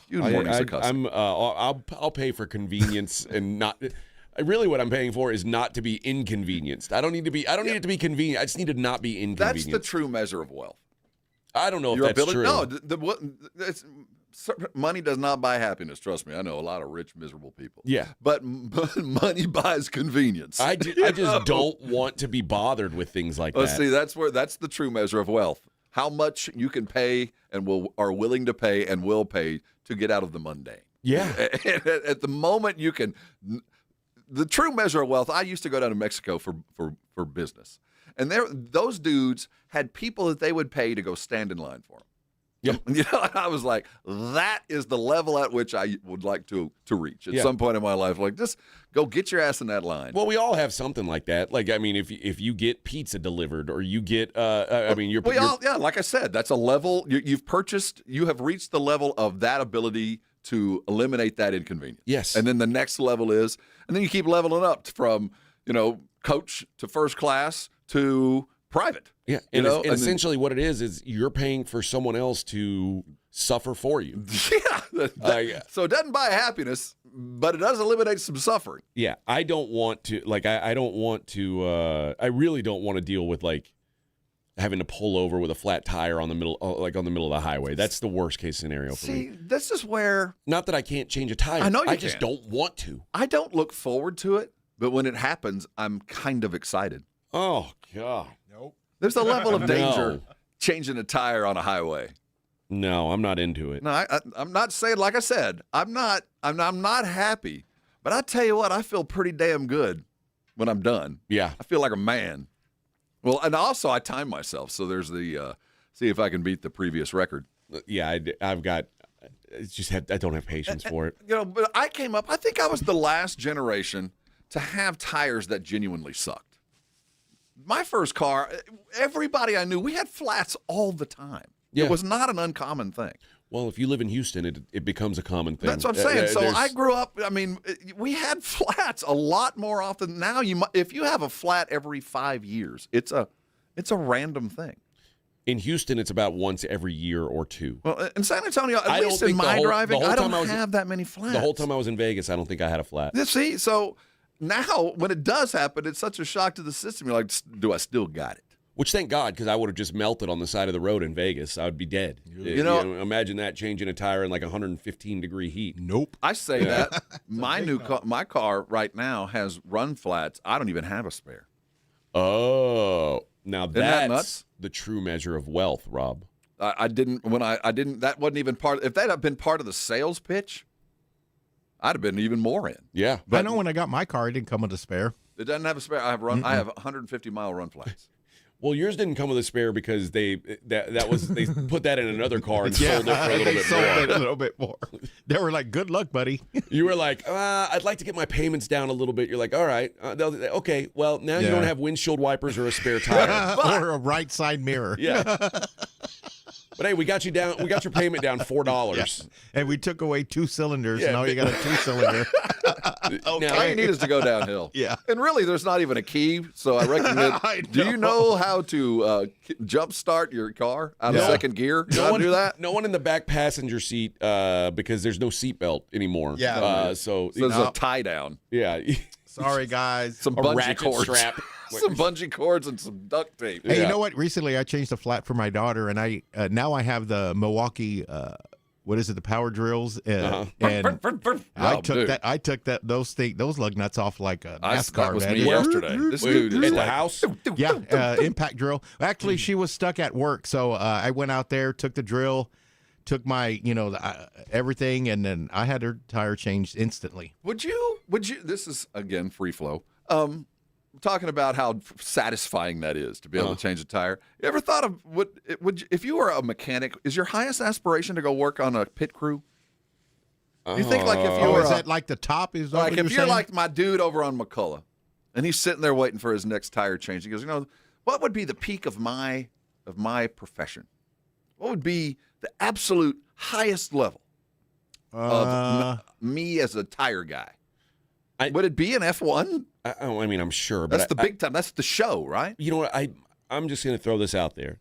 You mornings are cussing. I'll pay for convenience and not. Really, what I'm paying for is not to be inconvenienced. I don't need to be. I don't need it to be convenient. I just need to not be inconvenienced. That's the true measure of wealth. I don't know if that's true. No, money does not buy happiness. Trust me, I know a lot of rich, miserable people. Yeah, but money buys conveniance. I just don't want to be bothered with things like that. See, that's the true measure of wealth. How much you can pay and are willing to pay and will pay to get out of the mundane. Yeah. At the moment you can. The true measure of wealth. I used to go down to Mexico for business, and those dudes had people that they would pay to go stand in line for them. Yeah. I was like, that is the level at which I would like to reach at some point in my life. Like, just go get your ass in that line. Well, we all have something like that. Like, I mean, if you get pizza delivered or you get, like I said, that's a level you have reached the level of that ability to eliminate that inconvenience. Yes. And then the next level is, and then you keep leveling up from, coach to first class to private. Yeah, and essentially what it is you're paying for someone else to suffer for you. Yeah. So it doesn't buy happiness, but it does eliminate some suffering. Yeah, I don't want to, I really don't want to deal with, having to pull over with a flat tire on the middle of the highway. That's the worst case scenario for me. See, this is where... Not that I can't change a tire. I know I just don't want to. I don't look forward to it, but when it happens, I'm kind of excited. Oh, God. Nope. There's a level of danger changing a tire on a highway. No, I'm not into it. No, I'm not saying, like I said, I'm not happy. But I tell you what, I feel pretty damn good when I'm done. Yeah. I feel like a man. Well, and also I time myself, so there's the see if I can beat the previous record. Yeah, I've got. It's just I don't have patience for it. But I came up. I think I was the last generation to have tires that genuinely sucked. My first car, everybody I knew, we had flats all the time. Yeah. It was not an uncommon thing. Well, if you live in Houston, it becomes a common thing. That's what I'm saying. So I grew up, we had flats a lot more often. Now, if you have a flat every 5 years, it's a random thing. In Houston, it's about once every year or two. Well, in San Antonio, at least in my driving, I don't have that many flats. The whole time I was in Vegas, I don't think I had a flat. See, so now when it does happen, it's such a shock to the system. You're like, do I still got it? Which, thank God, because I would have just melted on the side of the road in Vegas. I would be dead. Imagine that, changing a tire in 115-degree heat. Nope. I say that. My car right now has run flats. I don't even have a spare. Oh, now that's nuts? The true measure of wealth, Rob. I didn't. That wasn't even part. If that had been part of the sales pitch, I'd have been even more in. Yeah, but I know when I got my car, it didn't come with a spare. It doesn't have a spare. I have 150-mile run flats. Well, yours didn't come with a spare because they put that in another car and sold it for a little bit more. They were like, "Good luck, buddy." You were like, "I'd like to get my payments down a little bit." You're like, "All right, okay. Well, now you don't have windshield wipers or a spare tire or a right side mirror." Yeah. But hey, we got you down. We got your payment down $4. Yeah. And we took away 2 cylinders. Now you got a 2-cylinder. All you need is to go downhill. Yeah. And really, there's not even a key. So I recommend. Do you know how to jump start your car out of second gear? Do that? No one in the back passenger seat because there's no seatbelt anymore. Yeah. So there's a tie down. Yeah. Sorry, guys. Some bungee ratchet cords. Strap. Some bungee cords and some duct tape. Hey, you know what? Recently, I changed the flat for my daughter, and I now I have the Milwaukee. What is it? The power drills. And I took those lug nuts off like a NASCAR. That was me yesterday. This dude is at the house. Yeah, impact drill. Actually, she was stuck at work, so I went out there, took the drill, took my everything, and then I had her tire changed instantly. Would you? This is again free flow. Talking about how satisfying that is to be able to change a tire. You ever thought of if you were a mechanic? Is your highest aspiration to go work on a pit crew? You think like if you were is that like the top? Is like if you're saying? like my dude over on McCullough, and he's sitting there waiting for his next tire change. He goes, what would be the peak of my profession? What would be the absolute highest level of me as a tire guy? Would it be an F1? I'm sure. But that's the big time. That's the show, right? You know what? I'm just going to throw this out there,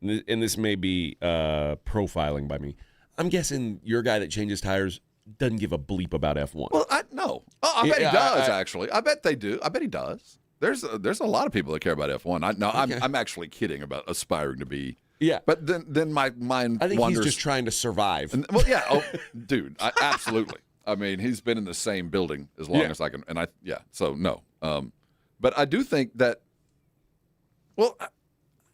and this may be profiling by me. I'm guessing your guy that changes tires doesn't give a bleep about F1. Well, no. Oh, I bet he does, actually. I bet they do. I bet he does. There's a lot of people that care about F1. I'm actually kidding about aspiring to be. Yeah. But then my mind I think wanders. he's just trying to survive. Well, yeah. Oh, dude, absolutely. I mean, he's been in the same building as long as I can. And so no. But I do think that, well,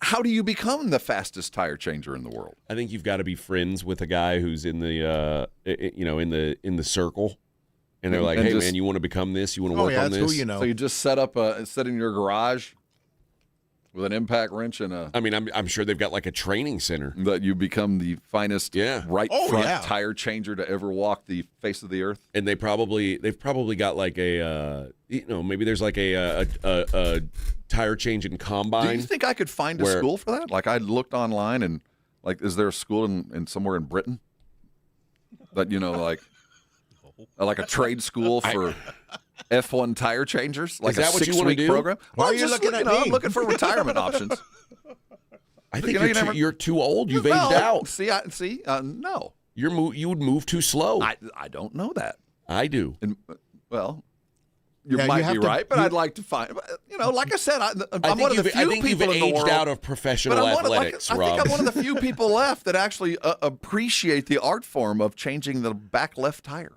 how do you become the fastest tire changer in the world? I think you've got to be friends with a guy who's in the in the circle, and they're like, "Hey, man, you want to become this? You want to work on this?" Who you know. So you just set in your garage with an impact wrench and a. I mean, I'm sure they've got like a training center that you become the finest front tire changer to ever walk the face of the earth. And they've probably got like a maybe there's like a tire changing combine. Do you think I could find a school for that? Like I looked online and like, is there a school in somewhere in Britain that like a trade school for F1 tire changers? Like is that a what you want to 6-week do? program? Why are you looking at me? I'm looking for retirement options. I think you're too old. You've aged out. No. You would move too slow. I don't know that. I do. And, well, you might be right, but I'd like to find. Like I said, I'm one of the few people in the world. Aged out of professional athletics, Rob. I think I'm one of the few people left that actually appreciate the art form of changing the back left tire.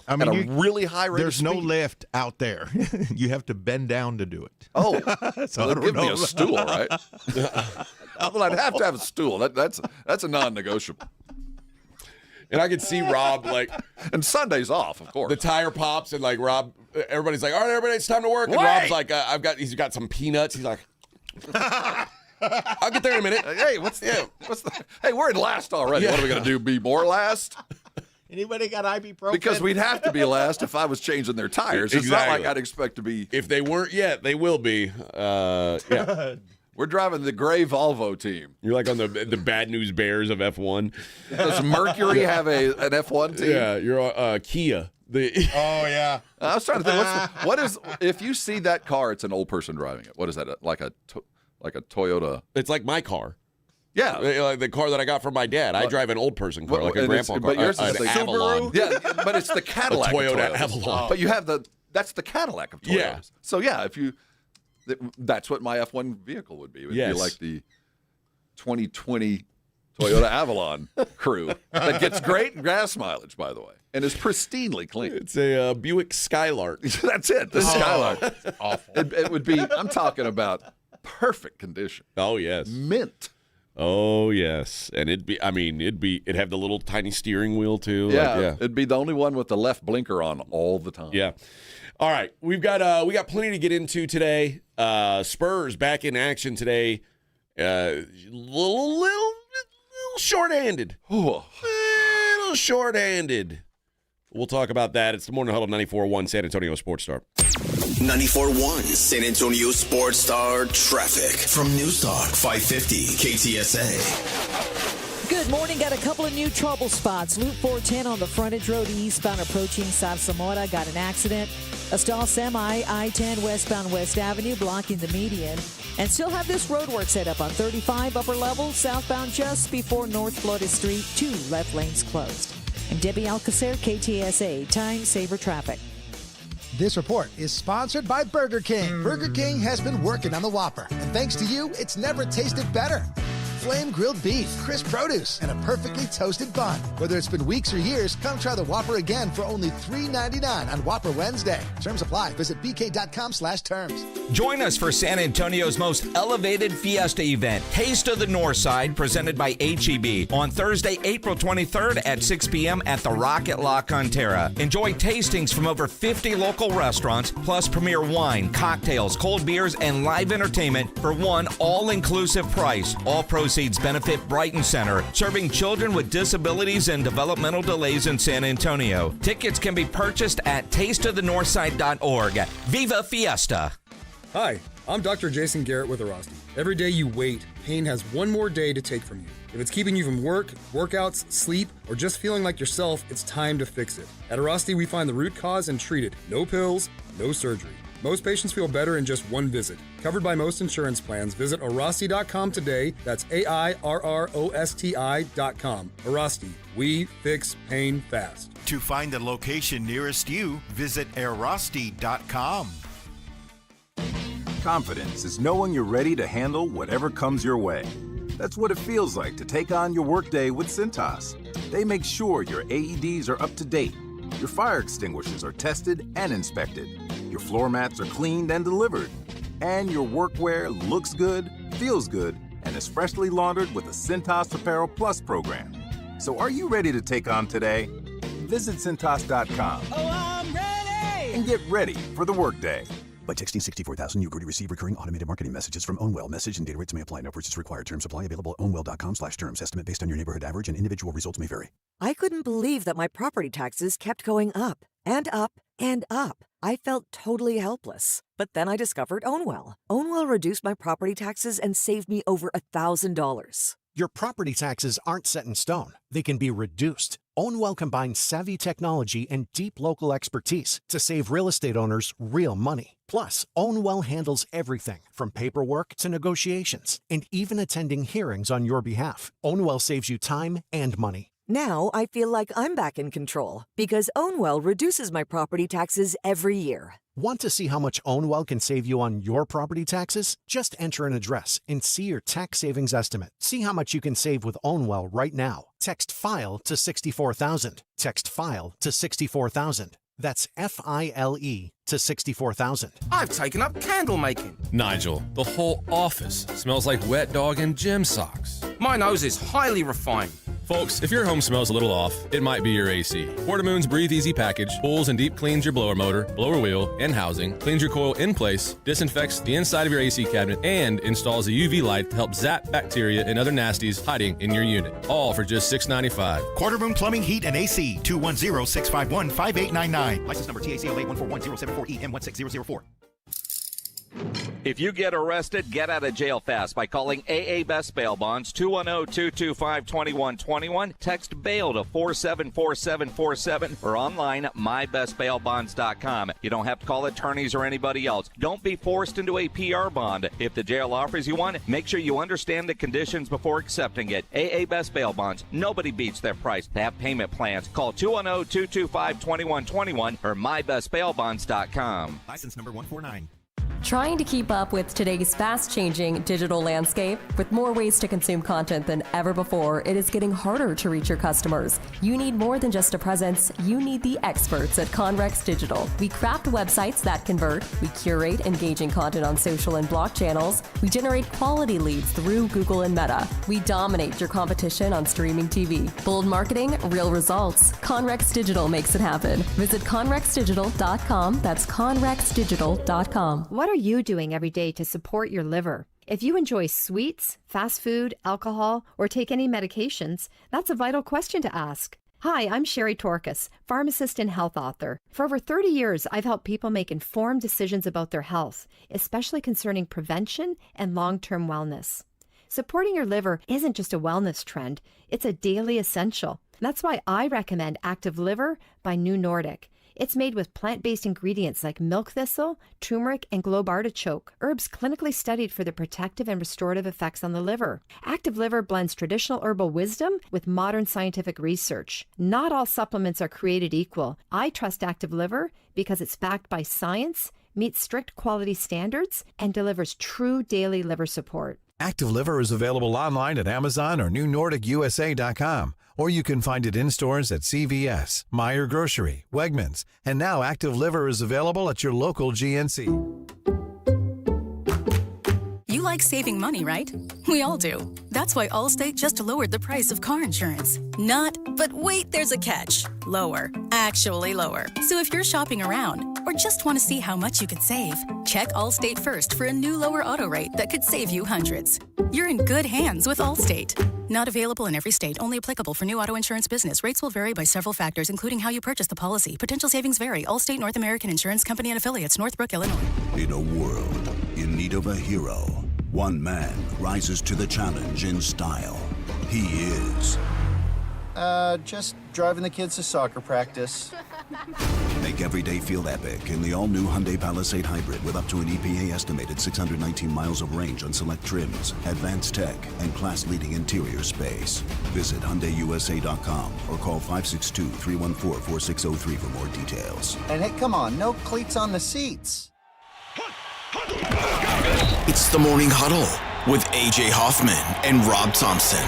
I mean, at a really high rate. There's no lift out there. You have to bend down to do it. Oh, so give me a stool, right? Well, I'd have to have a stool. That's a non-negotiable. And I could see Rob and Sunday's off, of course. The tire pops and like Rob, everybody's like, all right, everybody, it's time to work. And Rob's like, he's got some peanuts. He's like, I'll get there in a minute. Hey, hey, we're in last already. Yeah. What are we gonna do? Be more last? Anybody got ibuprofen? Because we'd have to be last if I was changing their tires. It's not like I'd expect to be. If they weren't yet, they will be. Yeah. We're driving the gray Volvo team. You're like on the Bad News Bears of F1. Does Mercury have an F1 team? Yeah, you're Kia. Oh, yeah. I was trying to think, what is, if you see that car, it's an old person driving it. What is that, like a Toyota? It's like my car. Yeah. Like the car that I got from my dad. I drive an old person car, like a grandpa car. But yours is an the Avalon. Yeah, but it's the Cadillac a Toyota of Avalon. But you have that's the Cadillac of Toyotas. Yeah. So, yeah, that's what my F1 vehicle would be. It would be like the 2020 Toyota Avalon crew that gets great gas mileage, by the way, and is pristinely clean. It's a Buick Skylark. That's it, the Skylark. That's awful. It would be, I'm talking about perfect condition. Oh, yes. Mint. Oh, yes. And it'd have the little tiny steering wheel, too. Yeah, it'd be the only one with the left blinker on all the time. Yeah. All right, we got plenty to get into today. Spurs back in action today. Little short-handed. Little short-handed. We'll talk about that. It's the Morning Huddle 94.1 San Antonio Sports Star. 94.1 San Antonio Sports Star traffic from Newstalk 550 KTSA. Good morning. Got a couple of new trouble spots. Loop 410 on the frontage road eastbound approaching South Samora. Got an accident. A stall semi I-10 westbound West Avenue blocking the median. And still have this roadwork set up on 35 upper level southbound just before North Florida Street. 2 left lanes closed. I'm Debbie Alcacer, KTSA. Time Saver Traffic. This report is sponsored by Burger King. Burger King has been working on the Whopper, and thanks to you, it's never tasted better. Flame grilled beef, crisp produce, and a perfectly toasted bun. Whether it's been weeks or years, come try the Whopper again for only $3.99 on Whopper Wednesday. Terms apply. Visit bk.com/terms. Join us for San Antonio's most elevated fiesta event, Taste of the Northside, presented by H-E-B, on Thursday, April 23rd at 6 p.m. at the Rocket La Cantera. Enjoy tastings from over 50 local restaurants, plus premier wine, cocktails, cold beers, and live entertainment for one all-inclusive price. All proceeds benefit Brighton Center, serving children with disabilities and developmental delays in San Antonio. Tickets can be purchased at tasteofthenorthside.org. Viva Fiesta! Hi, I'm Dr. Jason Garrett with Airrosti. Every day you wait, pain has one more day to take from you. If it's keeping you from work, workouts, sleep, or just feeling like yourself, it's time to fix it. At Airrosti, we find the root cause and treat it. No pills, no surgery. Most patients feel better in just one visit. Covered by most insurance plans, visit Airrosti.com today. That's AIRROSTI.com. Airrosti, we fix pain fast. To find the location nearest you, visit Airrosti.com. Confidence is knowing you're ready to handle whatever comes your way. That's what it feels like to take on your workday with Cintas. They make sure your AEDs are up to date, your fire extinguishers are tested and inspected, your floor mats are cleaned and delivered, and your workwear looks good, feels good, and is freshly laundered with the Cintas Apparel Plus program. So are you ready to take on today? Visit Cintas.com. Oh, I'm ready! And get ready for the workday. By texting 64000, you agree to receive recurring automated marketing messages from Ownwell. Message and data rates may apply. No purchase required. Terms apply. Available at ownwell.com/terms. Estimate based on your neighborhood average and individual results may vary. I couldn't believe that my property taxes kept going up and up and up. I felt totally helpless. But then I discovered Ownwell. Ownwell reduced my property taxes and saved me over $1,000. Your property taxes aren't set in stone. They can be reduced. Ownwell combines savvy technology and deep local expertise to save real estate owners real money. Plus, Ownwell handles everything from paperwork to negotiations and even attending hearings on your behalf. Ownwell saves you time and money. Now I feel like I'm back in control because Ownwell reduces my property taxes every year. Want to see how much Ownwell can save you on your property taxes? Just enter an address and see your tax savings estimate. See how much you can save with Ownwell right now. Text FILE to 64,000. Text FILE to 64,000. That's FILE to 64,000. I've taken up candle making. Nigel, the whole office smells like wet dog and gym socks. My nose is highly refined. Folks, if your home smells a little off, it might be your AC. Portamoon's Breathe Easy package pulls and deep cleans your blower motor, blower wheel, and housing, cleans your coil in place, disinfects the inside of your AC cabinet, and installs a UV light to help zap bacteria and other nasties hiding in your unit. All for just $6.95. Quartermoon Plumbing, Heat, and AC, 210-651-5899. License number TACLA 141-074E M16004. If you get arrested, get out of jail fast by calling AA Best Bail Bonds, 210-225-2121. Text BAIL to 474747 or online at mybestbailbonds.com. You don't have to call attorneys or anybody else. Don't be forced into a PR bond. If the jail offers you one, make sure you understand the conditions before accepting it. AA Best Bail Bonds. Nobody beats their price. They have payment plans. Call 210-225-2121 or mybestbailbonds.com. License number 149. Trying to keep up with today's fast-changing digital landscape? With more ways to consume content than ever before, it is getting harder to reach your customers. You need more than just a presence. You need the experts at Conrex Digital. We craft websites that convert. We curate engaging content on social and blog channels. We generate quality leads through Google and Meta. We dominate your competition on streaming TV. Bold marketing, real results. Conrex Digital makes it happen. Visit conrexdigital.com. That's conrexdigital.com. What are you doing every day to support your liver? If you enjoy sweets, fast food, alcohol, or take any medications, that's a vital question to ask. Hi, I'm Sherry Torkas, pharmacist and health author. For over 30 years, I've helped people make informed decisions about their health, especially concerning prevention and long-term wellness. Supporting your liver isn't just a wellness trend, it's a daily essential. That's why I recommend Active Liver by New Nordic. It's made with plant-based ingredients like milk thistle, turmeric, and globe artichoke, herbs clinically studied for their protective and restorative effects on the liver. Active Liver blends traditional herbal wisdom with modern scientific research. Not all supplements are created equal. I trust Active Liver because it's backed by science, meets strict quality standards, and delivers true daily liver support. Active Liver is available online at Amazon or NewNordicUSA.com. Or you can find it in stores at CVS, Meijer Grocery, Wegmans, and now Active Liver is available at your local GNC. You like saving money, right? We all do. That's why Allstate just lowered the price of car insurance. Not, but wait, there's a catch. Lower. Actually lower. So if you're shopping around or just want to see how much you could save, check Allstate first for a new lower auto rate that could save you hundreds. You're in good hands with Allstate. Not available in every state. Only applicable for new auto insurance business. Rates will vary by several factors, including how you purchase the policy. Potential savings vary. Allstate North American Insurance Company and affiliates. Northbrook, Illinois. In a world in need of a hero, one man rises to the challenge in style. He is... just driving the kids to soccer practice. Make every day feel epic in the all-new Hyundai Palisade Hybrid with up to an EPA-estimated 619 miles of range on select trims, advanced tech, and class-leading interior space. Visit HyundaiUSA.com or call 562-314-4603 for more details. And hey, come on, no cleats on the seats. It's the Morning Huddle with AJ Hoffman and Rob Thompson.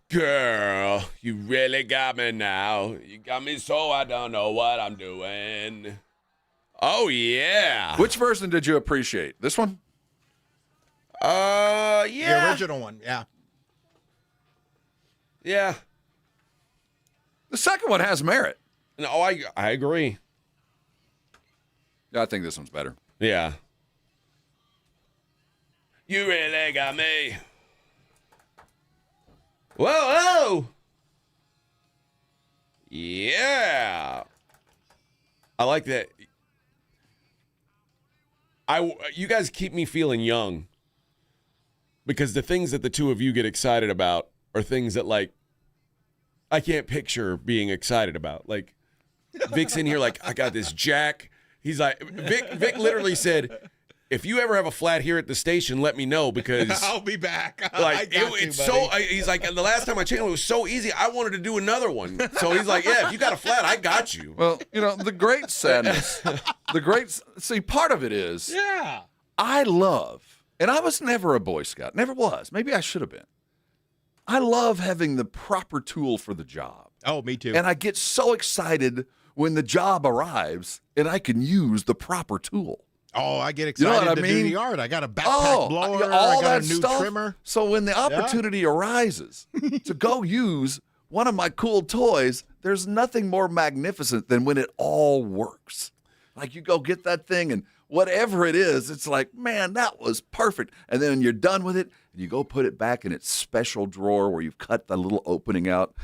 Girl, you really got me now. You got me so I don't know what I'm doing. Oh, yeah. Which version did you appreciate? This one? Yeah. The original one, yeah. Yeah. The second one has merit. No, I agree. Yeah, I think this one's better. Yeah. You really got me. Whoa, whoa. Yeah. I like that. You guys keep me feeling young because the things that the two of you get excited about are things that, like, I can't picture being excited about. Like, Vic's in here like, I got this jack. He's like, Vic literally said, if you ever have a flat here at the station, let me know because I'll be back. Like he's like, the last time I checked, it was so easy. I wanted to do another one. So he's like, yeah, if you got a flat, I got you. Well, the great sadness, part of it is, yeah, I love, and I was never a Boy Scout, never was. Maybe I should have been. I love having the proper tool for the job. Oh, me too. And I get so excited when the job arrives and I can use the proper tool. Oh, I get excited to do the yard. I got a backpack blower. All I got that a new stuff. trimmer. So when the opportunity arises to go use one of my cool toys, there's nothing more magnificent than when it all works. Like you go get that thing and whatever it is, it's like, man, that was perfect. And then you're done with it, and you go put it back in its special drawer where you've cut the little opening out.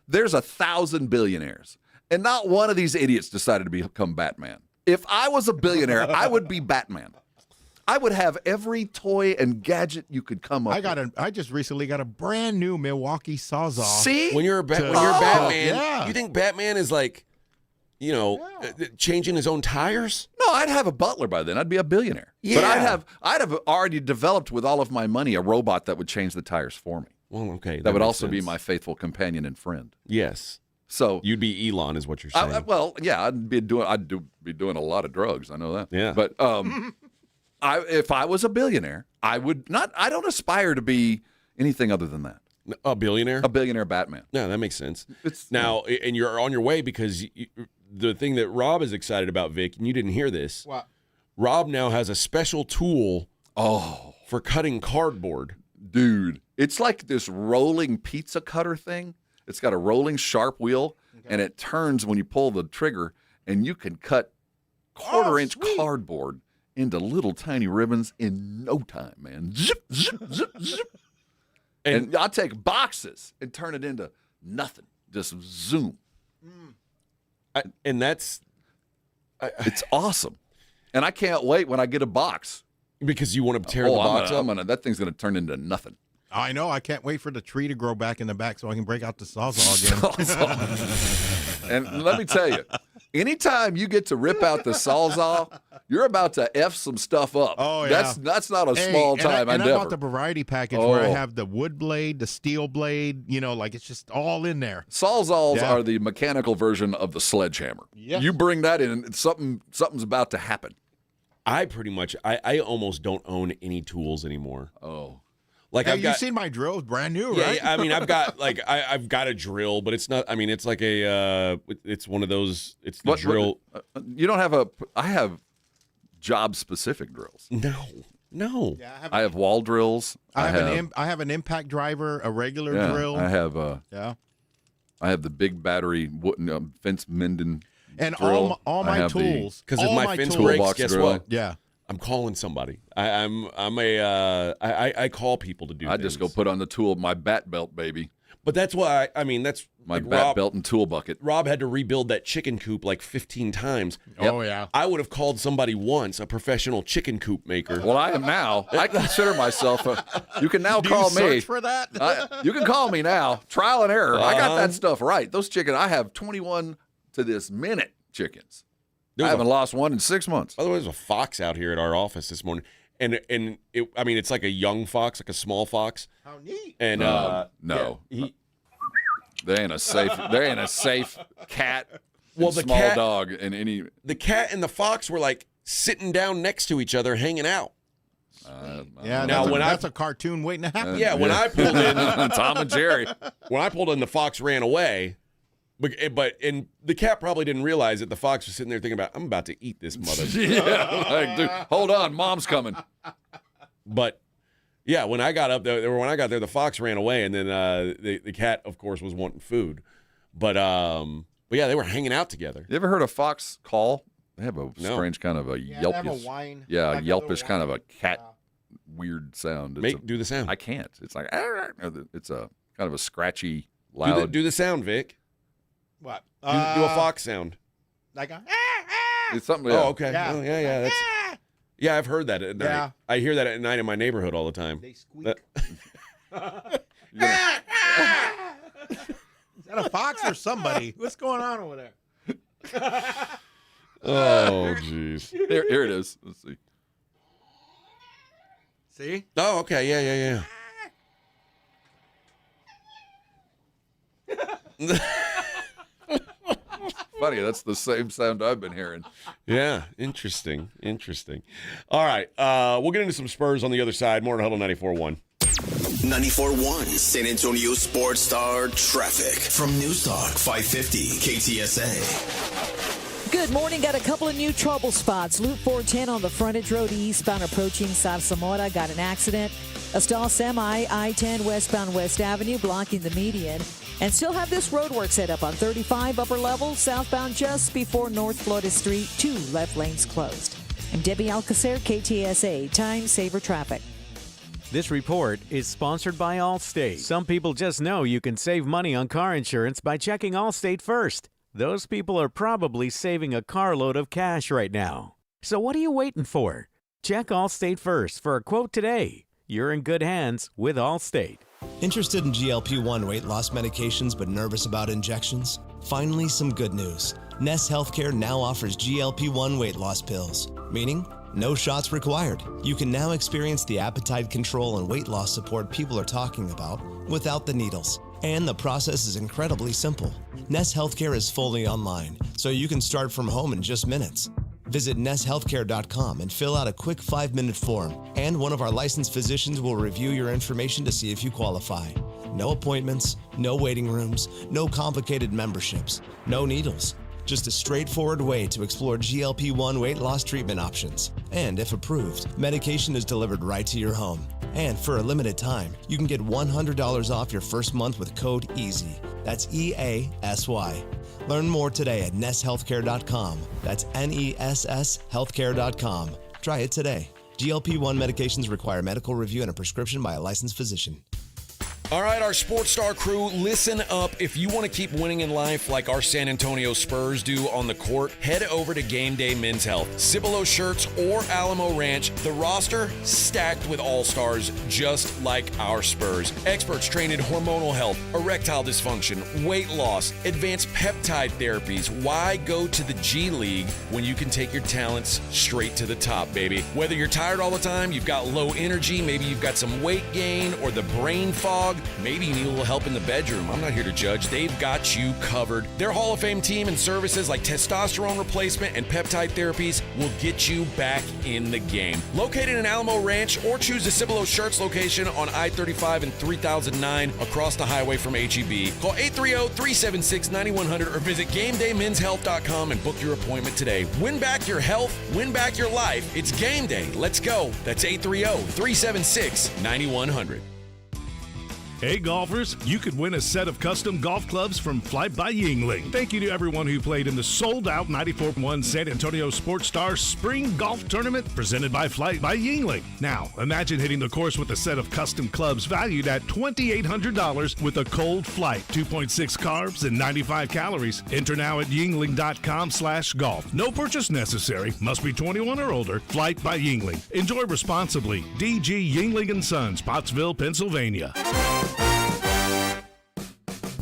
There's 1,000 billionaires, and not one of these idiots decided to become Batman. If I was a billionaire, I would be Batman. I would have every toy and gadget you could come up with. I just recently got a brand new Milwaukee Sawzall. See? When you're Batman, yeah. You think Batman is like, changing his own tires? No, I'd have a butler by then. I'd be a billionaire. Yeah. But I'd have already developed with all of my money a robot that would change the tires for me. Well, okay. That would also be my faithful companion and friend. Yes. So you'd be Elon, is what you're saying. I'd be doing a lot of drugs. I know that. Yeah. But if I was a billionaire, I would not. I don't aspire to be anything other than that. A billionaire? A billionaire Batman. No, that makes sense. And you're on your way because the thing that Rob is excited about, Vic, and you didn't hear this. What? Rob now has a special tool for cutting cardboard. Dude, it's like this rolling pizza cutter thing. It's got a rolling sharp wheel, and it turns when you pull the trigger, and you can cut quarter-inch cardboard into little tiny ribbons in no time, man. Zip, zip, zip, zip. And I'll take boxes and turn it into nothing. Just zoom. It's awesome. And I can't wait when I get a box. Because you want to tear the box up? That thing's going to turn into nothing. I know. I can't wait for the tree to grow back in the back so I can break out the Sawzall again. And let me tell you, anytime you get to rip out the Sawzall, you're about to F some stuff up. Oh, yeah. That's not a small time and endeavor. I bought the variety package where I have the wood blade, the steel blade, it's just all in there. Sawzalls are the mechanical version of the sledgehammer. Yes. You bring that in, and something's about to happen. I almost don't own any tools anymore. Oh. Like you've seen my drill, it's brand new, right? Yeah, I mean, I've got I've got a drill, but it's not. I mean, it's like it's one of those. It's the drill. You don't have I have job specific drills. No. Yeah, I have wall drills. I have an impact driver, a regular drill. I have I have the big battery fence mending. And drill. all my tools. Because if my fence breaks, guess what? Yeah. I'm calling somebody. I call people to do. I just go put on the tool, my bat belt, baby. But that's why, that's my like bat belt and tool bucket. Rob had to rebuild that chicken coop like 15 times. Oh, yeah. I would have called somebody once a professional chicken coop maker. Well, I am now. I consider myself you can now call me. Search for that? You can call me now. Trial and error. I got that stuff right. Those chicken, I have 21 to this minute chickens. I haven't lost one in 6 months. By the way, there's a fox out here at our office this morning. And it's like a young fox, like a small fox. How neat. And no. Yeah, they ain't a safe cat. Well, the small dog in any. The cat and the fox were like sitting down next to each other, hanging out. That's a cartoon waiting to happen. When I pulled in, Tom and Jerry. When I pulled in, the fox ran away. But the cat probably didn't realize that the fox was sitting there thinking about, I'm about to eat this mother. Dude, hold on, mom's coming. But yeah, when I got there, the fox ran away, and then the cat, of course, was wanting food. But yeah, they were hanging out together. You ever heard a fox call? They have a strange kind of a yelpish. They have a whine. Yeah, like yelpish kind of a cat weird sound. Do the sound. I can't. It's like it's a kind of a scratchy, loud. Do the sound, Vic. What? Do a fox sound. Like a. It's something. Oh, okay. Yeah. Oh, yeah. Yeah, I've heard that at night. Yeah. I hear that at night in my neighborhood all the time. They squeak. Is that a fox or somebody? What's going on over there? Oh, jeez. Here it is. Let's see. See? Oh, okay. Yeah. Funny, that's the same sound I've been hearing. Yeah, interesting. All right, we'll get into some Spurs on the other side. More on Huddle 94.1. 94.1 San Antonio Sports Star Traffic from News Talk 550 KTSA. Good morning. Got a couple of new trouble spots. Loop 410 on the frontage road eastbound approaching Sarsamora. Got an accident. A stall semi I-10 westbound West Avenue blocking the median. And still have this roadwork set up on 35 upper level southbound just before North Florida Street. 2 left lanes closed. I'm Debbie Alcacer, KTSA, Time Saver Traffic. This report is sponsored by Allstate. Some people just know you can save money on car insurance by checking Allstate first. Those people are probably saving a carload of cash right now. So what are you waiting for? Check Allstate first for a quote today. You're in good hands with Allstate. Interested in GLP-1 weight loss medications but nervous about injections? Finally, some good news. Ness Healthcare now offers GLP-1 weight loss pills, meaning no shots required. You can now experience the appetite control and weight loss support people are talking about without the needles. And the process is incredibly simple. Ness Healthcare is fully online, so you can start from home in just minutes. Visit NessHealthcare.com and fill out a quick 5-minute form, and one of our licensed physicians will review your information to see if you qualify. No appointments, no waiting rooms, no complicated memberships, no needles. Just a straightforward way to explore GLP-1 weight loss treatment options. And if approved, medication is delivered right to your home. And for a limited time, you can get $100 off your first month with code EASY. That's EASY. Learn more today at NessHealthcare.com. That's NESS Healthcare.com. Try it today. GLP-1 medications require medical review and a prescription by a licensed physician. All right, our Sports Star crew, listen up. If you want to keep winning in life like our San Antonio Spurs do on the court, head over to Game Day Men's Health. Cibolo Shirts or Alamo Ranch, the roster stacked with all-stars just like our Spurs. Experts trained in hormonal health, erectile dysfunction, weight loss, advanced peptide therapies. Why go to the G League when you can take your talents straight to the top, baby? Whether you're tired all the time, you've got low energy, maybe you've got some weight gain or the brain fog, maybe you need a little help in the bedroom. I'm not here to judge. They've got you covered. Their Hall of Fame team and services like testosterone replacement and peptide therapies will get you back in the game. Located in Alamo Ranch or choose the Cibolo Shirts location on I-35 and 3009 across the highway from HEB. Call 830-376-9100 or visit GameDayMen'sHealth.com and book your appointment today. Win back your health, win back your life. It's game day. Let's go. That's 830-376-9100. Hey golfers, you could win a set of custom golf clubs from Flight by Yingling. Thank you to everyone who played in the sold-out 94.1 San Antonio Sports Star Spring Golf Tournament presented by Flight by Yingling. Now, imagine hitting the course with a set of custom clubs valued at $2,800 with a cold flight, 2.6 carbs and 95 calories. Enter now at yingling.com/golf. No purchase necessary. Must be 21 or older. Flight by Yingling. Enjoy responsibly. DG Yingling & Sons, Pottsville, Pennsylvania.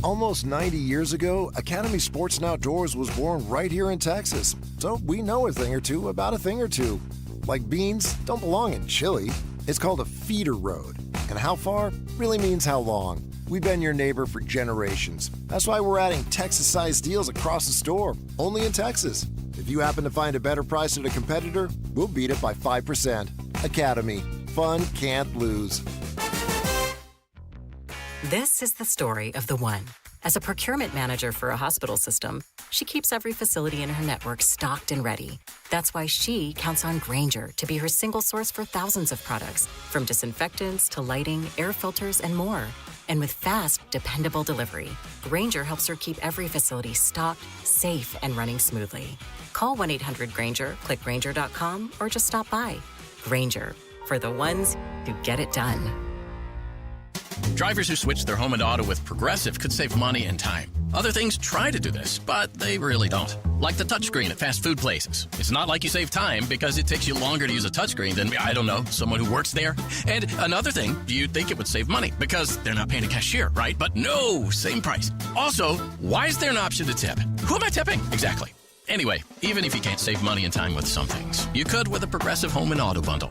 Almost 90 years ago, Academy Sports and Outdoors was born right here in Texas. So we know a thing or two about a thing or two. Like beans don't belong in chili. It's called a feeder road. And how far really means how long. We've been your neighbor for generations. That's why we're adding Texas-sized deals across the store, only in Texas. If you happen to find a better price at a competitor, we'll beat it by 5%. Academy. Fun can't lose. This is the story of the one. As a procurement manager for a hospital system, she keeps every facility in her network stocked and ready. That's why she counts on Grainger to be her single source for thousands of products, from disinfectants to lighting, air filters, and more. And with fast, dependable delivery, Grainger helps her keep every facility stocked, safe, and running smoothly. Call 1-800-GRAINGER, click Grainger.com, or just stop by. Grainger, for the ones who get it done. Drivers who switch their home and auto with Progressive could save money and time. Other things try to do this, but they really don't. Like the touchscreen at fast food places. It's not like you save time because it takes you longer to use a touchscreen than, I don't know, someone who works there. And another thing, you'd think it would save money because they're not paying a cashier, right? But no, same price. Also, why is there an option to tip? Who am I tipping? Exactly. Anyway, even if you can't save money and time with some things, you could with a Progressive home and auto bundle.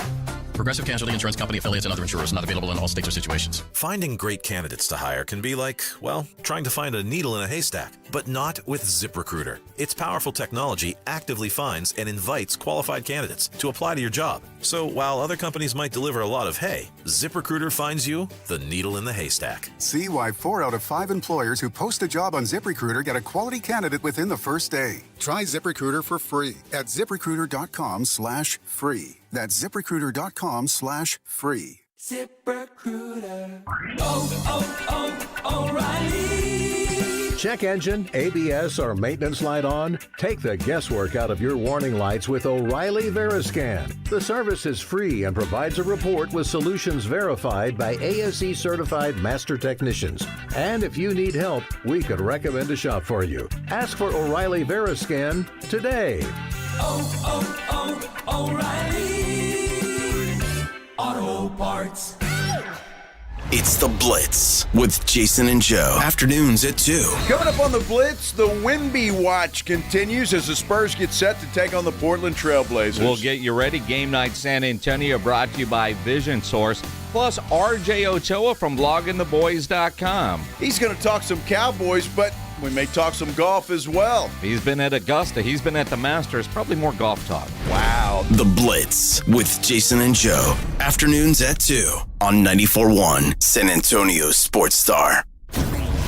Progressive Casualty Insurance Company, affiliates, and other insurers. Not available in all states or situations. Finding great candidates to hire can be like, well, trying to find a needle in a haystack, but not with ZipRecruiter. Its powerful technology actively finds and invites qualified candidates to apply to your job. So while other companies might deliver a lot of hay, ZipRecruiter finds you the needle in the haystack. See why 4 out of 5 employers who post a job on ZipRecruiter get a quality candidate within the first day. Try ZipRecruiter for free at ZipRecruiter.com/free. That's ZipRecruiter.com/free. ZipRecruiter. O'Reilly. Check engine, ABS, or maintenance light on? Take the guesswork out of your warning lights with O'Reilly Veriscan. The service is free and provides a report with solutions verified by ASE certified master technicians. And if you need help, we could recommend a shop for you. Ask for O'Reilly Veriscan today. O'Reilly Auto Parts. It's The Blitz with Jason and Joe. Afternoons at 2. Coming up on The Blitz, the Wemby watch continues as the Spurs get set to take on the Portland Trailblazers. We'll get you ready. Game Night San Antonio brought to you by Vision Source. Plus, RJ Ochoa from bloggingtheboys.com. He's going to talk some Cowboys, but we may talk some golf as well. He's been at Augusta. He's been at the Masters. Probably more golf talk. Wow. The Blitz with Jason and Joe. Afternoons at 2 on 94.1 San Antonio Sports Star.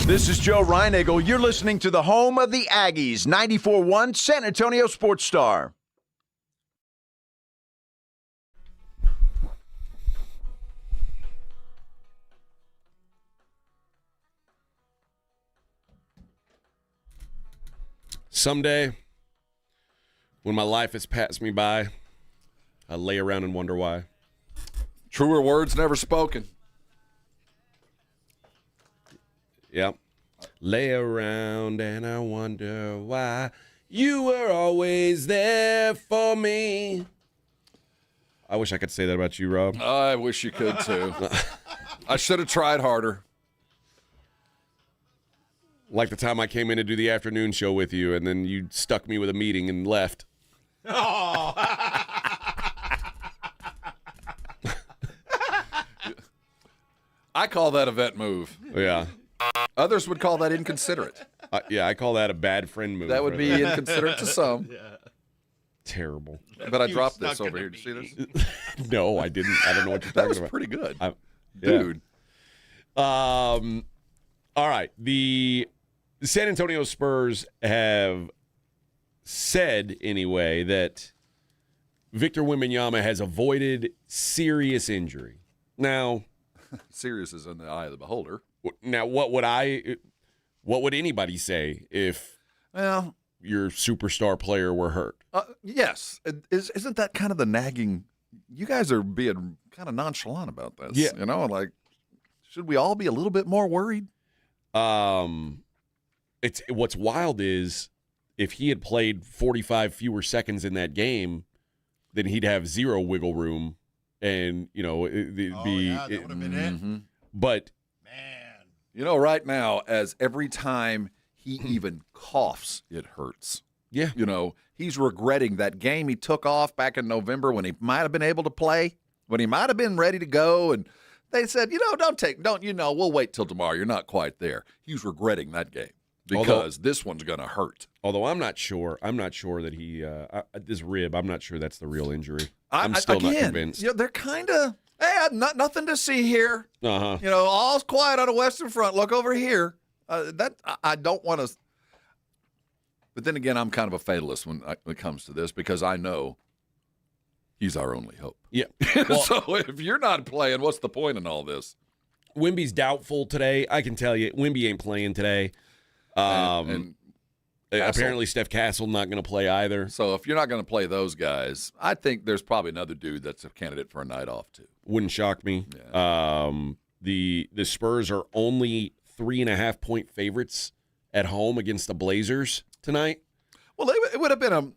This is Joe Reinagel. You're listening to the home of the Aggies, 94.1 San Antonio Sports Star. Someday, when my life has passed me by, I lay around and wonder why. Truer words never spoken. Yep. Lay around and I wonder why you were always there for me. I wish I could say that about you, Rob. I wish you could, too. I should have tried harder. Like the time I came in to do the afternoon show with you, and then you stuck me with a meeting and left. Oh. I call that a vet move. Yeah. Others would call that inconsiderate. Yeah, I call that a bad friend move. That would be inconsiderate to some. Yeah. Terrible. But I dropped this over here. Did you see this? No, I didn't. I don't know what you're talking about. That was pretty good. Dude. All right. The San Antonio Spurs have said, anyway, that Victor Wembanyama has avoided serious injury. Now, serious is in the eye of the beholder. Now, what would anybody say if your superstar player were hurt? Yes. Isn't that kind of the nagging? You guys are being kind of nonchalant about this. Yeah. You know, like, should we all be a little bit more worried? It's what's wild is if he had played 45 fewer seconds in that game, then he'd have zero wiggle room, and that would have been it. But you know, right now, as every time he even coughs, it hurts. Yeah. You know, he's regretting that game he took off back in November when he might have been able to play, when he might have been ready to go, and they said, we'll wait till tomorrow. You're not quite there. He's regretting that game because this one's going to hurt. Although I'm not sure that he this rib. I'm not sure that's the real injury. I'm still not convinced. You know, they're kind of nothing to see here. Uh-huh. You know, all's quiet on the Western Front. Look over here. I don't want to. But then again, I'm kind of a fatalist when it comes to this because I know he's our only hope. Yeah. So if you're not playing, what's the point in all this? Wemby's doubtful today. I can tell you, Wemby ain't playing today. And apparently Steph Castle not going to play either. So if you're not going to play those guys, I think there's probably another dude that's a candidate for a night off too. Wouldn't shock me. Yeah. The Spurs are only 3.5-point favorites at home against the Blazers tonight. Well, it would have been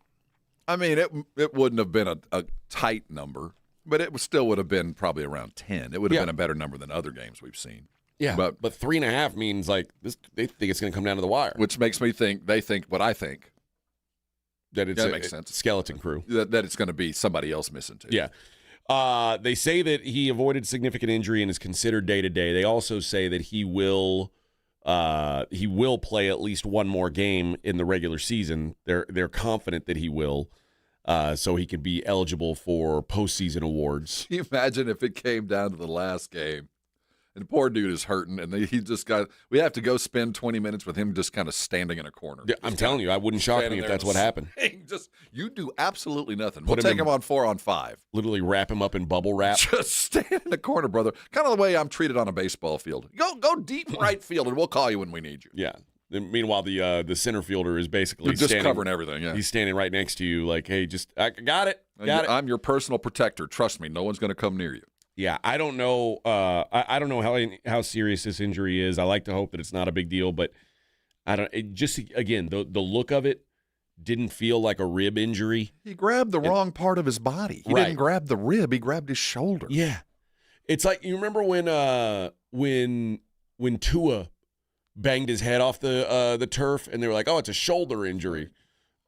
it wouldn't have been a tight number, but it still would have been probably around 10. It would have been a better number than other games we've seen. Yeah, but 3.5 means like this. They think it's going to come down to the wire, which makes me think they think what I think. That that makes sense. Skeleton crew. That it's going to be somebody else missing too. Yeah. They say that he avoided significant injury and is considered day-to-day. They also say that he will play at least one more game in the regular season. They're confident that he will, so he could be eligible for postseason awards. Can you imagine if it came down to the last game? And the poor dude is hurting, and we have to go spend 20 minutes with him just kind of standing in a corner. Yeah, I'm telling you, I wouldn't shock me if that's what happened. You do absolutely nothing. We'll take him on 4-on-5. Literally wrap him up in bubble wrap. Just stand in the corner, brother. Kind of the way I'm treated on a baseball field. Go deep right field, and we'll call you when we need you. Yeah. And meanwhile, the center fielder is basically just covering everything. Yeah. He's standing right next to you, like, hey, I got it. I'm your personal protector. Trust me, no one's going to come near you. Yeah, I don't know. I don't know how serious this injury is. I like to hope that it's not a big deal, but I don't. It just again, the look of it didn't feel like a rib injury. He grabbed the wrong part of his body. He didn't grab the rib. He grabbed his shoulder. Yeah, it's like you remember when Tua banged his head off the turf, and they were like, "Oh, it's a shoulder injury."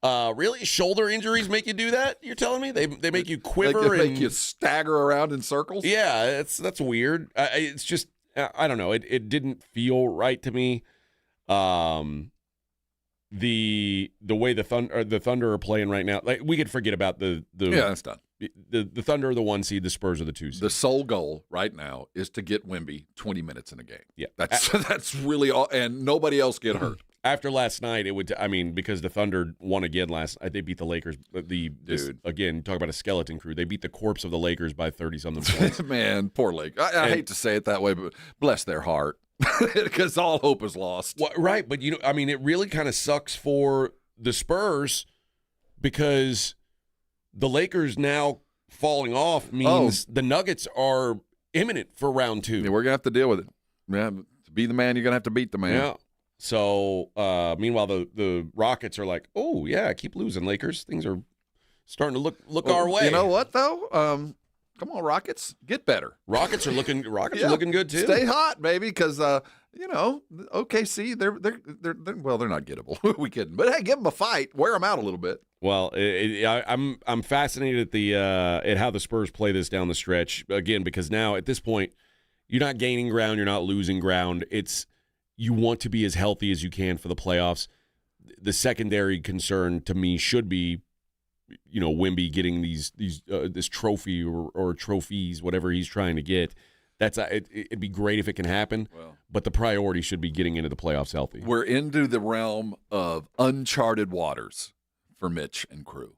Really? Shoulder injuries make you do that? You're telling me they make you quiver and make you stagger around in circles? Yeah, that's weird. It's just I don't know. It didn't feel right to me. The way the Thunder are playing right now, like we could forget about the that's done. The Thunder are the 1 seed, the Spurs are the 2 seed. The sole goal right now is to get Wemby 20 minutes in a game. Yeah, that's really all, and nobody else get hurt. After last night, because the Thunder won again last night. They beat the Lakers. Again, talk about a skeleton crew. They beat the corpse of the Lakers by 30-something points. Man, poor Lake. I hate to say it that way, but bless their heart. Because all hope is lost. Well, right, but it really kind of sucks for the Spurs because the Lakers now falling off means the Nuggets are imminent for round 2. Yeah, we're going to have to deal with it. Yeah, to be the man, you're going to have to beat the man. Yeah. So, meanwhile, the Rockets are like, oh, yeah, keep losing, Lakers. Things are starting to look our way. You know what, though? Come on, Rockets, get better. Rockets are looking good, too. Stay hot, baby, because, OKC, they're not gettable. We kidding. But, hey, give them a fight. Wear them out a little bit. Well, I'm fascinated at how the Spurs play this down the stretch, again, because now at this point, you're not gaining ground, you're not losing ground. You want to be as healthy as you can for the playoffs. The secondary concern to me should be, Wemby getting this trophy or trophies, whatever he's trying to get. It'd be great if it can happen, but the priority should be getting into the playoffs healthy. We're into the realm of uncharted waters for Mitch and crew.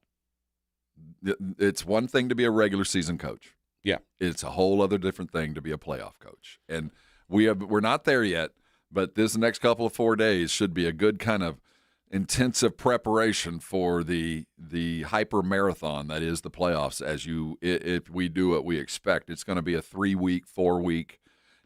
It's one thing to be a regular season coach. Yeah. It's a whole other different thing to be a playoff coach. And We're not there yet, but this next couple of 4 days should be a good kind of intensive preparation for the hyper marathon that is the playoffs. If we do what we expect, it's going to be a 3-week, 4-week,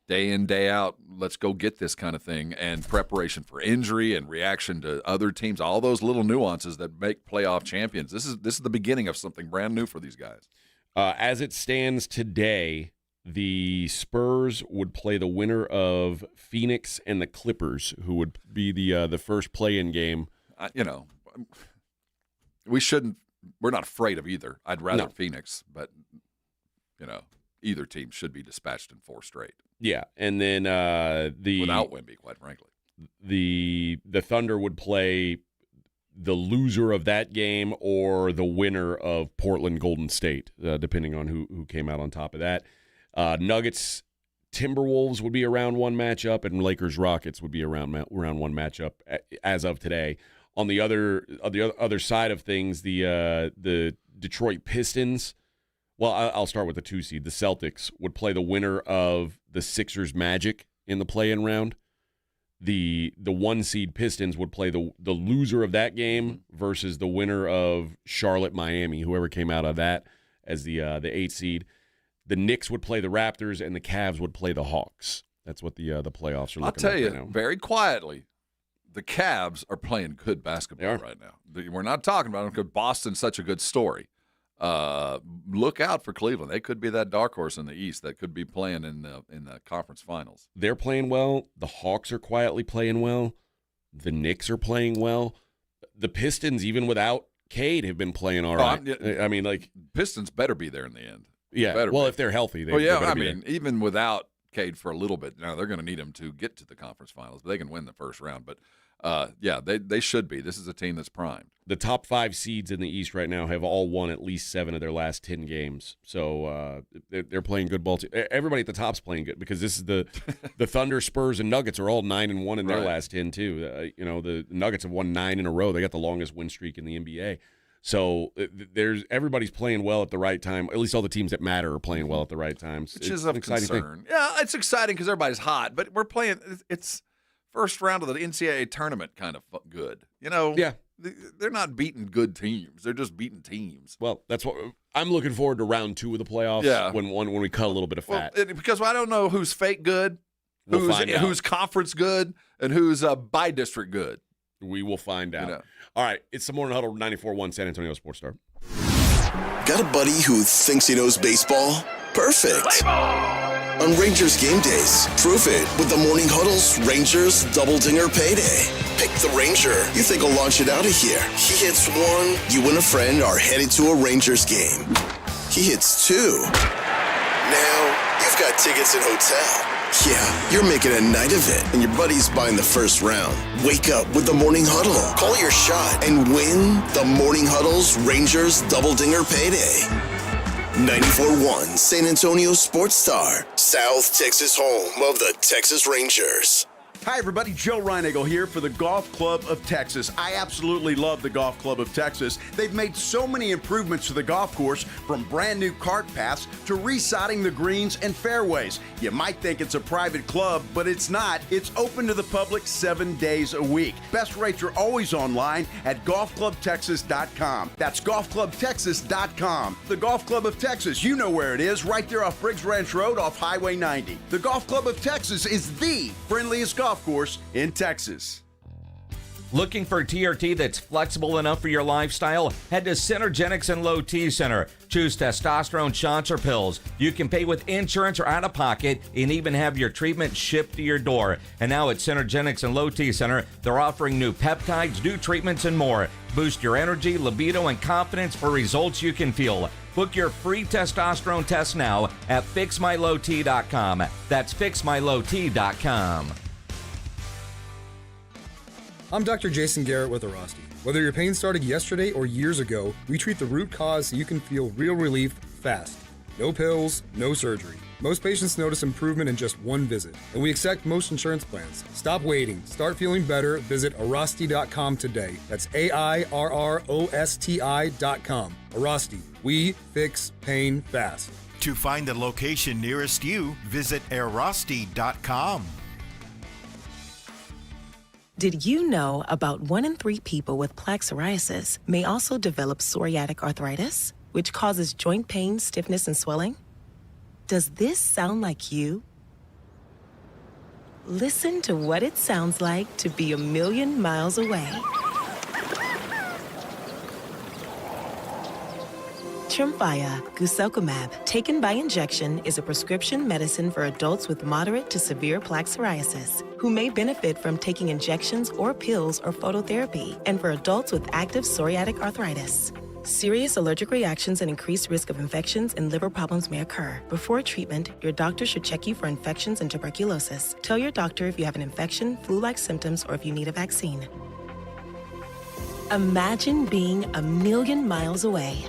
day in, day out, let's go get this kind of thing, and preparation for injury and reaction to other teams, all those little nuances that make playoff champions. This is the beginning of something brand new for these guys. As it stands today, the Spurs would play the winner of Phoenix and the Clippers, who would be the first play-in game. We're not afraid of either. I'd rather Phoenix, but either team should be dispatched in 4 straight. Yeah, and then without Wemby, quite frankly, the Thunder would play the loser of that game or the winner of Portland Golden State, depending on who came out on top of that. Nuggets Timberwolves would be a round 1 matchup, and Lakers Rockets would be a round 1 matchup as of today. On the other side of things, the Detroit Pistons. Well, I'll start with the 2 seed. The Celtics would play the winner of the Sixers Magic in the play-in round. The 1 seed Pistons would play the loser of that game versus the winner of Charlotte Miami, whoever came out of that as the 8 seed. The Knicks would play the Raptors, and the Cavs would play the Hawks. That's what the playoffs are looking like. I'll tell you, right now. very quietly, the Cavs are playing good basketball right now. We're not talking about them because Boston's such a good story. Look out for Cleveland. They could be that dark horse in the East that could be playing in the conference finals. They're playing well. The Hawks are quietly playing well. The Knicks are playing well. The Pistons, even without Cade, have been playing all right. Pistons better be there in the end. Yeah. Well, if they're healthy, even without Cade for a little bit, now they're going to need him to get to the conference finals. But they can win the first round. But they should be. This is a team that's primed. The top 5 seeds in the East right now have all won at least 7 of their last 10 games. So they're playing good ball. Everybody at the top's playing good because this is the Thunder, Spurs, and Nuggets are all 9-1 in their last 10 too. The Nuggets have won 9 in a row. They got the longest win streak in the NBA. So everybody's playing well at the right time. At least all the teams that matter are playing well at the right times. Which is of concern. Yeah, it's exciting because everybody's hot, but we're playing. It's first round of the NCAA tournament kind of good. Yeah. They're not beating good teams. They're just beating teams. Well, that's what I'm looking forward to round 2 of the playoffs. Yeah. When we cut a little bit of fat. Because I don't know who's fake good, who's conference good, and who's by district good. We will find out. All right, it's the Morning Huddle 94.1 San Antonio Sports Star. Got a buddy who thinks he knows baseball? Perfect. On Rangers game days, prove it with the Morning Huddle's Rangers Double Dinger Payday. Pick the Ranger you think will launch it out of here. He hits 1, you and a friend are headed to a Rangers game. He hits 2. Now, you've got tickets and hotel. Yeah, you're making a night of it, and your buddy's buying the first round. Wake up with the Morning Huddle. Call your shot and win the Morning Huddle's Rangers Double Dinger Payday. 94.1 San Antonio Sports Star, South Texas home of the Texas Rangers. Hi, everybody. Joe Reinagle here for the Golf Club of Texas. I absolutely love the Golf Club of Texas. They've made so many improvements to the golf course, from brand new cart paths to resodding the greens and fairways. You might think it's a private club, but it's not. It's open to the public 7 days a week. Best rates are always online at golfclubtexas.com. That's golfclubtexas.com. The Golf Club of Texas, you know where it is, right there off Briggs Ranch Road off Highway 90. The Golf Club of Texas is the friendliest golf course in Texas. Looking for TRT that's flexible enough for your lifestyle? Head to Synergenics and Low T Center. Choose testosterone shots or pills. You can pay with insurance or out of pocket and even have your treatment shipped to your door. And now at Synergenics and Low T Center, they're offering new peptides, new treatments, and more. Boost your energy, libido, and confidence for results you can feel. Book your free testosterone test now at fixmylowt.com. That's fixmylowt.com. I'm Dr. Jason Garrett with Airrosti. Whether your pain started yesterday or years ago, we treat the root cause so you can feel real relief fast. No pills, no surgery. Most patients notice improvement in just 1 visit, and we accept most insurance plans. Stop waiting. Start feeling better. Visit Airrosti.com today. That's AIRROSTI.com. Airrosti. We fix pain fast. To find the location nearest you, visit Airrosti.com. Did you know about 1 in 3 people with plaque psoriasis may also develop psoriatic arthritis, which causes joint pain, stiffness, and swelling? Does this sound like you? Listen to what it sounds like to be a million miles away. Tremfya guselkumab, taken by injection, is a prescription medicine for adults with moderate to severe plaque psoriasis who may benefit from taking injections or pills or phototherapy, and for adults with active psoriatic arthritis. Serious allergic reactions and increased risk of infections and liver problems may occur. Before treatment, your doctor should check you for infections and tuberculosis. Tell your doctor if you have an infection, flu-like symptoms, or if you need a vaccine. Imagine being a million miles away.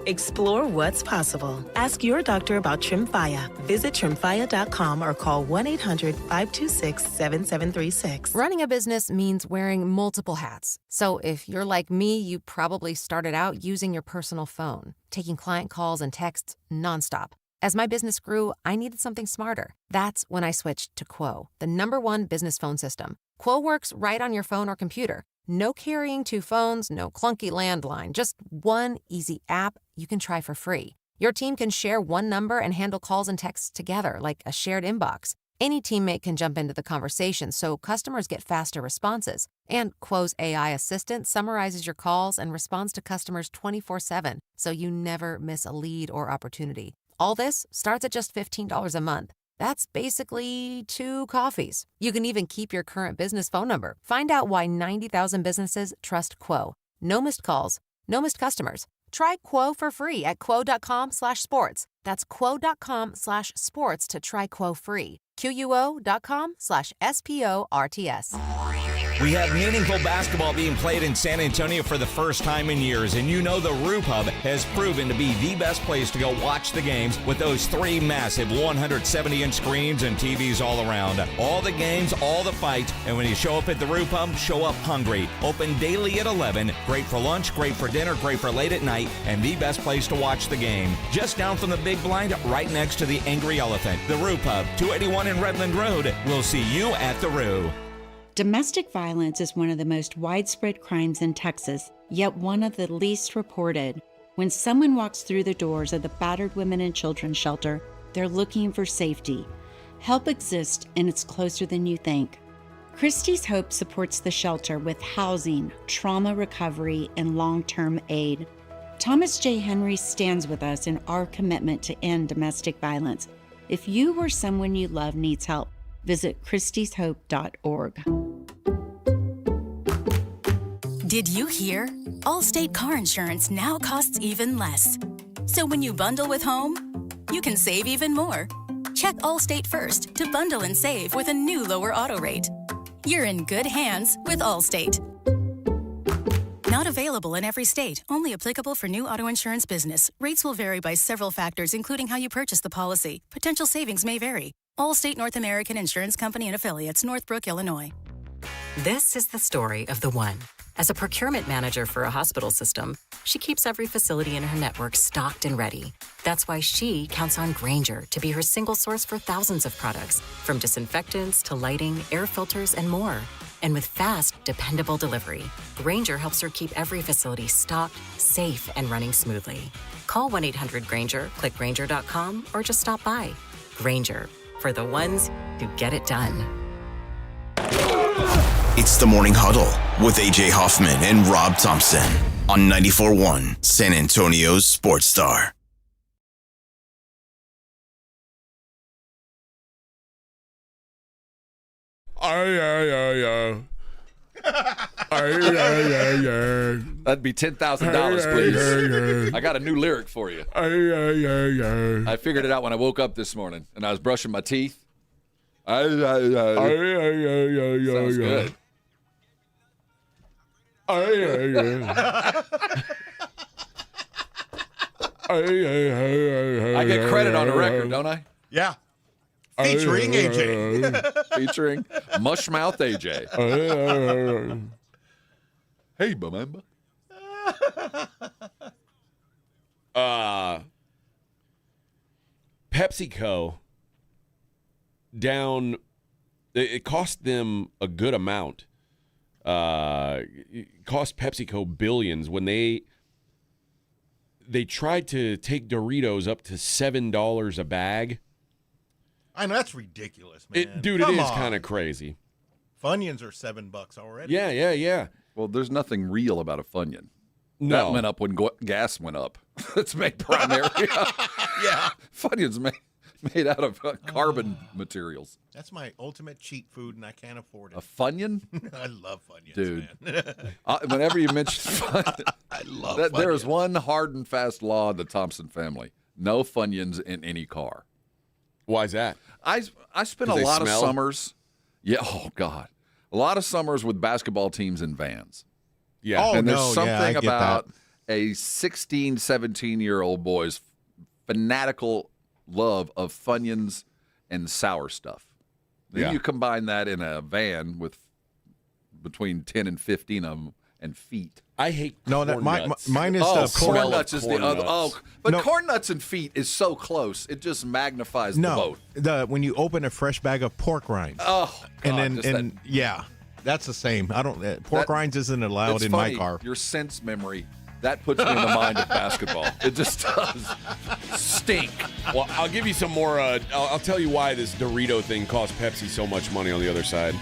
Explore what's possible. Ask your doctor about Tremfya. Visit Tremfya.com or call 1-800-526-7736. Running a business means wearing multiple hats. So if you're like me, you probably started out using your personal phone, taking client calls and texts nonstop. As my business grew, I needed something smarter. That's when I switched to Quo, the #1 business phone system. Quo works right on your phone or computer. No carrying 2 phones, no clunky landline, just one easy app you can try for free. Your team can share one number and handle calls and texts together like a shared inbox. Any teammate can jump into the conversation so customers get faster responses. And Quo's AI assistant summarizes your calls and responds to customers 24/7, so you never miss a lead or opportunity. All this starts at just $15 a month. That's basically 2 coffees. You can even keep your current business phone number. Find out why 90,000 businesses trust Quo. No missed calls, no missed customers. Try Quo for free at quo.com/sports. That's quo.com/sports to try Quo free. QUO.com/SPORTS. We have meaningful basketball being played in San Antonio for the first time in years, and you know the Roof Hub has proven to be the best place to go watch the games with those 3 massive 170-inch screens and TVs all around. All the games, all the fights, and when you show up at the Roof Hub, show up hungry. Open daily at 11. Great for lunch, great for dinner, great for late at night, and the best place to watch the game. Just down from the big blind, right next to the Angry Elephant. The Roof Hub, 281 in Redland Road. We'll see you at the Roo. Domestic violence is one of the most widespread crimes in Texas, yet one of the least reported. When someone walks through the doors of the Battered Women and Children Shelter, they're looking for safety. Help exists, and it's closer than you think. Christie's Hope supports the shelter with housing, trauma recovery, and long-term aid. Thomas J. Henry stands with us in our commitment to end domestic violence. If you or someone you love needs help, visit christieshope.org. Did you hear? Allstate car insurance now costs even less. So when you bundle with home, you can save even more. Check Allstate first to bundle and save with a new lower auto rate. You're in good hands with Allstate. Not available in every state. Only applicable for new auto insurance business. Rates will vary by several factors, including how you purchase the policy. Potential savings may vary. Allstate North American Insurance Company and Affiliates, Northbrook, Illinois. This is the story of the one. As a procurement manager for a hospital system, she keeps every facility in her network stocked and ready. That's why she counts on Grainger to be her single source for thousands of products, from disinfectants to lighting, air filters, and more. And with fast, dependable delivery, Grainger helps her keep every facility stocked, safe, and running smoothly. Call 1-800-GRAINGER, click Grainger.com, or just stop by. Grainger, for the ones who get it done. It's the Morning Huddle with AJ Hoffman and Rob Thompson on 94.1 San Antonio's Sports Star. That'd be $10,000, please. I got a new lyric for you. I figured it out when I woke up this morning and I was brushing my teeth. Sounds good. I get credit on the record, don't I? Yeah. Featuring AJ. Featuring Mushmouth AJ. Hey, Bamamba. PepsiCo down. It cost them a good amount. It cost PepsiCo billions when they tried to take Doritos up to $7 a bag. I know that's ridiculous, man. It is kind of crazy. Funyuns are $7 already. Yeah. Well, there's nothing real about a Funyun. No. That went up when gas went up. It's made primarily. Yeah. Funyuns made out of carbon materials. That's my ultimate cheat food, and I can't afford it. A Funyun? I love Funyuns, dude. man. Whenever you mention Funyuns, I love that, Funyuns. there is one hard and fast law in the Thompson family: no Funyuns in any car. Why is that? I spent a lot of summers. Yeah. Oh God, a lot of summers with basketball teams in vans. Yeah. And there's something I get about that. a 16, 17-year-old boy's fanatical love of Funyuns and sour stuff. Then you combine that in a van with between 10 and 15 of them and feet. I hate No, corn nuts. mine is corn nuts is the other. nuts. But corn nuts and feet is so close. It just magnifies the both. When you open a fresh bag of pork rinds. Oh, God, that's the same. I don't. Pork rinds isn't allowed it's in funny, my car. Your sense memory, that puts me in the mind of basketball. It just does stink. Well, I'll give you some more. I'll tell you why this Dorito thing cost Pepsi so much money on the other side.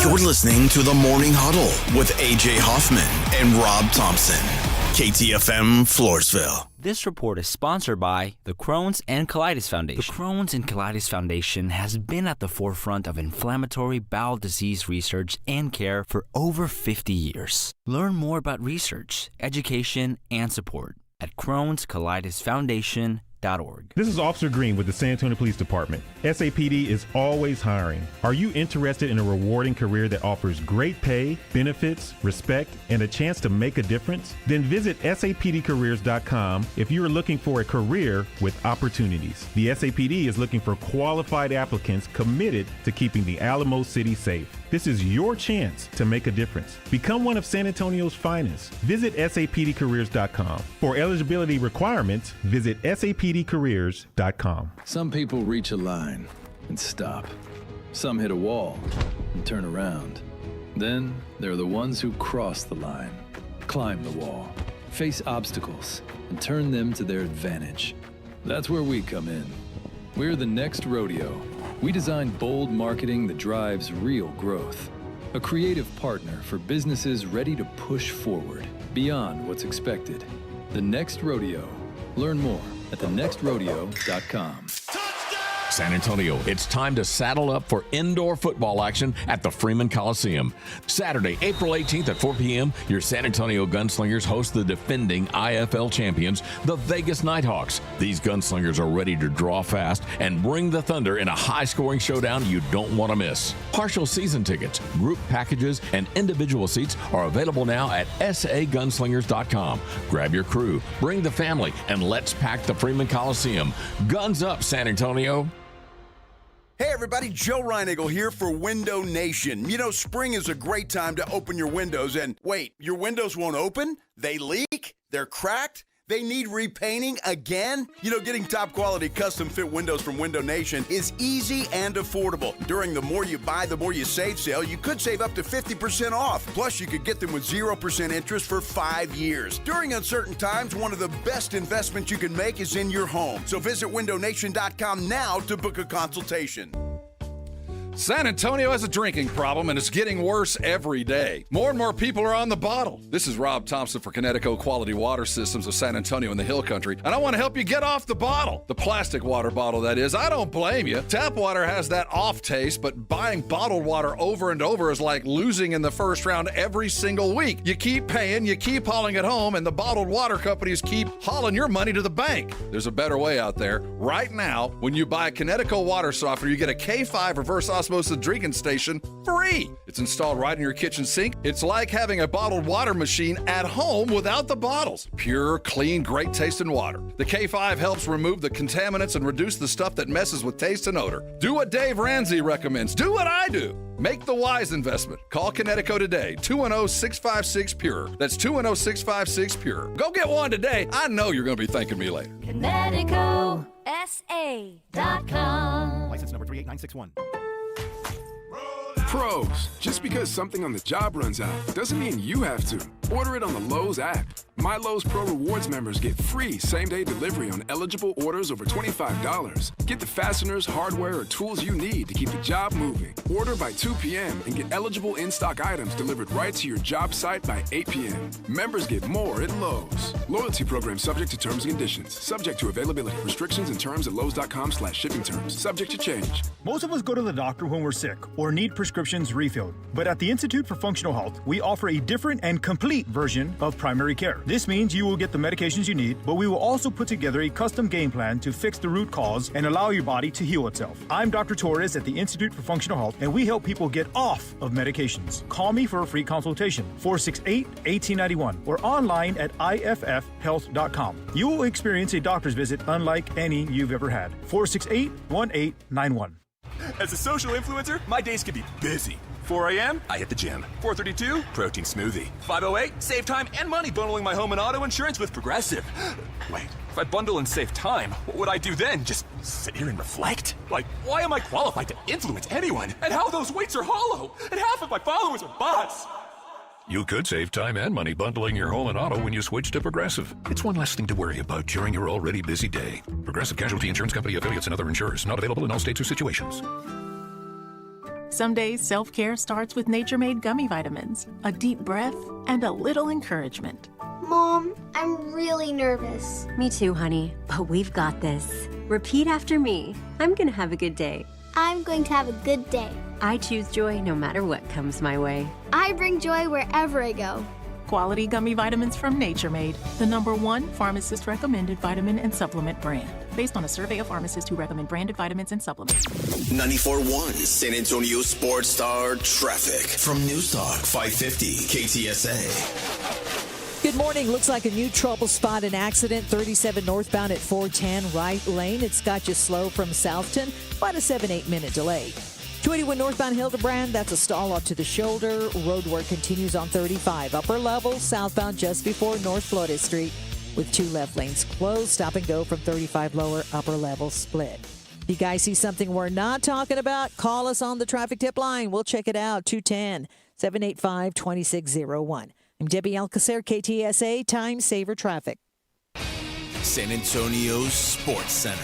You're listening to The Morning Huddle with A.J. Hoffman and Rob Thompson. KTFM Floresville. This report is sponsored by the Crohn's and Colitis Foundation. The Crohn's and Colitis Foundation has been at the forefront of inflammatory bowel disease research and care for over 50 years. Learn more about research, education, and support at Crohn'sColitisFoundation.org. This is Officer Green with the San Antonio Police Department. SAPD is always hiring. Are you interested in a rewarding career that offers great pay, benefits, respect, and a chance to make a difference? Then visit sapdcareers.com if you are looking for a career with opportunities. The SAPD is looking for qualified applicants committed to keeping the Alamo City safe. This is your chance to make a difference. Become one of San Antonio's finest. Visit sapdcareers.com. For eligibility requirements, visit sapdcareers.com. Some people reach a line and stop. Some hit a wall and turn around. Then there are the ones who cross the line, climb the wall, face obstacles, and turn them to their advantage. That's where we come in. We're the next rodeo. We design bold marketing that drives real growth. A creative partner for businesses ready to push forward beyond what's expected. The Next Rodeo. Learn more at thenextrodeo.com. San Antonio, it's time to saddle up for indoor football action at the Freeman Coliseum. Saturday, April 18th at 4 p.m., your San Antonio Gunslingers host the defending IFL champions, the Vegas Nighthawks. These gunslingers are ready to draw fast and bring the thunder in a high-scoring showdown you don't want to miss. Partial season tickets, group packages, and individual seats are available now at sagunslingers.com. Grab your crew, bring the family, and let's pack the Freeman Coliseum. Guns up, San Antonio. Hey everybody, Joe Reinagle here for Window Nation. You know, spring is a great time to open your windows and wait, your windows won't open? They leak? They're cracked? They need repainting again? You know, getting top quality custom fit windows from Window Nation is easy and affordable. During the More You Buy, the More You Save sale, you could save up to 50% off. Plus, you could get them with 0% interest for 5 years. During uncertain times, one of the best investments you can make is in your home. So visit windownation.com now to book a consultation. San Antonio has a drinking problem, and it's getting worse every day. More and more people are on the bottle. This is Rob Thompson for Connecticut Quality Water Systems of San Antonio and the Hill Country, and I want to help you get off the bottle. The plastic water bottle, that is. I don't blame you. Tap water has that off taste, but buying bottled water over and over is like losing in the first round every single week. You keep paying, you keep hauling it home, and the bottled water companies keep hauling your money to the bank. There's a better way out there. Right now, when you buy Connecticut water softener, you get a K5 reverse osmosis osmosis drinking station free. It's installed right in your kitchen sink. It's like having a bottled water machine at home without the bottles. Pure, clean, great tasting water. The K5 helps remove the contaminants and reduce the stuff that messes with taste and odor. Do what Dave Ramsey recommends. Do what I do. Make the wise investment. Call Connecticut today, 210-656-PURE. That's 210-656-PURE. Go get one today. I know you're going to be thanking me later. ConnecticutSA.com. License number 38961. Pros, just because something on the job runs out doesn't mean you have to. Order it on the Lowe's app. My Lowe's Pro Rewards members get free same-day delivery on eligible orders over $25. Get the fasteners, hardware, or tools you need to keep the job moving. Order by 2 p.m. and get eligible in-stock items delivered right to your job site by 8 p.m. Members get more at Lowe's. Loyalty program subject to terms and conditions. Subject to availability. Restrictions and terms at lowes.com/shipping terms. Subject to change. Most of us go to the doctor when we're sick or need prescriptions refilled. But at the Institute for Functional Health, we offer a different and complete version of primary care. This means you will get the medications you need, but we will also put together a custom game plan to fix the root cause and allow your body to heal itself. I'm Dr. Torres at the Institute for Functional Health, and we help people get off of medications. Call me for a free consultation, 468-1891, or online at iffhealth.com. You will experience a doctor's visit unlike any you've ever had. 468-1891. As a social influencer, my days can be busy. 4 a.m., I hit the gym. 4:32, protein smoothie. 5:08, save time and money bundling my home and auto insurance with Progressive. Wait, if I bundle and save time, what would I do then? Just sit here and reflect? Like, why am I qualified to influence anyone? And how those weights are hollow? And half of my followers are bots. You could save time and money bundling your home and auto when you switch to Progressive. It's one less thing to worry about during your already busy day. Progressive Casualty Insurance Company, affiliates, and other insurers. Not available in all states or situations. Some days, self-care starts with Nature-Made gummy vitamins, a deep breath, and a little encouragement. Mom, I'm really nervous. Me too, honey, but we've got this. Repeat after me. I'm gonna have a good day. I'm going to have a good day. I choose joy no matter what comes my way. I bring joy wherever I go. Quality gummy vitamins from Nature-Made, the #1 pharmacist-recommended vitamin and supplement brand. Based on a survey of pharmacists who recommend branded vitamins and supplements. 94.1 San Antonio Sports Star Traffic from News Talk 550 KTSA. Good morning. Looks like a new trouble spot, an accident. 37 northbound at 410 right lane. It's got you slow from Southton. About a 7-8 minute delay. 21 northbound Hildebrand, that's a stall up to the shoulder. Road work continues on 35. Upper level, southbound just before North Florida Street with 2 left lanes closed. Stop and go from 35 lower, upper level split. If you guys see something we're not talking about, call us on the traffic tip line. We'll check it out, 210-785-2601. I'm Debbie Alcacer, KTSA, Time Saver Traffic. San Antonio's Sports Center.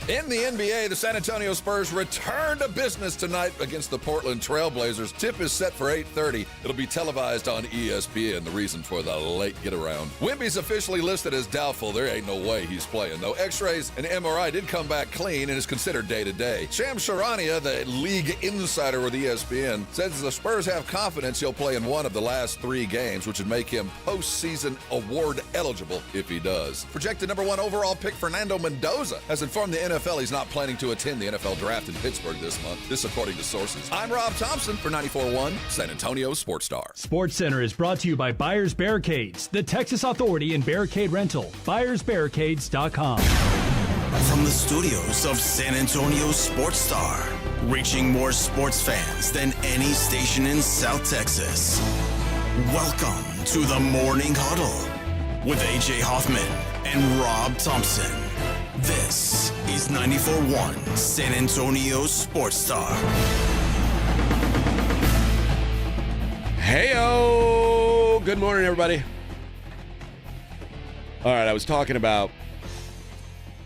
In the NBA, the San Antonio Spurs return to business tonight against the Portland Trailblazers. Tip is set for 8:30. It'll be televised on ESPN, the reason for the late get-around. Wemby's officially listed as doubtful. There ain't no way he's playing, though. X-rays and MRI did come back clean and is considered day-to-day. Shams Charania, the league insider with ESPN, says the Spurs have confidence he'll play in one of the last 3 games, which would make him postseason award eligible if he does. Projected #1 overall pick Fernando Mendoza has informed the NFL he's not planning to attend the NFL draft in Pittsburgh this month. This according to sources. I'm Rob Thompson for 94.1 San Antonio Sports Star. Sports Center is brought to you by Buyers Barricades, the Texas authority in barricade rental. BuyersBarricades.com. From the studios of San Antonio Sports Star, reaching more sports fans than any station in South Texas. Welcome to the Morning Huddle with AJ Hoffman and Rob Thompson. This is 94.1 San Antonio Sports Star. Hey-o! Good morning, everybody. All right, I was talking about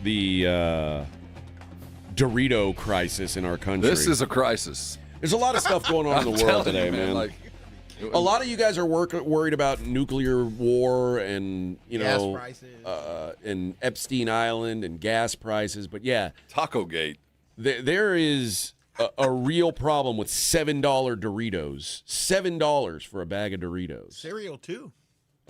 the Dorito crisis in our country. This is a crisis. There's a lot of stuff going on in the world today, man. A lot of you guys are worried about nuclear war and, gas prices. And Epstein Island and gas prices. But, yeah. Taco Gate. There is a real problem with $7 Doritos. $7 for a bag of Doritos. Cereal, too.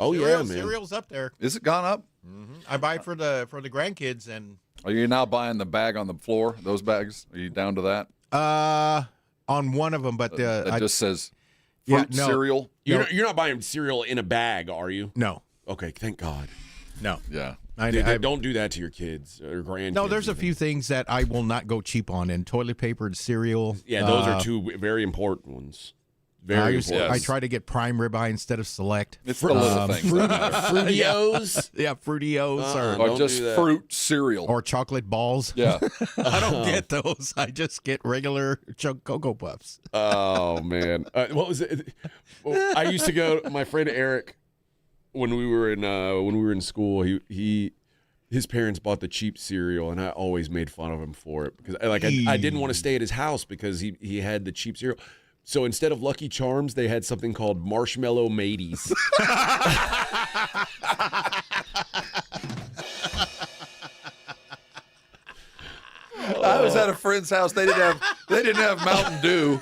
Oh yeah, man. Cereal's up there. Is it gone up? Mm-hmm. I buy for the grandkids, and Are you now buying the bag on the floor? Those bags? Are you down to that? on one of them, but It just says yeah, fruit no. cereal. You're not buying cereal in a bag, are you? No. Okay, thank God. No. Yeah. Don't do that to your kids or grandkids. No, there's a few things that I will not go cheap on, and toilet paper and cereal. Yeah, those are two very important ones. Very important. I try to get prime ribeye instead of select. It's the little things. Fruitios? Yeah, Fruitios. Or just fruit cereal. Or chocolate balls. Yeah. I don't get those. I just get regular Cocoa Puffs. Oh, man. What was it? Well, I used to go, my friend Eric, when we were in school, his parents bought the cheap cereal, and I always made fun of him for it because I didn't want to stay at his house because he had the cheap cereal. So instead of Lucky Charms, they had something called Marshmallow Mateys. I was at a friend's house. They didn't have Mountain Dew.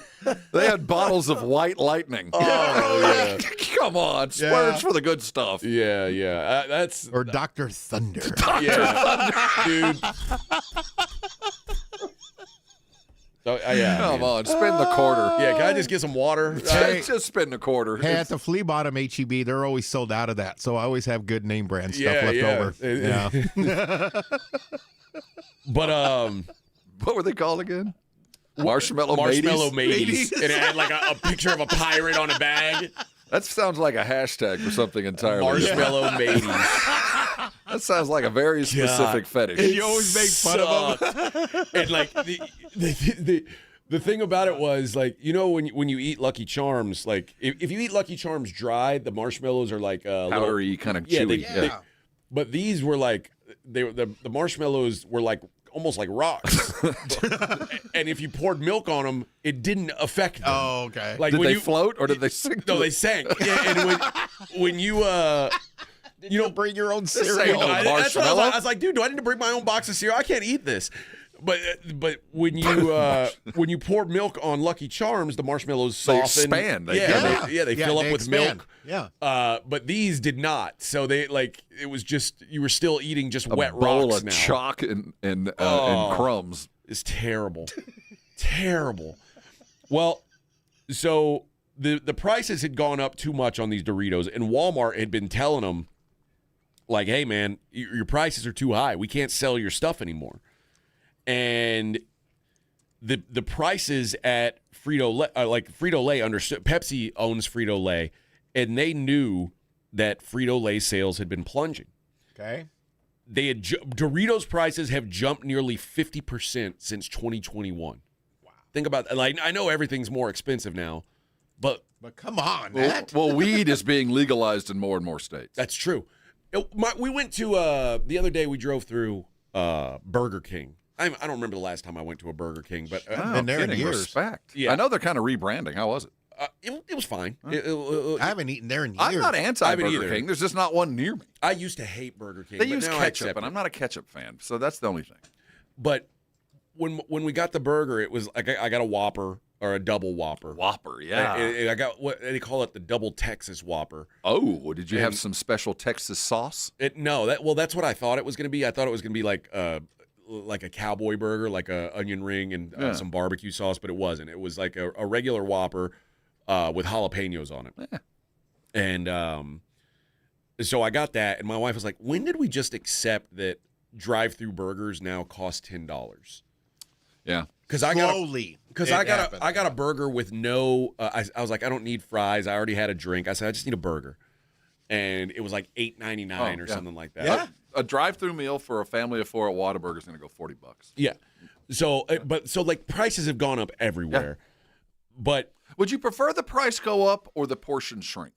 They had bottles of White Lightning. Oh yeah. Come on, splurge for the good stuff. Yeah. Or Dr. Thunder. Dude. So, Come on, spend the quarter. Yeah, can I just get some water? Hey, just spend the quarter. Hey, at the Flea Bottom HEB, they're always sold out of that, so I always have good name brand stuff left over. Yeah. But what were they called again? Marshmallow Mateys. And it had like a picture of a pirate on a bag. That sounds like a hashtag for something entirely. Marshmallow Mateys. That sounds like a very specific fetish. And you always make fun of them. And like the thing about it was like, you know, when you eat Lucky Charms, like if you eat Lucky Charms dry, the marshmallows are like powdery, kind of chewy. But these were like the marshmallows were like almost like rocks. And if you poured milk on them, it didn't affect them. Oh, okay. Like did they float or did they sink? No, they sank. Yeah, and when you Did you bring your own cereal? That's what I was like, dude, do I need to bring my own box of cereal? I can't eat this. But when you pour milk on Lucky Charms, the marshmallows soften. They expand. They fill up with expand. milk. Yeah. But these did not. So it was just you were still eating just wet bowl rocks of now. chalk and crumbs. It's terrible. Terrible. Well, so the prices had gone up too much on these Doritos, and Walmart had been telling them, like, hey, man, your prices are too high. We can't sell your stuff anymore. And the prices at Frito-Lay understood. Pepsi owns Frito-Lay, and they knew that Frito-Lay sales had been plunging. Okay. Doritos prices have jumped nearly 50% since 2021. Wow. Think about that. Like, I know everything's more expensive now, but come on, well, weed is being legalized in more and more states. That's true. We went to the other day. We drove through Burger King. I don't remember the last time I went to a Burger King, but been there in years. Respect. Yeah. I know they're kind of rebranding. How was it? It was fine. I haven't eaten there in years. I'm not anti-Burger King. There's just not one near me. I used to hate Burger King. They but use now ketchup, and I'm not a ketchup fan, so that's the only thing. But when we got the burger, it was like I got a Whopper or a double Whopper. Whopper, yeah. And I got what they call it, the double Texas Whopper. Oh, did you have some special Texas sauce? That's what I thought it was going to be. I thought it was going to be like a cowboy burger, like a onion ring and some barbecue sauce, but it wasn't. It was like a regular Whopper with jalapenos on it. Yeah. And so I got that, and my wife was like, when did we just accept that drive-through burgers now cost $10? Yeah. Because I got a burger with no I was like, I don't need fries. I already had a drink. I said, I just need a burger. And it was like $8.99 or something like that. Yeah. A drive-through meal for a family of 4 at Whataburger is going to go $40. Yeah. So like prices have gone up everywhere. Yeah. But would you prefer the price go up or the portion shrink?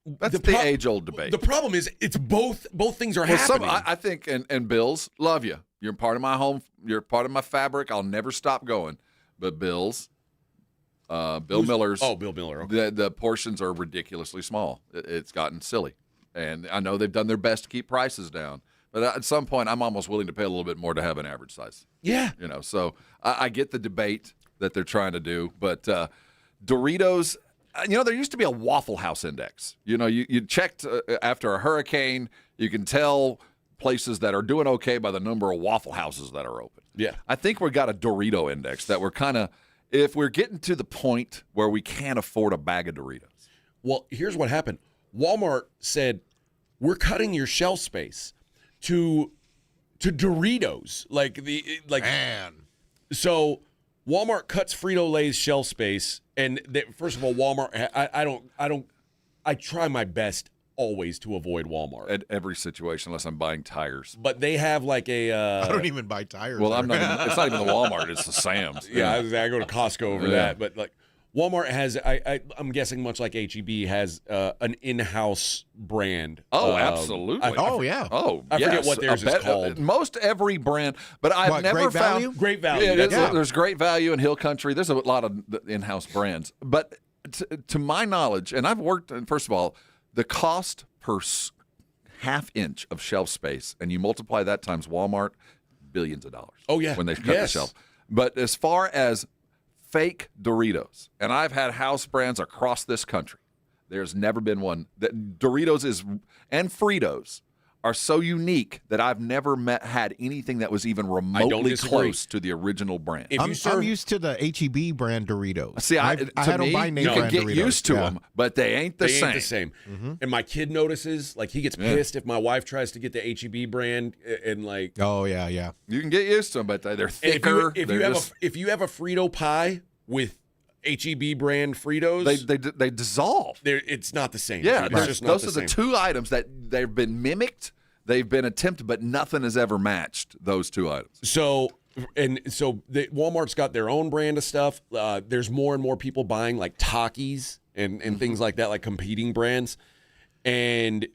That's the age-old debate. The problem is it's both things are happening. I think, and Bills, love you. You're part of my home. You're part of my fabric. I'll never stop going. But Bills, Bill Miller's. Oh, Bill Miller. Okay. The portions are ridiculously small. It's gotten silly. And I know they've done their best to keep prices down. But at some point, I'm almost willing to pay a little bit more to have an average size. Yeah. So I get the debate that they're trying to do. But Doritos, there used to be a Waffle House index. You checked after a hurricane. You can tell places that are doing okay by the number of Waffle Houses that are open. Yeah. I think we've got a Dorito index that we're kind of, if we're getting to the point where we can't afford a bag of Doritos. Well, here's what happened. Walmart said, we're cutting your shelf space to Doritos. Man. So Walmart cuts Frito-Lay's shelf space. And first of all, Walmart, I try my best always to avoid Walmart. At every situation, unless I'm buying tires. But they have like a... I don't even buy tires. Well, it's not even the Walmart, it's the Sam's. Yeah, I go to Costco over that. But like Walmart has, I'm guessing much like H-E-B, has an in-house brand. Oh, absolutely. I forget what theirs is called. Most every brand, but I've never Great found... Value? Great Value. Yeah, there's Great Value in Hill Country. There's a lot of in-house brands. But to my knowledge, and I've worked, first of all, the cost per half inch of shelf space, and you multiply that times Walmart, billions of dollars. Oh, yeah. When they cut the shelf. But as far as fake Doritos, and I've had house brands across this country, there's never been one. Doritos and Fritos are so unique that I've never had anything that was even remotely close to the original brand. I'm used to the H-E-B brand Doritos. See, I don't buy name brand Doritos. You can get used to them, but they ain't the same. Ain't the same. Mm-hmm. And my kid notices, like he gets pissed if my wife tries to get the H-E-B brand and like. Oh yeah. You can get used to them, but they're thicker. If you have a Frito pie with H-E-B brand Fritos, they dissolve. It's not the same. Yeah, those are the two items that they've been mimicked. They've been attempted, but nothing has ever matched those two items. So Walmart's got their own brand of stuff. There's more and more people buying like Takis and things like that, like competing brands. And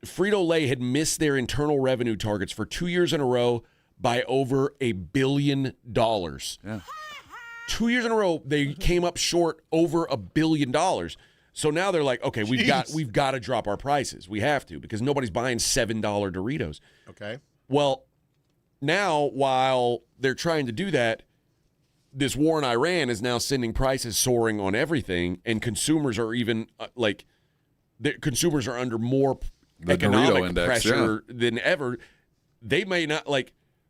Frito-Lay had missed their internal revenue targets for 2 years in a row by over $1 billion. Yeah. 2 years in a row, they came up short over $1 billion. So now they're like, okay, we've got to drop our prices. We have to, because nobody's buying $7 Doritos. Okay. Well, now while they're trying to do that, this war in Iran is now sending prices soaring on everything, and consumers are even consumers are under more economic pressure than ever. They may not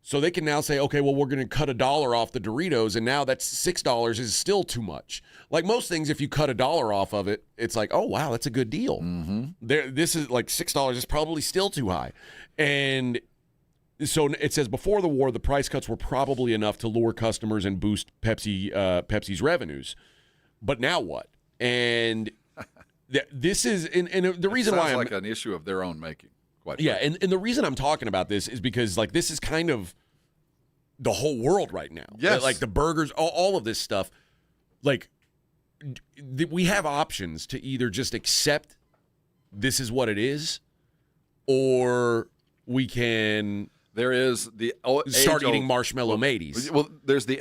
so they can now say, okay, well, we're going to cut $1 off the Doritos, and now that's $6 is still too much. Like most things, if you cut $1 off of it, it's like, oh, wow, that's a good deal. Mm-hmm. This is like $6 is probably still too high. And so it says before the war, the price cuts were probably enough to lure customers and boost Pepsi's revenues. But now what? And this is and the reason why like an issue of their own making. And the reason I'm talking about this is because like this is kind of the whole world right now. Yes. Like the burgers, all of this stuff. Like we have options to either just accept this is what it is, or we can. There is the start eating marshmallow mateys. Well, there's the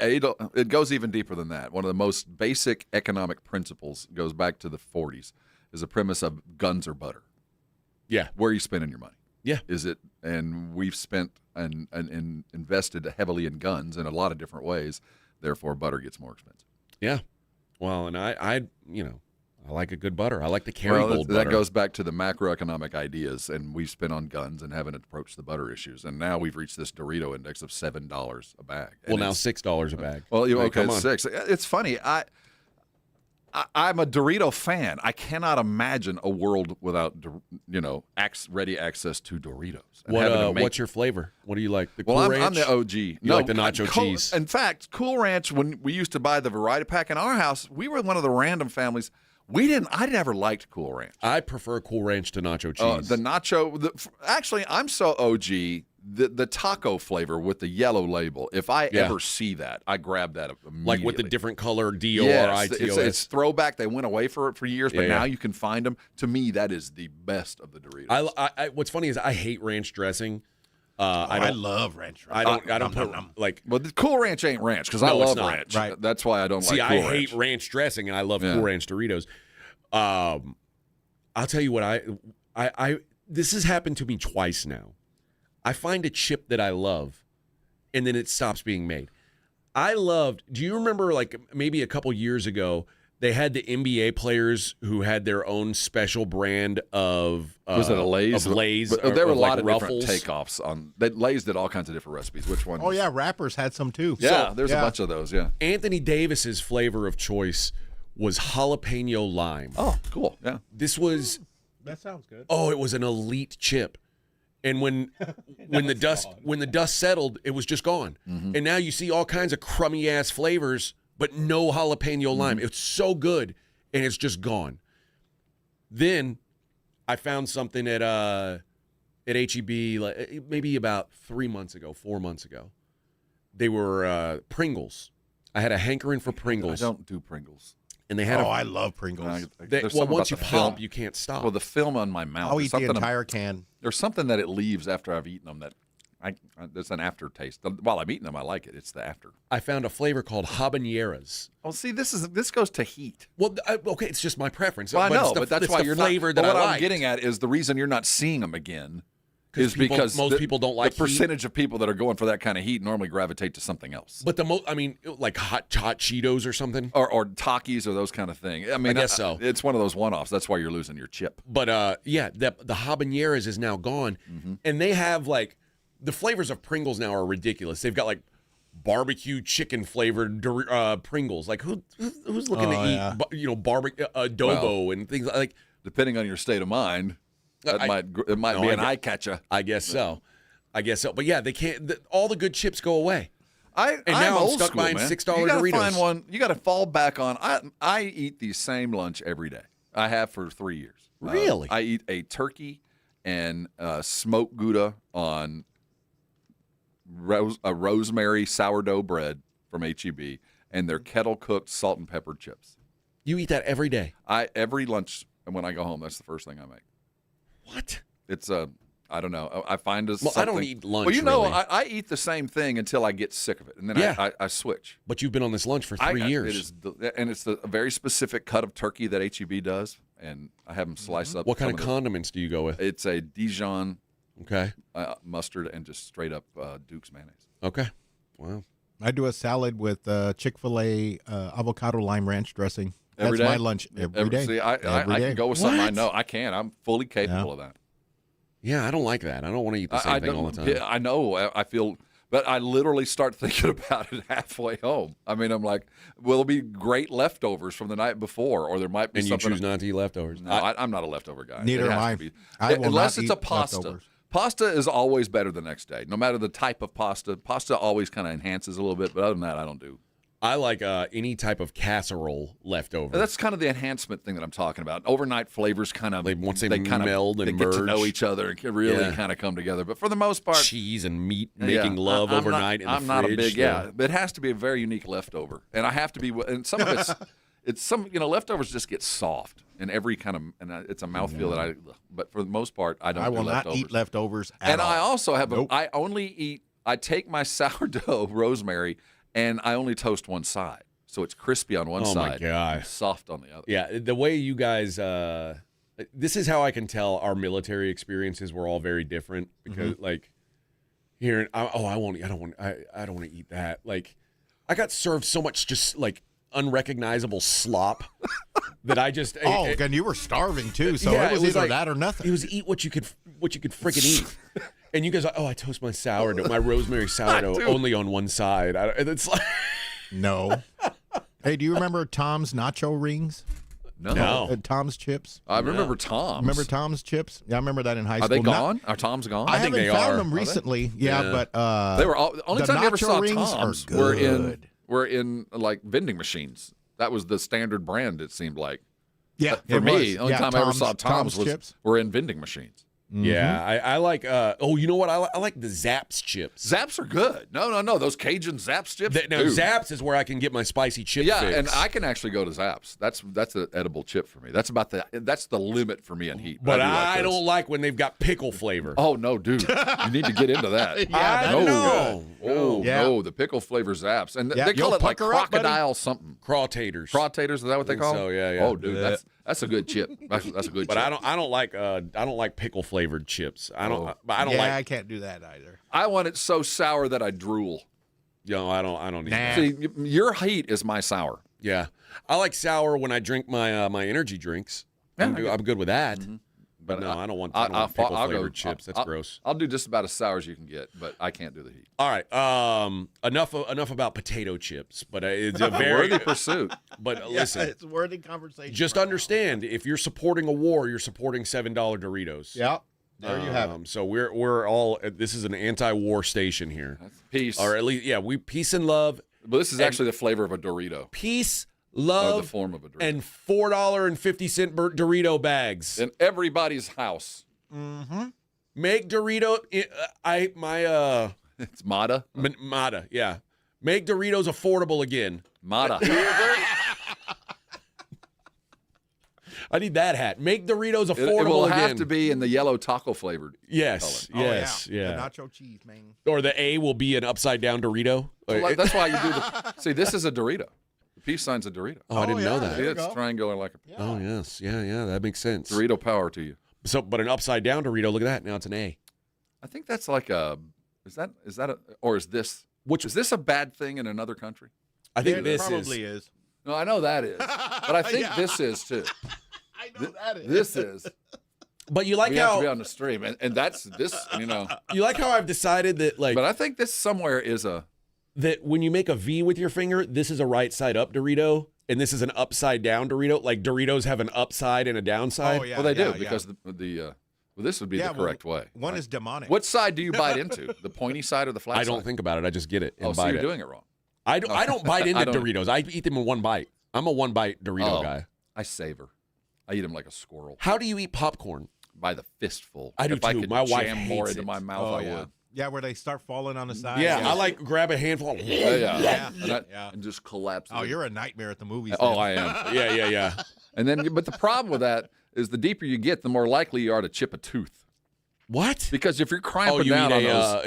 it goes even deeper than that. One of the most basic economic principles goes back to the 40s. Is the premise of guns or butter. Yeah, where are you spending your money? Yeah, is it? And we've spent and invested heavily in guns in a lot of different ways. Therefore, butter gets more expensive. Yeah, well, and I like a good butter. I like the Kerrygold butter. That goes back to the macroeconomic ideas, and we've spent on guns and haven't approached the butter issues. And now we've reached this Dorito index of $7 a bag. Well, now $6 a bag. Well, okay, it's $6. It's funny. I'm a Dorito fan. I cannot imagine a world without, ready access to Doritos. What's your flavor? What do you like? The Cool Ranch? I'm the OG. You like the nacho cheese? In fact, Cool Ranch, when we used to buy the variety pack in our house, we were one of the random families. I never liked Cool Ranch. I prefer Cool Ranch to nacho cheese. Actually, I'm so OG. The taco flavor with the yellow label. If I ever see that, I grab that immediately. Like with the different color DORITOS. It's throwback. They went away for years, but now you can find them. To me, that is the best of the Doritos. I what's funny is I hate ranch dressing. I love ranch dressing. I don't put like. Well, the Cool Ranch ain't ranch because I love ranch. Right. That's why I don't like Cool Ranch. I hate ranch dressing, and I love Cool Ranch Doritos. I'll tell you what I this has happened to me twice now. I find a chip that I love, and then it stops being made. Do you remember like maybe a couple years ago, They had the NBA players who had their own special brand of was it a Lay's? Of Lay's. But there were a lot of Ruffles. different takeoffs on. Lay's did all kinds of different recipes. Which one? Oh yeah, rappers had some too. Yeah, there's a bunch of those. Yeah. Anthony Davis's flavor of choice was jalapeno lime. Oh, cool. Yeah. This was. That sounds good. Oh, it was an elite chip. And when the dust settled, it was just gone. Mm-hmm. And now you see all kinds of crummy ass flavors, but no jalapeno lime. It's so good, and it's just gone. Then I found something at HEB like, maybe about 4 months ago. They were Pringles. I had a hankering for Pringles. I don't do Pringles. And they had I love Pringles. Once you pop, you can't stop. Well, the film on my mouth. I'll eat the entire can. There's something that it leaves after I've eaten them that there's an aftertaste. While I'm eating them, I like it. It's the after. I found a flavor called habaneras. Oh, see, this goes to heat. Well, okay, it's just my preference. Well, I know, but that's why you're flavor not. That what I I'm getting at is the reason you're not seeing them again is people, because most people don't like the percentage of people that are going for that kind of heat normally gravitate to something else. But like hot Cheetos or something, or Takis or those kind of things. I mean, I guess so. It's one of those one-offs. That's why you're losing your chip. But the habaneras is now gone, and they have like the flavors of Pringles now are ridiculous. They've got like barbecue chicken flavored Pringles. Like who's looking to eat barbecue adobo and things like. Depending on your state of mind. It might be an eye catcher. I guess so. But yeah, they can't. All the good chips go away. I'm stuck buying $6 Doritos. Find one. You got to fall back on. I eat the same lunch every day. I have for 3 years. Really? I eat a turkey and smoked Gouda on a rosemary sourdough bread from HEB and their kettle cooked salt and pepper chips. You eat that every day? Every lunch, and when I go home, that's the first thing I make. What? It's I don't know. I find us. Well, I don't eat lunch. Well, you know, really. I eat the same thing until I get sick of it, and then I switch. But you've been on this lunch for 3 years. It's a very specific cut of turkey that HEB does, and I have them slice up. What kind of condiments do you go with? It's a Dijon, okay, mustard, and just straight up Duke's mayonnaise. Okay, wow. I do a salad with Chick-fil-A avocado lime ranch dressing. Every That's day? my lunch every day. See, I can go with something I know. I can. I'm fully capable of that. Yeah, I don't like that. I don't want to eat the same thing all the time. I know. I feel, but I literally start thinking about it halfway home. I mean, I'm like, will there be great leftovers from the night before, or there might be and something. you choose not to eat leftovers. No, I'm not a leftover guy. Neither am I. Unless it's a pasta. Leftovers. Pasta is always better the next day, no matter the type of pasta. Pasta always kind of enhances a little bit, but other than that, I don't do. I like any type of casserole leftover. That's kind of the enhancement thing that I'm talking about. Overnight flavors kind of once they kind meld and they merge. get to know each other and can really kind of come together. But for the most part, cheese and meat making love overnight in the fridge. I'm not a big but it has to be a very unique leftover, and I have to be. And some of it's some leftovers just get soft and every kind of and it's a mouthfeel that I. But for the most part, I don't. I will do not leftovers. eat leftovers. At all. I also have. Nope. I only eat. I take my sourdough rosemary and I only toast one side. So it's crispy on one side, my God. and soft on the other. Yeah, the way you guys, this is how I can tell our military experiences were all very different because, like, here, I don't want to eat that. Like, I got served so much just like unrecognizable slop that I just. And you were starving too, so it was either like, that or nothing. It was eat what you could freaking eat. And you guys are, I toast my sourdough, my rosemary sourdough only on one side. It's like. No. Hey, do you remember Tom's nacho rings? No. Tom's chips? I remember Tom's. Remember Tom's chips? Yeah, I remember that in high school. Are they gone? Are Tom's gone? I think they haven't found are. them recently. But they were all, the only time I ever saw rings Tom's are were in like vending machines. That was the standard brand. It seemed like. Yeah, for me, the only time I ever saw Tom's was were in vending machines. Mm-hmm. Yeah, I like. You know what? I like the Zapp's chips. Zapp's are good. No. Those Cajun Zapp's chips. Zapp's is where I can get my spicy chip. Yeah, fix. and I can actually go to Zapp's. That's an edible chip for me. That's the limit for me in heat. But I don't like when they've got pickle flavor. Oh no, dude! You need to get into that. Yeah, No, the pickle flavor Zapp's, and they call it like crocodile something. Crawtators. Crawtators, is that what they call them? So yeah. Oh, dude, that's a good chip. That's a good chip. But I don't like pickle flavored chips. I don't like. I can't do that either. I want it so sour that I drool. I don't need that. See, your heat is my sour. Yeah. I like sour when I drink my my energy drinks. I'm good with that. Mm-hmm. But no, I don't want pickle-flavored chips. That's gross. I'll do just about as sour as you can get, but I can't do the heat. All right. Enough about potato chips, but it's a very worthy pursuit. But listen, it's a worthy conversation. Just understand, if you're supporting a war, you're supporting $7 Doritos. Yep. There you have it. So we're all. This is an anti-war station here. Peace, or at least we peace and love. But this is actually the flavor of a Dorito. Peace, love, the form of a Dorito. and $4.50 Dorito bags in everybody's house. Mm-hmm. Make Dorito. It's Mata. Mata, yeah. Make Doritos affordable again. Mata. I need that hat. Make Doritos affordable It will again. have to be in the yellow taco flavored. Yes, color. yes, yeah. The nacho cheese, man. Or the A will be an upside down Dorito. Well, that's why you do the. See, this is a Dorito. The peace sign's a Dorito. Oh, I didn't know that. See, it's triangular like a. Oh yes, yeah, that makes sense. Dorito power to you. So, but an upside down Dorito. Look at that. Now it's an A. I think that's like a. Is that a, or is this? Is this a bad thing in another country? I think this probably is. No, I know that is, but I think this is too. I know that is. This is. But you like we how have to be on the stream, and that's this. You like how I've decided that But I think this somewhere is a. That when you make a V with your finger, this is a right side up Dorito, and this is an upside down Dorito. Like Doritos have an upside and a downside. Oh, yeah, well, they do yeah. because well, this would be the correct way. One is demonic. What side do you bite into? The pointy side or the flat side? I don't think about it. I just get it and so bite you're it. doing it wrong. I don't bite into Doritos. I eat them in one bite. I'm a one bite Dorito guy. I savor. I eat them like a squirrel. How do you eat popcorn? By the fistful. I do if too. I could My wife jam more hates into it. my mouth, I would. Yeah, where they start falling on the side. Yeah, I like grab a handful. And just collapse. Oh, you're a nightmare at the movies. Oh, then. I am. Yeah. And then, but the problem with that is the deeper you get, the more likely you are to chip a tooth. What? Because if you're cramping you down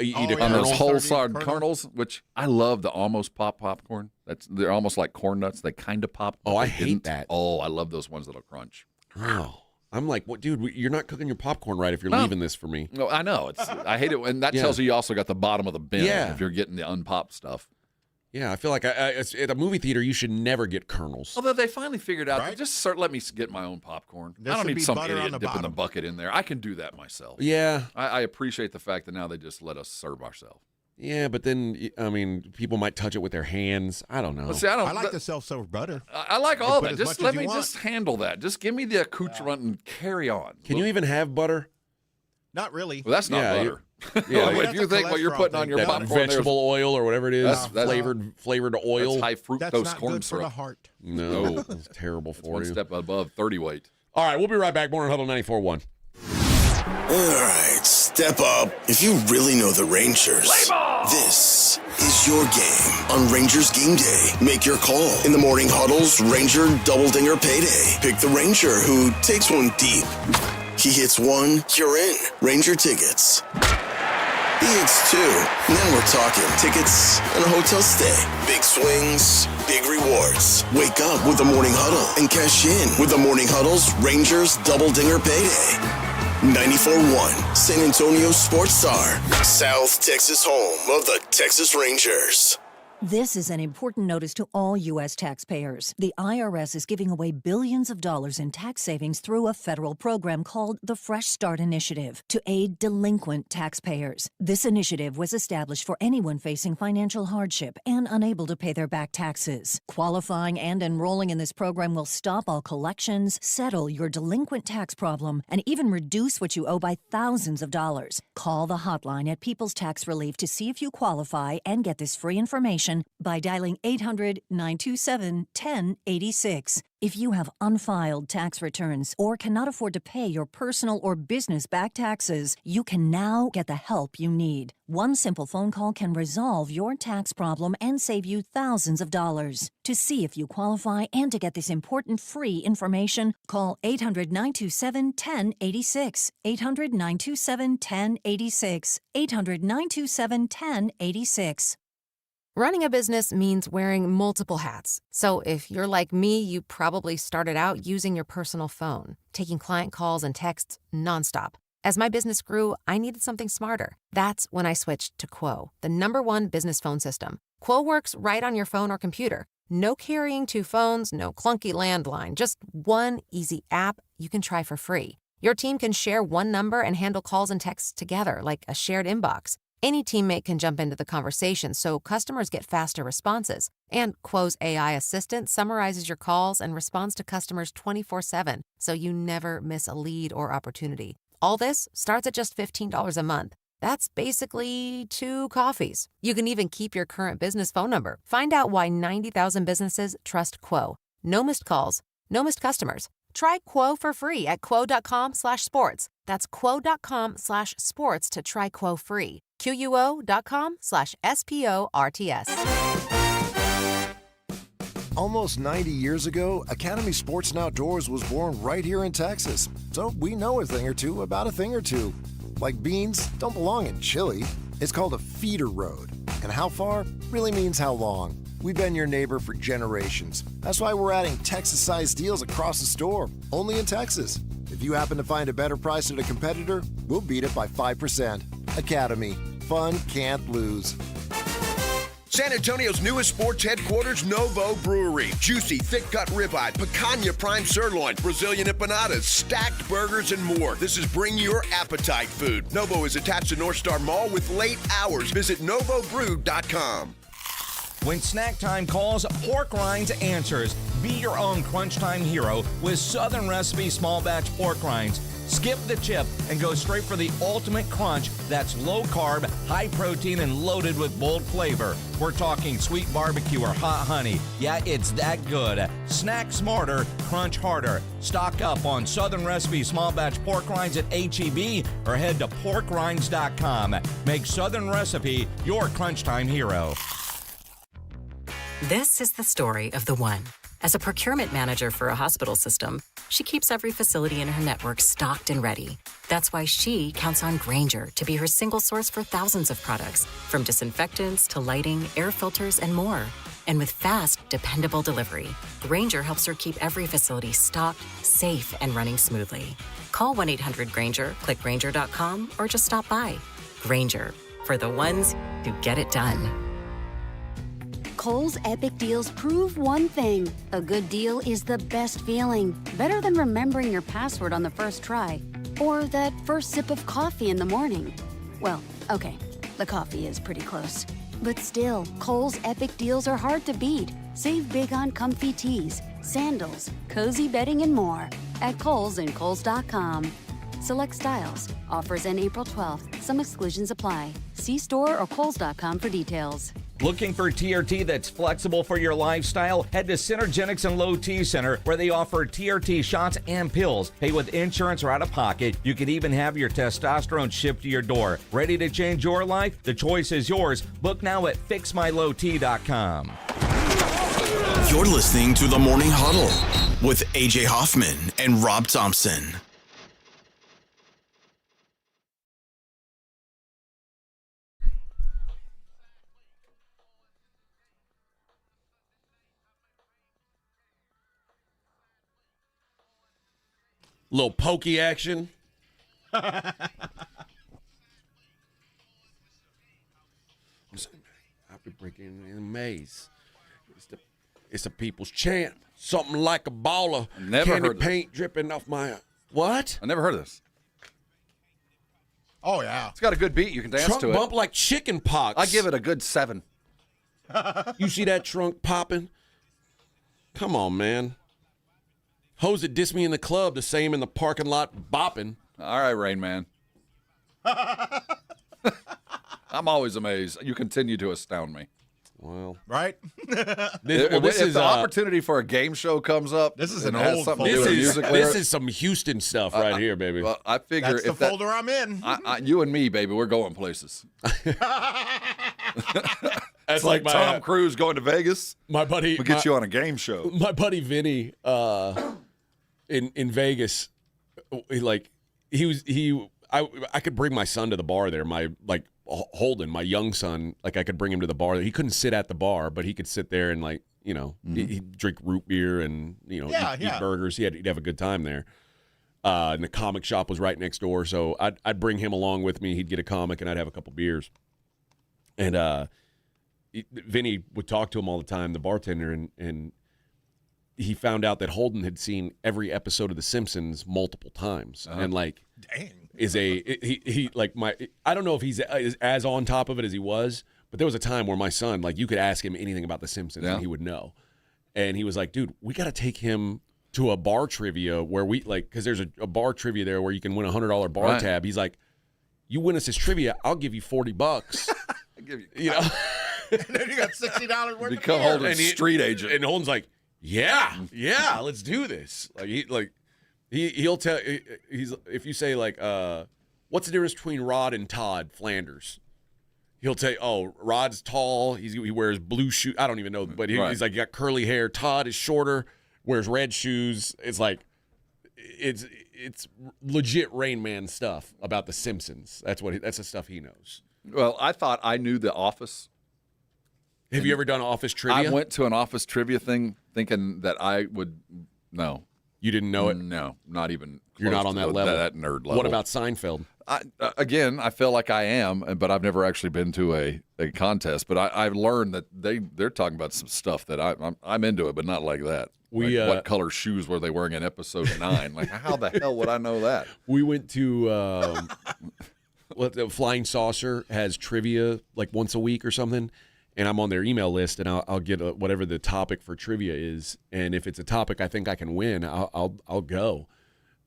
eat on those whole sardine kernels, which I love the almost pop popcorn. They're almost like corn nuts. They kind of pop. Oh, I they hate didn't. that. Oh, I love those ones that'll crunch. Oh. I'm like, what, dude? You're not cooking your popcorn right if you're leaving this for me. No, I know. I hate it, and that tells you also got the bottom of the bin if you're getting the unpopped stuff. Yeah, I feel like at a movie theater, you should never get kernels. Although they finally figured out, just let me get my own popcorn. There I don't should need be some butter on idiot the dipping the bottom. bucket in there. I can do that myself. Yeah. I appreciate the fact that now they just let us serve ourselves. Yeah, but then, I mean, people might touch it with their hands. I don't know. But see, I like the self-serve butter. I like all put that. as Just much let as you me want. just handle that. Just give me the accoutrement and carry on. Can you even have butter? Not really. Well, that's not butter. Yeah, if you think what you're putting on your that popcorn, vegetable oil or whatever it is, That's- flavored oil. that's high That's fructose not corn good for the syrup. heart. No, it's terrible for One you. step above 30 weight. All right, we'll be right back. Morning Huddle 94.1. All right, step up. If you really know the Rangers, this is your game on Rangers Game Day. Make your call in the Morning Huddle's Ranger Double Dinger Payday. Pick the Ranger who takes one deep. He hits one, you're in. Ranger tickets. He hits two. Now we're talking tickets and a hotel stay. Big swings, big rewards. Wake up with the Morning Huddle and cash in with the Morning Huddle's Rangers Double Dinger Payday. 94.1 San Antonio Sports Star, South Texas home of the Texas Rangers. This is an important notice to all U.S. taxpayers. The IRS is giving away billions of dollars in tax savings through a federal program called the Fresh Start Initiative to aid delinquent taxpayers. This initiative was established for anyone facing financial hardship and unable to pay their back taxes. Qualifying and enrolling in this program will stop all collections, settle your delinquent tax problem, and even reduce what you owe by thousands of dollars. Call the hotline at People's Tax Relief to see if you qualify and get this free information by dialing 800-927-1086. If you have unfiled tax returns or cannot afford to pay your personal or business back taxes, you can now get the help you need. One simple phone call can resolve your tax problem and save you thousands of dollars. To see if you qualify and to get this important free information, call 800-927-1086. 800-927-1086. 800-927-1086. Running a business means wearing multiple hats. So if you're like me, you probably started out using your personal phone, taking client calls and texts nonstop. As my business grew, I needed something smarter. That's when I switched to Quo, the #1 business phone system. Quo works right on your phone or computer. No carrying 2 phones, no clunky landline, just one easy app you can try for free. Your team can share one number and handle calls and texts together like a shared inbox. Any teammate can jump into the conversation so customers get faster responses. And Quo's AI assistant summarizes your calls and responds to customers 24/7, so you never miss a lead or opportunity. All this starts at just $15 a month. That's basically 2 coffees. You can even keep your current business phone number. Find out why 90,000 businesses trust Quo. No missed calls, no missed customers. Try Quo for free at quo.com/sports. That's quo.com/sports to try Quo free. QUO.com/SPORTS. Almost 90 years ago, Academy Sports and Outdoors was born right here in Texas. So we know a thing or two about a thing or two. Like beans don't belong in Chile. It's called a feeder road. And how far really means how long. We've been your neighbor for generations. That's why we're adding Texas-sized deals across the store, only in Texas. If you happen to find a better price at a competitor, we'll beat it by 5%. Academy. Fun can't lose. San Antonio's newest sports headquarters, Novo Brewery. Juicy, thick-cut ribeye, picanha prime sirloin, Brazilian empanadas, stacked burgers, and more. This is bring your appetite food. Novo is attached to North Star Mall with late hours. Visit novobrew.com. When snack time calls, Pork Rinds answers. Be your own crunch time hero with Southern Recipe small batch pork rinds. Skip the chip and go straight for the ultimate crunch that's low carb, high protein, and loaded with bold flavor. We're talking sweet barbecue or hot honey. Yeah, it's that good. Snack smarter, crunch harder. Stock up on Southern Recipe small batch pork rinds at H-E-B or head to porkrinds.com. Make Southern Recipe your crunch time hero. This is the story of the one. As a procurement manager for a hospital system, she keeps every facility in her network stocked and ready. That's why she counts on Grainger to be her single source for thousands of products, from disinfectants to lighting, air filters, and more. And with fast, dependable delivery, Grainger helps her keep every facility stocked, safe, and running smoothly. Call 1-800-GRAINGER, click Grainger.com, or just stop by. Grainger, for the ones who get it done. Kohl's Epic Deals prove one thing. A good deal is the best feeling. Better than remembering your password on the first try. Or that first sip of coffee in the morning. Well, okay, the coffee is pretty close. But still, Kohl's Epic Deals are hard to beat. Save big on comfy tees, sandals, cozy bedding, and more at Kohl's and Kohls.com. Select styles. Offers end April 12th. Some exclusions apply. See store or Kohls.com for details. Looking for TRT that's flexible for your lifestyle? Head to Synergenics and Low T Center, where they offer TRT shots and pills. Pay with insurance or out of pocket. You can even have your testosterone shipped to your door. Ready to change your life? The choice is yours. Book now at fixmylowt.com. You're listening to The Morning Huddle with AJ Hoffman and Rob Thompson. Little pokey action. I'll be breaking in a maze. It's the people's chant. Something like a ball of candy paint dripping off my... What? I never heard of this. Oh, yeah. It's got a good beat. You can dance Trunk to it. bump like chicken pox. I give it a good 7. You see that trunk popping? Come on, man. Hoes that diss me in the club, the same in the parking lot bopping. All right, Rain Man. I'm always amazed. You continue to astound me. Well, right? If the opportunity for a game show comes up, this is an has old something to do folder. with music This lyrics, is some Houston stuff right here, baby. Well, I figure That's if the folder I'm in. you and me, baby, we're going places. That's It's like my, Tom Cruise going to Vegas. My buddy, We'll get you on a game show. My buddy Vinny, in Vegas, I could bring my son to the bar there. My Holden, my young son, I could bring him to the bar. He couldn't sit at the bar, but he could sit there and he'd drink root beer and eat burgers. He'd have a good time there. And the comic shop was right next door, so I'd bring him along with me. He'd get a comic and I'd have a couple beers. And Vinny would talk to him all the time, the bartender, and he found out that Holden had seen every episode of The Simpsons multiple times, and like, dang, he like I don't know if he's as on top of it as he was, but there was a time where my son, like, you could ask him anything about The Simpsons and he would know, and he was like, dude, we got to take him to a bar trivia where we like, because there's a bar trivia there where you can win $100 bar tab. He's like, you win us this trivia, I'll give you $40. I'll give you know. And then you got $60 worth Become of beer. Holden's street agent. And Holden's like, yeah, let's do this. Like he'll tell, he's, if you say like, what's the difference between Rod and Todd Flanders? He'll tell you, oh, Rod's tall, he wears blue shoes. I don't even know, but he's like, he got curly hair. Todd is shorter, wears red shoes. It's like, it's legit Rain Man stuff about The Simpsons. That's the stuff he knows. Well, I thought I knew The Office. Have you ever done Office trivia? I went to an Office trivia thing thinking that I would. No. You didn't know it? No, not even. You're not on that level. That nerd level. What about Seinfeld? Again, I feel like I am, but I've never actually been to a contest. But I've learned that they're talking about some stuff that I'm into it, but not like that. Like what color shoes were they wearing in episode 9? Like, how the hell would I know that? We went to the Flying Saucer has trivia like once a week or something, and I'm on their email list, and I'll get whatever the topic for trivia is, and if it's a topic I think I can win, I'll go.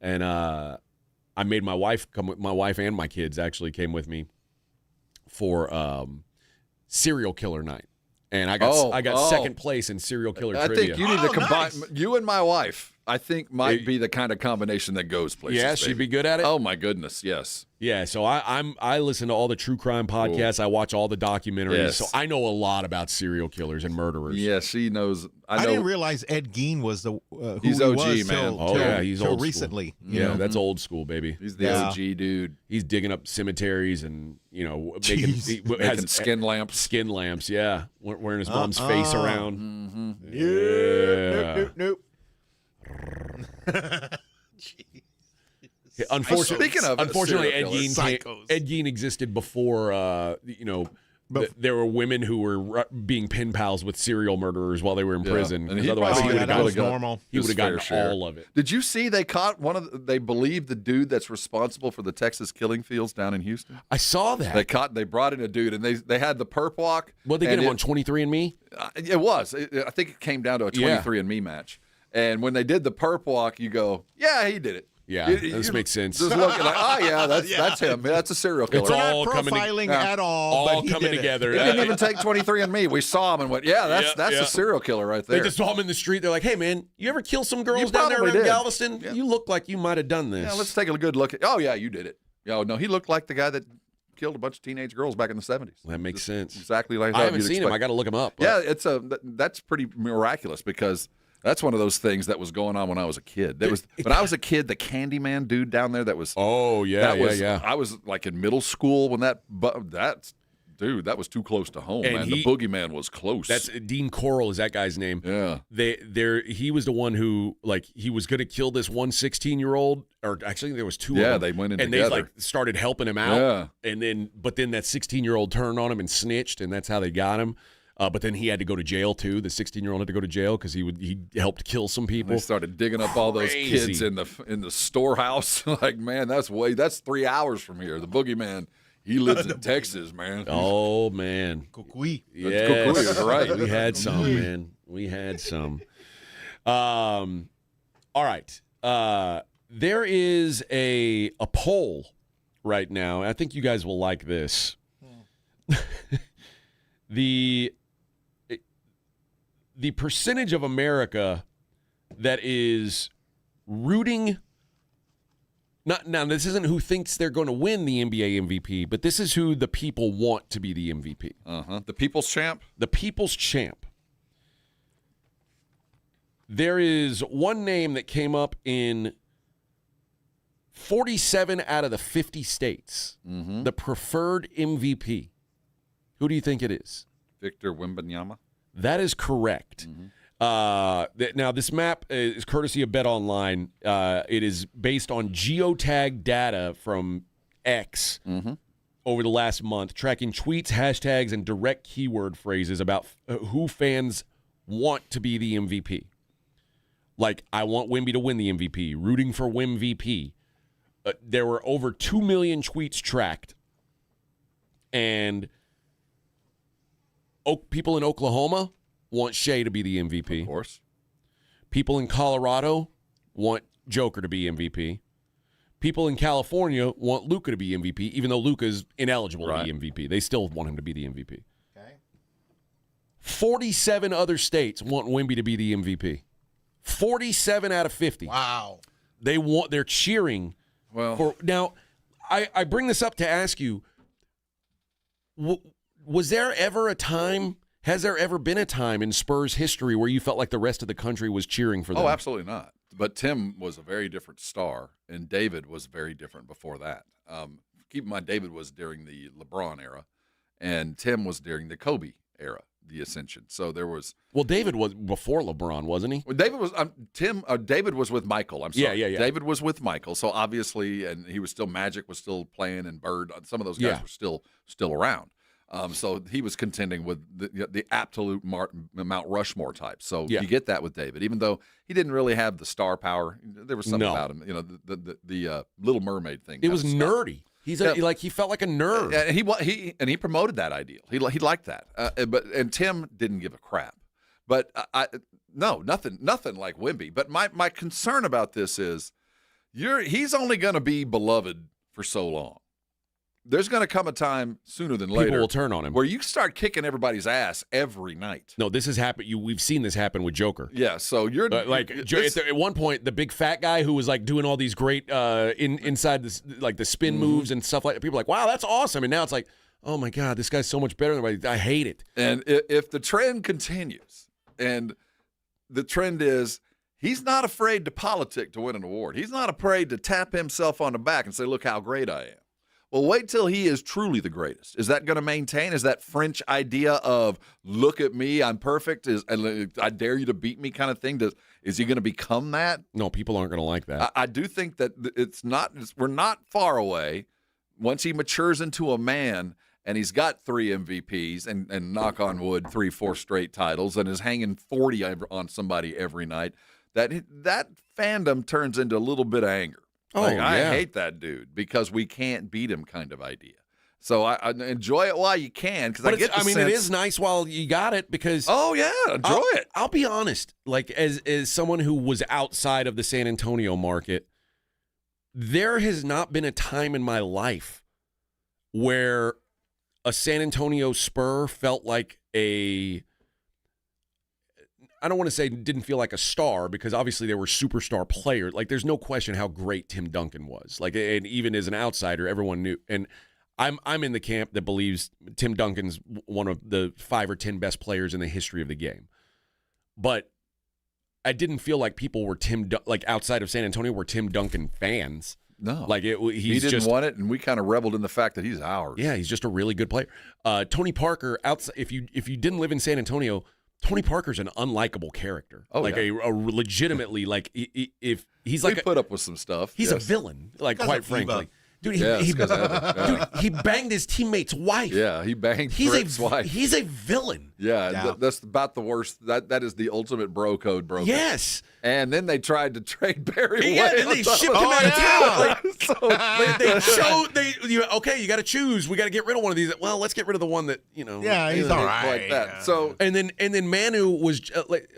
And I made my wife come. My wife and my kids actually came with me for serial killer night. And I got second place in serial killer trivia. I think you need to combine you and my wife. I think might be the kind of combination that goes places. Yeah, she'd be good at it. Oh my goodness, yes. Yeah, so I listen to all the true crime podcasts. I watch all the documentaries. Yes. So I know a lot about serial killers and murderers. Yeah, she knows. I didn't realize Ed Gein was the he's who OG, he was man. He's old recently. Yeah, that's old school, baby. He's the OG dude. He's digging up cemeteries and making skin lamps. Skin lamps, yeah. Wearing his mom's face around. Mm-hmm. Yeah. Nope. Unfortunately, Ed Gein existed before. There were women who were being pen pals with serial murderers while they were in prison. And otherwise, he would have gotten normal. He would have gotten all of it. Did you see they caught they believe the dude that's responsible for the Texas killing fields down in Houston? I saw that. They brought in a dude, and they had the perp walk. What, they get him on 23andMe? It was. I think it came down to a 23andMe match. And when they did the perp walk, you go, yeah, he did it. Yeah, this makes sense. Just looking like, oh yeah, that's him. That's a serial killer. It's all not profiling at all. All coming together. He didn't even take 23andMe. We saw him and went, yeah, that's a serial killer right there. They just saw him in the street. They're like, hey man, you ever kill some girls down there in Galveston? Yeah. You look like you might have done this. Yeah, let's take a good look at. Oh yeah, you did it. Oh no, he looked like the guy that killed a bunch of teenage girls back in the 70s. That makes sense. Exactly like that. I haven't seen him. I got to look him up. Yeah, that's pretty miraculous because. That's one of those things that was going on when I was a kid. When I was a kid, the Candyman dude down there that was. Oh yeah, yeah. I was like in middle school when that was too close to home. And the boogeyman was close. That's Dean Corll is that guy's name. Yeah. He was the one who he was going to kill this 16-year-old, or actually there was two. Yeah, of them. they went in and together. They started helping him out. Yeah. And but then that 16-year-old turned on him and snitched, and that's how they got him. But then he had to go to jail too. The 16-year-old had to go to jail because he helped kill some people. They started digging up all those kids in the storehouse. Like, man, that's 3 hours from here. The boogeyman, he lives in Texas, man. Oh man, Cucuy. Yes, that's right. We had some, man. We had some. All right. There is a poll right now. I think you guys will like this. The percentage of America that is rooting now this isn't who thinks they're going to win the NBA MVP, but this is who the people want to be the MVP. The people's champ? The people's champ. There is one name that came up in 47 out of the 50 states. The preferred MVP. Who do you think it is? Victor Wembanyama. That is correct. Now, this map is courtesy of BetOnline. It is based on geotag data from X. over the last month, tracking tweets, hashtags, and direct keyword phrases about who fans want to be the MVP. Like, I want Wemby to win the MVP, rooting for Wemby. There were over 2 million tweets tracked. And people in Oklahoma want Shea to be the MVP. Of course. People in Colorado want Joker to be MVP. People in California want Luka to be MVP, even though Luka's ineligible to be MVP. They still want him to be the MVP. Okay. 47 other states want Wemby to be the MVP. 47 out of 50. Wow. They're cheering. Well, for now. I bring this up to ask you: was there ever a time? Has there ever been a time in Spurs history where you felt like the rest of the country was cheering for them? Oh, absolutely not. But Tim was a very different star, and David was very different before that. Keep in mind, David was during the LeBron era, and Tim was during the Kobe era, the ascension. So there was. Well, David was before LeBron, wasn't he? Well, David was David was with Michael. I'm sorry. Yeah. David was with Michael. So obviously, and he was still Magic was still playing, and Bird. Some of those guys were still around. So he was contending with the absolute Mount Rushmore type. So you get that with David, even though he didn't really have the star power. There was something about him, the Little Mermaid thing. It was nerdy. He felt like a nerd. And he promoted that ideal. He liked that. But Tim didn't give a crap. But nothing like Wemby. But my concern about this is he's only going to be beloved for so long. There's going to come a time sooner than later. People will turn on him. Where you start kicking everybody's ass every night. No, this has happened. We've seen this happen with Joker. Yeah, so you're at one point, the big fat guy who was like doing all these great inside this, like the spin moves and stuff like that. People are like, wow, that's awesome. And now it's like, oh my God, this guy's so much better than everybody. I hate it. And if the trend continues, and the trend is he's not afraid to politic to win an award. He's not afraid to tap himself on the back and say, look how great I am. Well, wait till he is truly the greatest. Is that going to maintain? Is that French idea of "look at me, I'm perfect"? I dare you to beat me kind of thing? Is he going to become that? No, people aren't going to like that. I do think that we're not far away. Once he matures into a man and he's got 3 MVPs and knock on wood, 3-4 straight titles, and is hanging 40 on somebody every night, that fandom turns into a little bit of anger. I hate that dude because we can't beat him kind of idea. So I enjoy it while you can because it is nice while you got it because enjoy it. I'll be honest, like as someone who was outside of the San Antonio market, there has not been a time in my life where a San Antonio Spur felt like I don't want to say didn't feel like a star because obviously they were superstar players. Like there's no question how great Tim Duncan was. Like, and even as an outsider, everyone knew. And I'm in the camp that believes Tim Duncan's one of the 5 or 10 best players in the history of the game. But I didn't feel like people were outside of San Antonio were Tim Duncan fans. No, like he didn't want it, and we kind of reveled in the fact that he's ours. Yeah, he's just a really good player. Tony Parker, outside, if you didn't live in San Antonio. Tony Parker's an unlikable character. A legitimately if he's like put up with some stuff. He's a villain, quite frankly. Dude, he banged his teammate's wife. Yeah, he banged his wife. He's a villain. Yeah, that's about the worst. That is the ultimate bro code broken. Yes. And then they tried to trade Barry away. Yeah, and they shipped him out of town. You got to choose. We got to get rid of one of these. Well, let's get rid of the one that Yeah, he's all right. Like that. So and then Manu was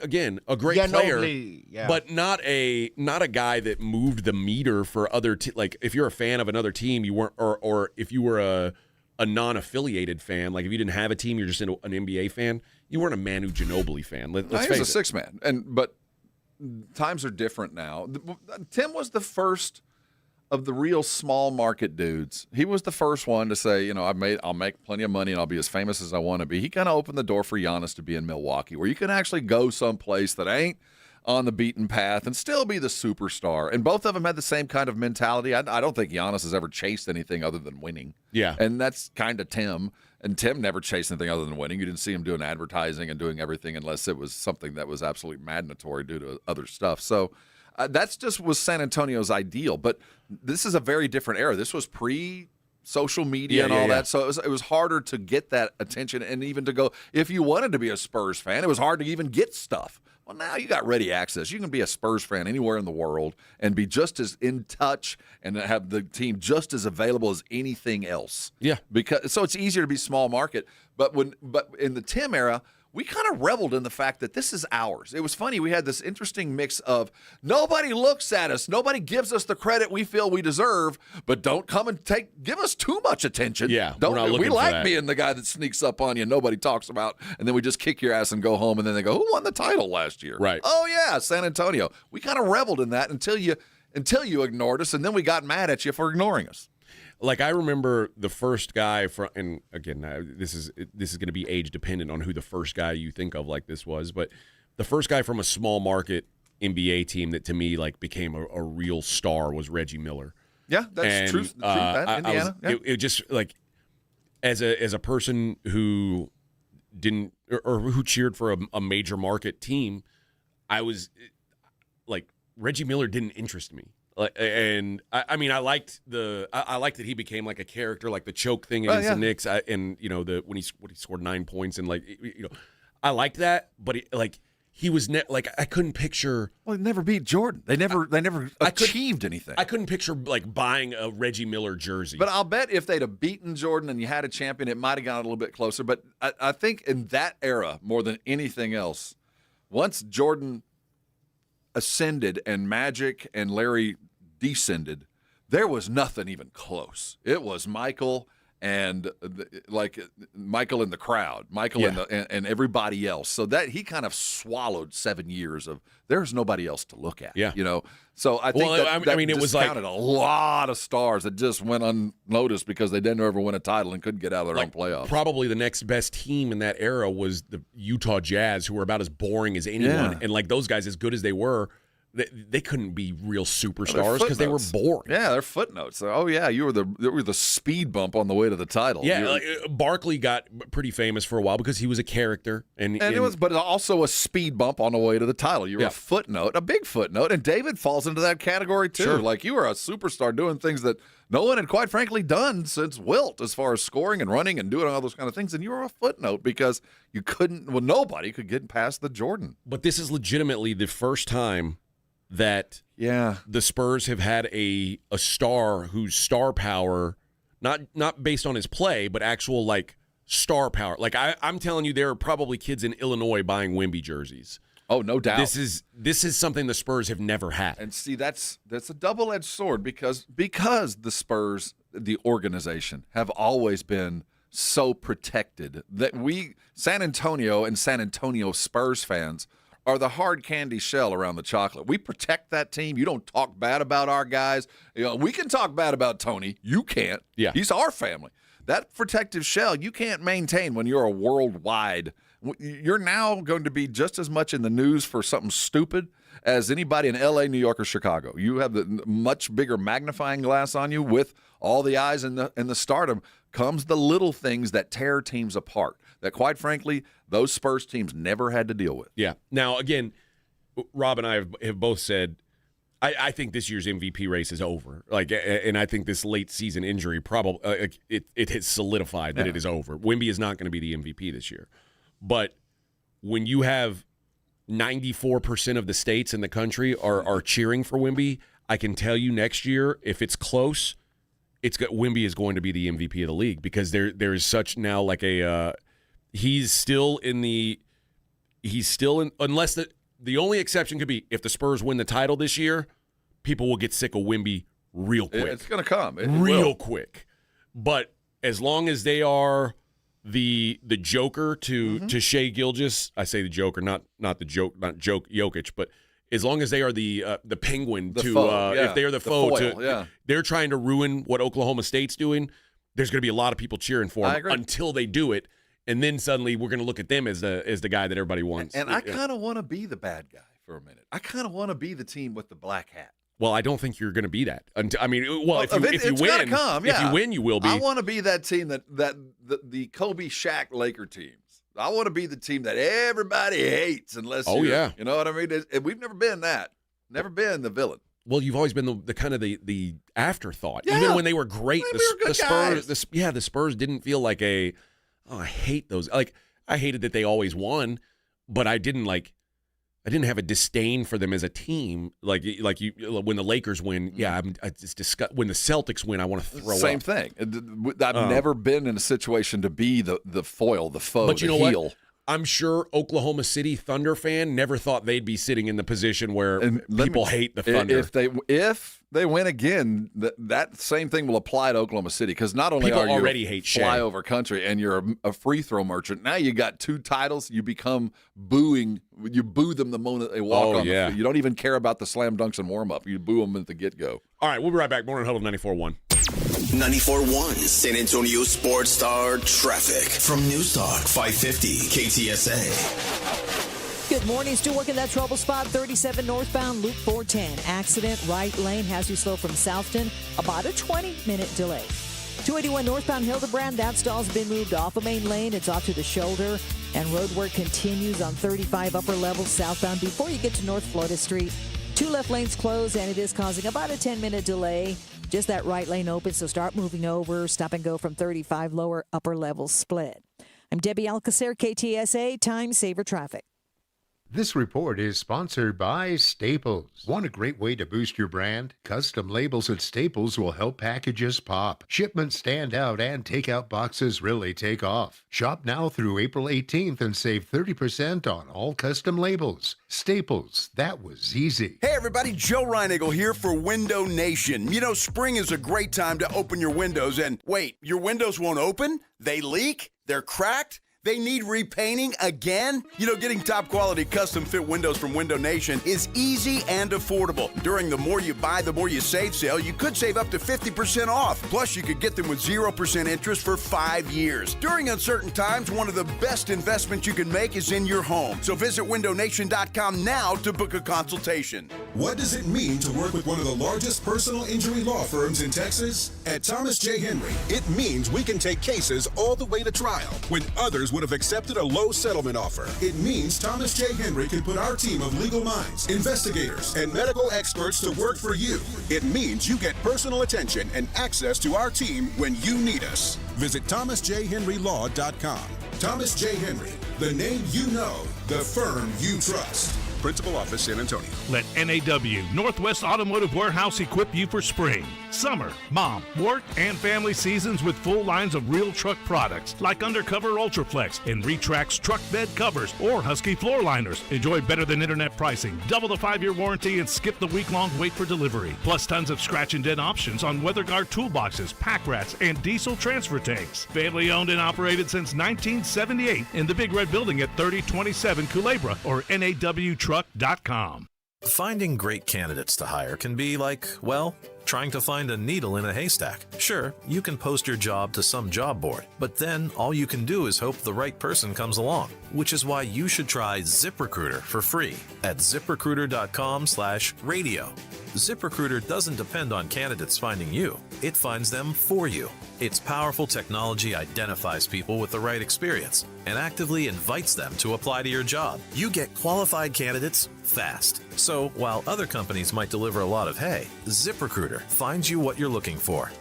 again a great player, but not a guy that moved the meter for other if you're a fan of another team, you weren't, or if you were a non-affiliated fan, like if you didn't have a team, you're just an NBA fan. You weren't a Manu Ginobili fan. Let's face it. He was a 6-man, but times are different now. Tim was the first of the real small market dudes. He was the first one to say, I'll make plenty of money and I'll be as famous as I want to be. He kind of opened the door for Giannis to be in Milwaukee, where you can actually go someplace that ain't on the beaten path and still be the superstar. And both of them had the same kind of mentality. I don't think Giannis has ever chased anything other than winning. Yeah. And that's kind of Tim. And Tim never chased anything other than winning. You didn't see him doing advertising and doing everything unless it was something that was absolutely mandatory due to other stuff. So that's just was San Antonio's ideal. But this is a very different era. This was social media and all that. So it was harder to get that attention, and even to go, if you wanted to be a Spurs fan, it was hard to even get stuff. Well, now you got ready access. You can be a Spurs fan anywhere in the world and be just as in touch and have the team just as available as anything else. Yeah. So it's easier to be small market. But in the Tim era, we kind of reveled in the fact that this is ours. It was funny. We had this interesting mix of nobody looks at us, nobody gives us the credit we feel we deserve, but don't come and give us too much attention. Yeah, we like being the guy that sneaks up on you and nobody talks about, and then we just kick your ass and go home, and then they go, who won the title last year? Right. Oh yeah, San Antonio. We kind of reveled in that until you ignored us, and then we got mad at you for ignoring us. Like, I remember the first guy from, and again, this is going to be age dependent on who the first guy you think of like this was, but the first guy from a small market NBA team that to me like became a real star was Reggie Miller. Yeah, that's true. Indiana. It just like as a person who didn't or who cheered for a major market team, I was like, Reggie Miller didn't interest me. And I mean, I liked that he became like a character, like the choke thing against the Knicks, and when he scored 9 points, and I liked that, but he was I couldn't picture. Well, he never beat Jordan. They never achieved anything. I couldn't picture like buying a Reggie Miller jersey. But I'll bet if they'd have beaten Jordan and you had a champion, it might have gone a little bit closer. But I think in that era, more than anything else, once Jordan ascended and Magic and Larry descended, there was nothing even close. It was Michael and Michael in the crowd, Michael and everybody else. So that he kind of swallowed 7 years of there's nobody else to look at. Yeah. So I think it was counted a lot of stars that just went unnoticed because they didn't ever win a title and couldn't get out of their own playoffs. Probably the next best team in that era was the Utah Jazz, who were about as boring as anyone. Yeah. And like those guys, as good as they were, they couldn't be real superstars because they were boring. Yeah, they're footnotes. Oh yeah, you were the speed bump on the way to the title. Yeah, Barkley got pretty famous for a while because he was a character, and it was, but also a speed bump on the way to the title. You were a footnote, a big footnote, and David falls into that category too. Sure. Like you were a superstar doing things that no one had quite frankly done since Wilt, as far as scoring and running and doing all those kind of things, and you were a footnote because you couldn't. Well, nobody could get past the Jordan. But this is legitimately the first time that the Spurs have had a star whose star power, not based on his play, but actual like star power. Like I'm telling you, there are probably kids in Illinois buying Wemby jerseys. Oh, no doubt. This is something the Spurs have never had. And see, that's a double-edged sword because the Spurs, the organization, have always been so protected that San Antonio Spurs fans are the hard candy shell around the chocolate. We protect that team. You don't talk bad about our guys. We can talk bad about Tony. You can't. Yeah. He's our family. That protective shell you can't maintain when you're a worldwide. You're now going to be just as much in the news for something stupid as anybody in L.A., New York, or Chicago. You have the much bigger magnifying glass on you with all the eyes and the stardom comes the little things that tear teams apart that, quite frankly, those Spurs teams never had to deal with. Yeah. Now, again, Rob and I have both said, I think this year's MVP race is over. And I think this late season injury probably it has solidified that it is over. Wemby is not going to be the MVP this year. But when you have 94% of the states in the country are cheering for Wemby, I can tell you next year, if it's close, Wemby is going to be the MVP of the league because there is such now like a he's still in unless the only exception could be if the Spurs win the title this year, people will get sick of Wemby real quick. It's going to come. Real quick. But as long as they are the Joker to Shai Gilgeous, I say the Joker, not Jokic, but as long as they are the penguin if they are the foe foil, they're trying to ruin what Oklahoma State's doing. There's going to be a lot of people cheering for them until they do it, and then suddenly we're going to look at them as the guy that everybody wants. And I kind of want to be the bad guy for a minute. I kind of want to be the team with the black hat. Well, I don't think you're going to be that. If you win, you will be. I want to be that team that the Kobe Shaq Laker teams. I want to be the team that everybody hates unless you know what I mean? We've never been that. Never been the villain. Well, you've always been the kind of the afterthought. Yeah. Even when they were great, We were good guys. the Spurs didn't feel like I hate those. Like, I hated that they always won, but I didn't have a disdain for them as a team. Like you, when the Lakers win, it's disgust. When the Celtics win, I want to throw Same up. thing. I've never been in a situation to be the foil, the foe, But you the know heel. what? I'm sure Oklahoma City Thunder fan never thought they'd be sitting in the position where people hate the Thunder. If they win again, that same thing will apply to Oklahoma City, because not only People are you already hate Shea. flyover country and you're a free throw merchant, now you got 2 titles. You become booing. You boo them the moment they walk on. Yeah. The field. You don't even care about the slam dunks and warm up. You boo them at the get go. All right, we'll be right back. Morning Huddle 94.1. 94.1 San Antonio Sports Star Traffic from News Talk 550 KTSA. Good morning. Still working that trouble spot. 37 northbound, Loop 410. Accident, right lane, has you slow from Southton. About a 20-minute delay. 281 northbound Hildebrand. That stall's been moved off of main lane. It's off to the shoulder. And road work continues on 35 upper levels southbound before you get to North Florida Street. 2 left lanes closed, and it is causing about a 10-minute delay. Just that right lane open, so start moving over. Stop and go from 35 lower upper levels split. I'm Debbie Alcacer, KTSA, Time Saver Traffic. This report is sponsored by Staples. Want a great way to boost your brand? Custom labels at Staples will help packages pop, shipments stand out, and takeout boxes really take off. Shop now through April 18th and save 30% on all custom labels. Staples, that was easy. Hey everybody, Joe Reinigal here for Window Nation. You know, spring is a great time to open your windows, and wait, your windows won't open? They leak? They're cracked? They need repainting again? You know, getting top quality custom fit windows from Window Nation is easy and affordable. During the More You Buy, the More You Save sale, you could save up to 50% off. Plus, you could get them with 0% interest for 5 years. During uncertain times, one of the best investments you can make is in your home. So visit windownation.com now to book a consultation. What does it mean to work with one of the largest personal injury law firms in Texas? At Thomas J. Henry, it means we can take cases all the way to trial when others would have accepted a low settlement offer. It means Thomas J. Henry can put our team of legal minds, investigators, and medical experts to work for you. It means you get personal attention and access to our team when you need us. Visit thomasjhenrylaw.com. Thomas J. Henry, the name you know, the firm you trust. Principal Office, San Antonio. Let NAW, Northwest Automotive Warehouse, equip you for spring, summer, mom, work, and family seasons with full lines of real truck products like Undercover Ultraflex and Retrax truck bed covers or Husky floor liners. Enjoy better than internet pricing, double the 5-year warranty, and skip the week-long wait for delivery. Plus tons of scratch and dent options on WeatherGuard toolboxes, pack rats, and diesel transfer tanks. Family owned and operated since 1978 in the Big Red Building at 3027 Culebra or NAWtruck.com. Finding great candidates to hire can be like, well, trying to find a needle in a haystack. Sure, you can post your job to some job board, but then all you can do is hope the right person comes along, which is why you should try ZipRecruiter for free at ZipRecruiter.com/radio. ZipRecruiter doesn't depend on candidates finding you. It finds them for you. Its powerful technology identifies people with the right experience and actively invites them to apply to your job. You get qualified candidates fast. So while other companies might deliver a lot of hay, ZipRecruiter finds you what you're looking for.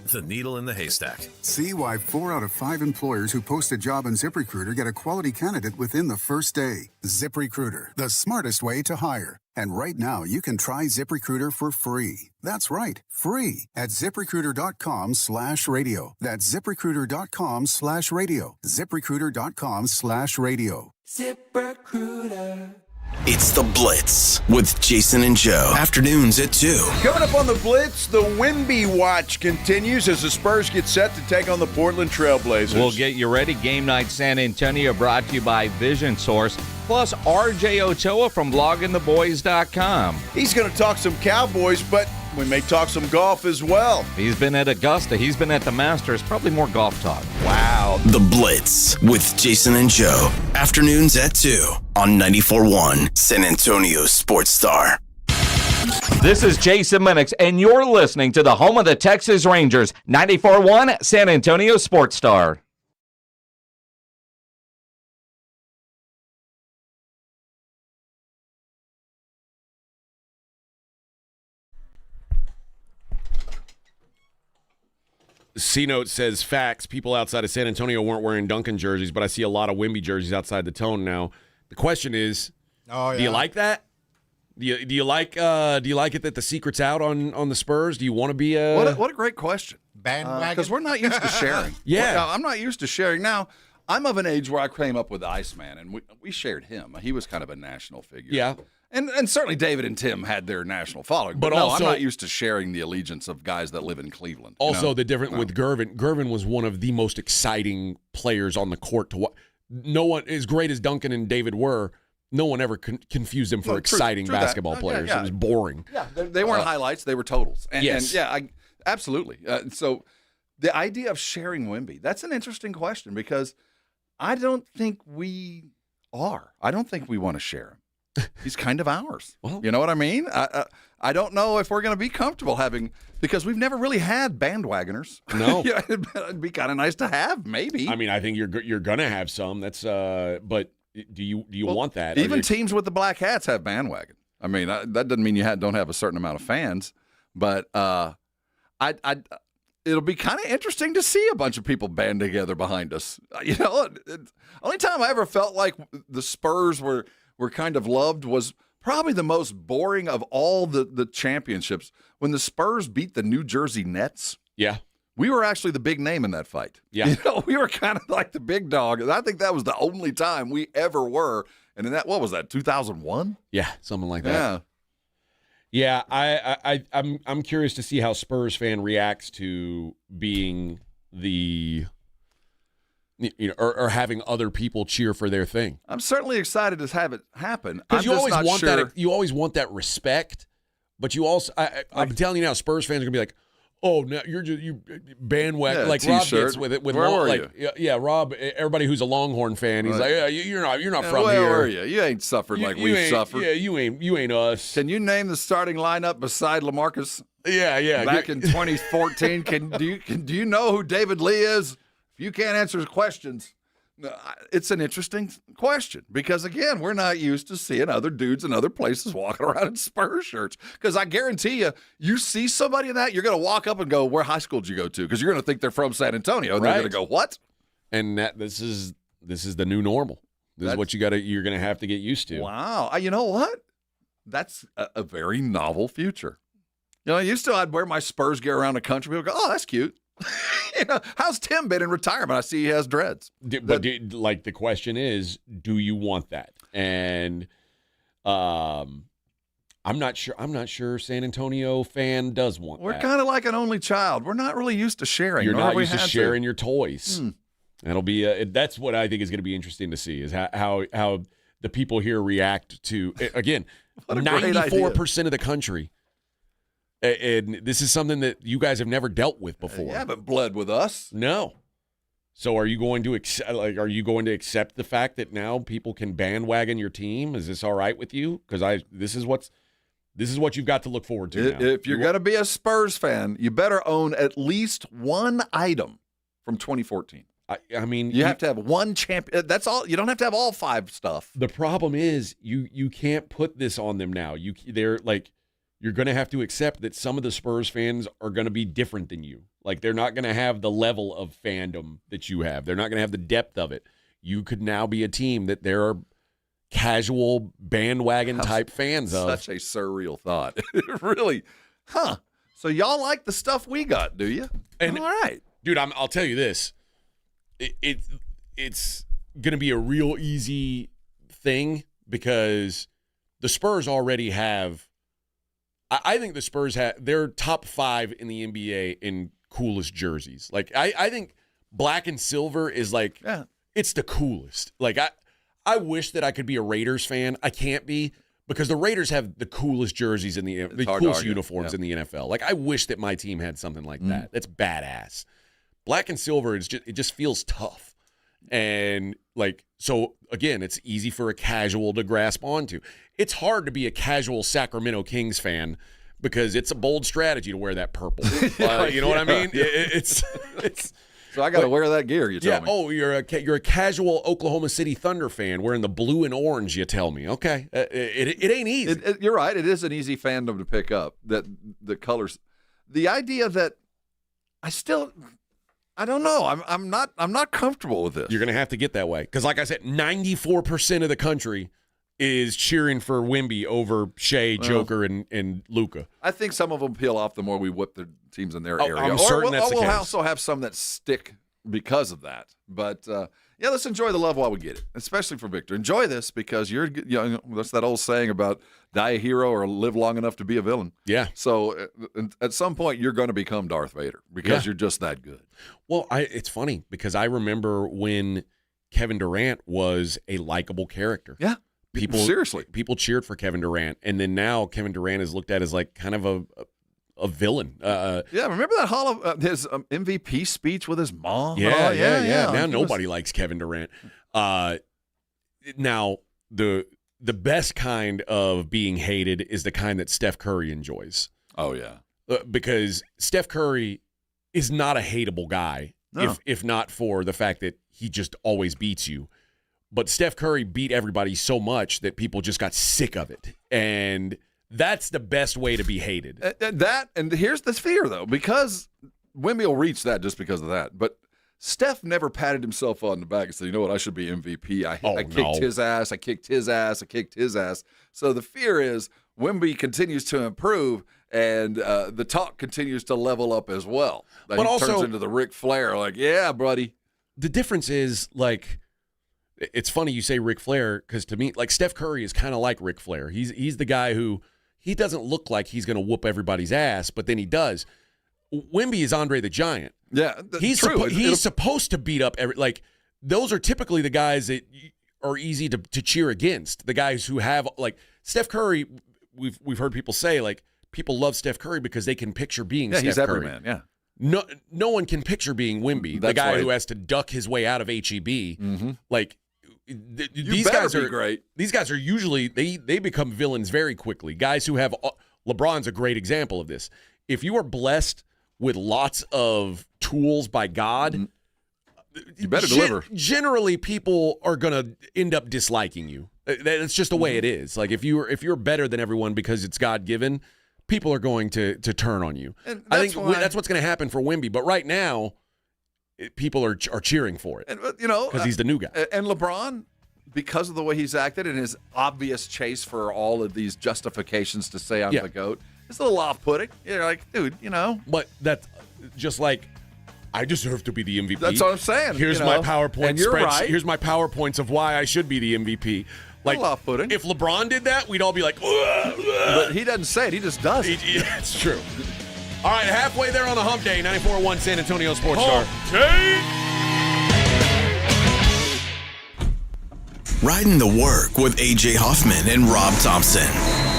The needle in the haystack. See why 4 out of 5 employers who post a job on ZipRecruiter get a quality candidate within the first day. ZipRecruiter, the smartest way to hire. And right now, you can try ZipRecruiter for free. That's right, free at ZipRecruiter.com/radio. That's ZipRecruiter.com/radio. ZipRecruiter.com/radio. ZipRecruiter. It's The Blitz with Jason and Joe. Afternoons at 2. Coming up on The Blitz, the Wemby watch continues as the Spurs get set to take on the Portland Trailblazers. We'll get you ready. Game Night San Antonio brought to you by Vision Source. Plus, RJ Ochoa from bloggingtheboys.com. He's going to talk some Cowboys, but we may talk some golf as well. He's been at Augusta. He's been at the Masters. Probably more golf talk. Wow. The Blitz with Jason and Joe. Afternoons at 2 on 94.1 San Antonio Sports Star. This is Jason Minix, and you're listening to the home of the Texas Rangers, 94.1 San Antonio Sports Star. C-Note says, facts, people outside of San Antonio weren't wearing Duncan jerseys, but I see a lot of Wemby jerseys outside the Tone now. The question is, do you like that? Do you like it that the secret's out on the Spurs? Do you want to be a what a great question. Bandwagon? Because we're not used to sharing. Yeah. I'm not used to sharing. Now, I'm of an age where I came up with Iceman, and we shared him. He was kind of a national figure. Yeah. And certainly David and Tim had their national following. But no, I'm not used to sharing the allegiance of guys that live in Cleveland. Also, the difference with Gervin. Gervin was one of the most exciting players on the court to watch. No one, as great as Duncan and David were, no one ever confused them for exciting basketball players. Yeah. It was boring. Yeah, they weren't highlights. They were totals. Yes. Absolutely. So the idea of sharing Wemby, that's an interesting question because I don't think we are. I don't think we want to share him. He's kind of ours. Well, you know what I mean? I don't know if we're going to be comfortable having, because we've never really had bandwagoners. No. It'd be kind of nice to have, maybe. I mean, I think you're going to have some. That's but do you want that? Even teams with the black hats have bandwagon. I mean, that doesn't mean you don't have a certain amount of fans, but it'll be kind of interesting to see a bunch of people band together behind us. Only time I ever felt like the Spurs were kind of loved was probably the most boring of all the championships when the Spurs beat the New Jersey Nets. Yeah. We were actually the big name in that fight. Yeah. We were kind of like the big dog. And I think that was the only time we ever were. And in that, what was that, 2001? Yeah, something like that. Yeah. Yeah, I'm curious to see how Spurs fan reacts to being the or having other people cheer for their thing. I'm certainly excited to have it happen. Because you always want that. You always want that respect, but you also. I'm telling you now, Spurs fans are gonna be like, "Oh, now you bandwagon." Like Rob gets with it. Rob. Everybody who's a Longhorn fan, he's like, "Yeah, you're not from where here. Were you? You ain't suffered like we've suffered. Yeah, you ain't us." Can you name the starting lineup beside LaMarcus? Yeah. Back in 2014, do you know who David Lee is? If you can't answer his questions, it's an interesting question because, again, we're not used to seeing other dudes in other places walking around in Spurs shirts. Because I guarantee you see somebody in that, you're going to walk up and go, "Where high school did you go to?" Because you're going to think they're from San Antonio, and they're going to go, "What?" And this is the new normal. This is what you're going to have to get used to. Wow, you know what? That's a very novel future. Used to I'd wear my Spurs gear around the country. People go, "Oh, that's cute." How's Tim been in retirement? I see he has dreads. The question is, do you want that? And I'm not sure. I'm not sure San Antonio fan does want We're that. kind of like an only child. We're not really used to sharing. You're not used to sharing your toys. That'll be that's what I think is going to be interesting to see is how the people here react to, again, 94% of the country. And this is something that you guys have never dealt with before. You haven't bled with us. No. So are you going to accept the fact that now people can bandwagon your team? Is this all right with you? Because this is what you've got to look forward to now. If you're going to be a Spurs fan, you better own at least one item from 2014. I mean, you have to have one champion. That's all. You don't have to have all 5 stuff. The problem is you can't put this on them now. You're going to have to accept that some of the Spurs fans are going to be different than you. Like, they're not going to have the level of fandom that you have. They're not going to have the depth of it. You could now be a team that there are casual bandwagon-type fans of. Such a surreal thought. Really? Huh. So y'all like the stuff we got, do you? And, all right. Dude, I'll tell you this. It's going to be a real easy thing because the Spurs already have – I think the Spurs they're top 5 in the NBA in coolest jerseys. Like, I think black and silver is it's the coolest. Like, I wish that I could be a Raiders fan. I can't be because the Raiders have the coolest jerseys in the coolest uniforms in the NFL. Like, I wish that my team had something like that. That's badass. Black and silver it just feels tough. And so again, it's easy for a casual to grasp onto. It's hard to be a casual Sacramento Kings fan because it's a bold strategy to wear that purple. You know what I mean? It's so I got to wear that gear. You tell me. Oh, you're a casual Oklahoma City Thunder fan wearing the blue and orange. You tell me. Okay, it ain't easy. You're right. It is an easy fandom to pick up. That the colors, the idea that I don't know. I'm not comfortable with this. You're going to have to get that way. Because like I said, 94% of the country is cheering for Wemby over Shea, Joker, and Luka. I think some of them peel off the more we whip the teams in their area. I'm certain that's the case. We'll also have some that stick because of that. But, let's enjoy the love while we get it, especially for Victor. Enjoy this because that's that old saying about die a hero or live long enough to be a villain. Yeah. So at some point, you're going to become Darth Vader because you're just that good. Well, it's funny because I remember when Kevin Durant was a likable character. Yeah. Seriously. People cheered for Kevin Durant, and then now Kevin Durant is looked at as like kind of a villain. Remember that his MVP speech with his mom? Yeah. Now nobody likes Kevin Durant. Now the best kind of being hated is the kind that Steph Curry enjoys. Oh yeah, because Steph Curry is not a hateable guy, if not for the fact that he just always beats you. But Steph Curry beat everybody so much that people just got sick of it. And that's the best way to be hated. And here's the fear, though, because Wemby will reach that just because of that. But Steph never patted himself on the back and said, you know what, I should be MVP. I kicked his ass. I kicked his ass. I kicked his ass. So the fear is Wemby continues to improve, and the talk continues to level up as well. Like but he also, turns into the Ric Flair, like, yeah, buddy. The difference is, like, it's funny you say Ric Flair because to me, like Steph Curry is kind of like Ric Flair. He's the guy who he doesn't look like he's going to whoop everybody's ass, but then he does. Wemby is Andre the Giant. Yeah, he's supposed to beat up those are typically the guys that are easy to cheer against. The guys who have like Steph Curry. We've heard people say like people love Steph Curry because they can picture being Steph he's Curry. Everyman. Yeah. No one can picture being Wemby, the guy who has to duck his way out of HEB. Mm-hmm. Like these guys are great. These guys are usually they become villains very quickly. Guys who have LeBron's a great example of this. If you are blessed with lots of tools by God, you better deliver. Generally, people are going to end up disliking you. That's just the way it is. Like if you're better than everyone because it's God given, people are going to turn on you. And I think that's what's going to happen for Wemby. But right now, people are cheering for it. And, because he's the new guy. And LeBron, because of the way he's acted and his obvious chase for all of these justifications to say I'm the GOAT, it's a little off-putting. You're like, dude, But that's just like, I deserve to be the MVP. That's what I'm saying. Here's my PowerPoint and you're spreadsheet. right. Here's my PowerPoints of why I should be the MVP. Like, off-putting. If LeBron did that, we'd all be like, but he doesn't say it. He just does it. It's true. All right, halfway there on the hump day, 94.1 San Antonio Sports Star. Riding the work with A.J. Hoffman and Rob Thompson.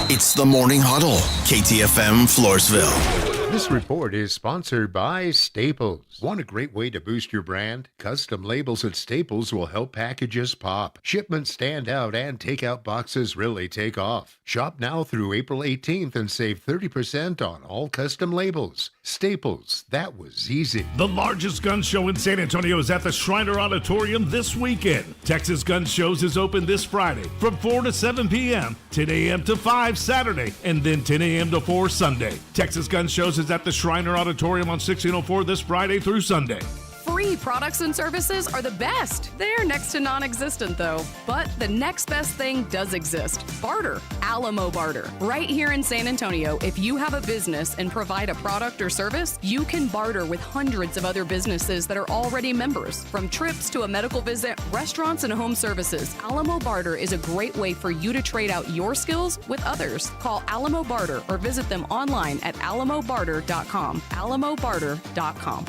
It's the Morning Huddle, KTFM Floresville. This report is sponsored by Staples. Want a great way to boost your brand? Custom labels at Staples will help packages pop, shipments stand out, and takeout boxes really take off. Shop now through April 18th and save 30% on all custom labels. Staples, that was easy. The largest gun show in San Antonio is at the Shriner Auditorium this weekend. Texas Gun Shows is open this Friday from 4 to 7 p.m., 10 a.m. to 5 Saturday, and then 10 a.m. to 4 Sunday. Texas Gun Shows is at the Shriner Auditorium on 1604 this Friday through Sunday. Free products and services are the best. They're next to non-existent, though. But the next best thing does exist. Barter. Alamo Barter. Right here in San Antonio, if you have a business and provide a product or service, you can barter with hundreds of other businesses that are already members. From trips to a medical visit, restaurants, and home services, Alamo Barter is a great way for you to trade out your skills with others. Call Alamo Barter or visit them online at alamobarter.com. alamobarter.com.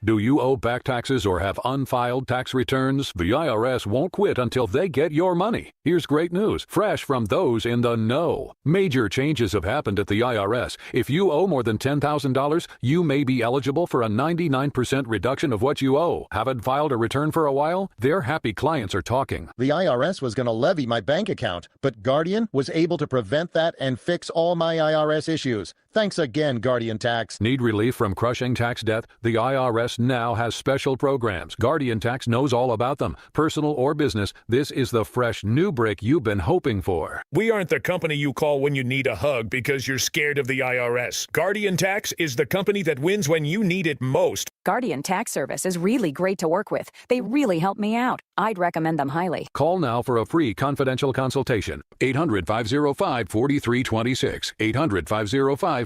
Do you owe back taxes or have unfiled tax returns? The IRS won't quit until they get your money. Here's great news, fresh from those in the know. Major changes have happened at the IRS. If you owe more than $10,000, you may be eligible for a 99% reduction of what you owe. Haven't filed a return for a while? Their happy clients are talking. The IRS was going to levy my bank account, but Guardian was able to prevent that and fix all my IRS issues. Thanks again, Guardian Tax. Need relief from crushing tax debt? The IRS now has special programs. Guardian Tax knows all about them. Personal or business, this is the fresh new brick you've been hoping for. We aren't the company you call when you need a hug because you're scared of the IRS. Guardian Tax is the company that wins when you need it most. Guardian Tax Service is really great to work with. They really help me out. I'd recommend them highly. Call now for a free confidential consultation. 800-505-4326. 800-505-4326.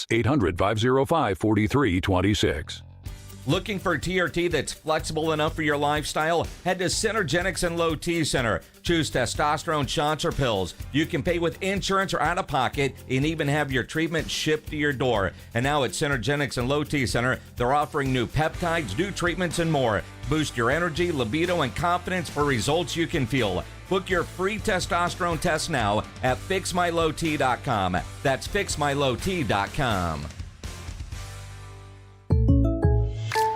800-505-4326. Looking for TRT that's flexible enough for your lifestyle? Head to Synergenics and Low T Center. Choose testosterone shots or pills. You can pay with insurance or out of pocket and even have your treatment shipped to your door. And now at Synergenics and Low T Center, they're offering new peptides, new treatments, and more. Boost your energy, libido, and confidence for results you can feel. Book your free testosterone test now at fixmylowt.com. That's fixmylowt.com.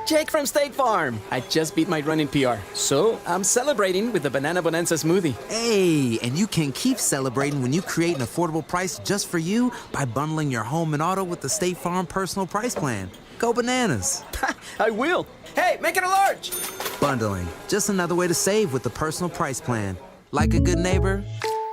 Jake from State Farm. I just beat my running PR, so I'm celebrating with the Banana Bonanza smoothie. Hey, and you can keep celebrating when you create an affordable price just for you by bundling your home and auto with the State Farm Personal Price Plan. Go bananas. I will. Hey, make it a large. Bundling, just another way to save with the Personal Price Plan. Like a good neighbor,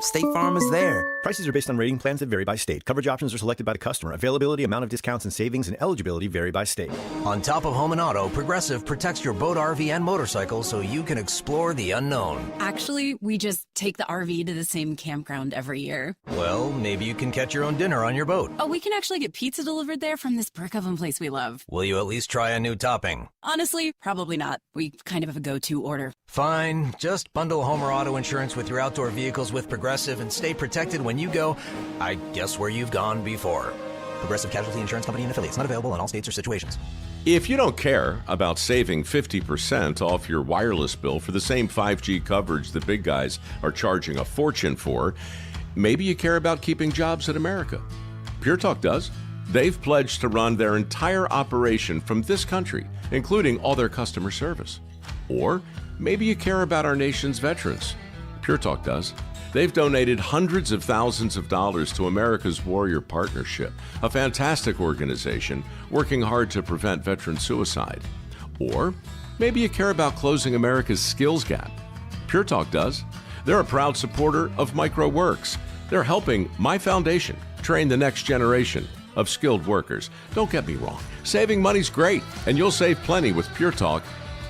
State Farm is there. Prices are based on rating plans that vary by state. Coverage options are selected by the customer. Availability, amount of discounts and savings, and eligibility vary by state. On top of home and auto, Progressive protects your boat, RV, and motorcycle so you can explore the unknown. Actually, we just take the RV to the same campground every year. Well, maybe you can catch your own dinner on your boat. Oh, we can actually get pizza delivered there from this brick oven place we love. Will you at least try a new topping? Honestly, probably not. We kind of have a go-to order. Fine. Just bundle home or auto insurance with your outdoor vehicles with Progressive and stay protected when you go, I guess, where you've gone before. Progressive Casualty Insurance Company and affiliates. Not available in all states or situations. If you don't care about saving 50% off your wireless bill for the same 5G coverage the big guys are charging a fortune for, maybe you care about keeping jobs in America. Pure Talk does. They've pledged to run their entire operation from this country, including all their customer service. Or maybe you care about our nation's veterans. Pure Talk does. They've donated hundreds of thousands of dollars to America's Warrior Partnership, a fantastic organization working hard to prevent veteran suicide. Or maybe you care about closing America's skills gap. Pure Talk does. They're a proud supporter of MicroWorks. They're helping my foundation train the next generation of skilled workers. Don't get me wrong, saving money's great, and you'll save plenty with Pure Talk.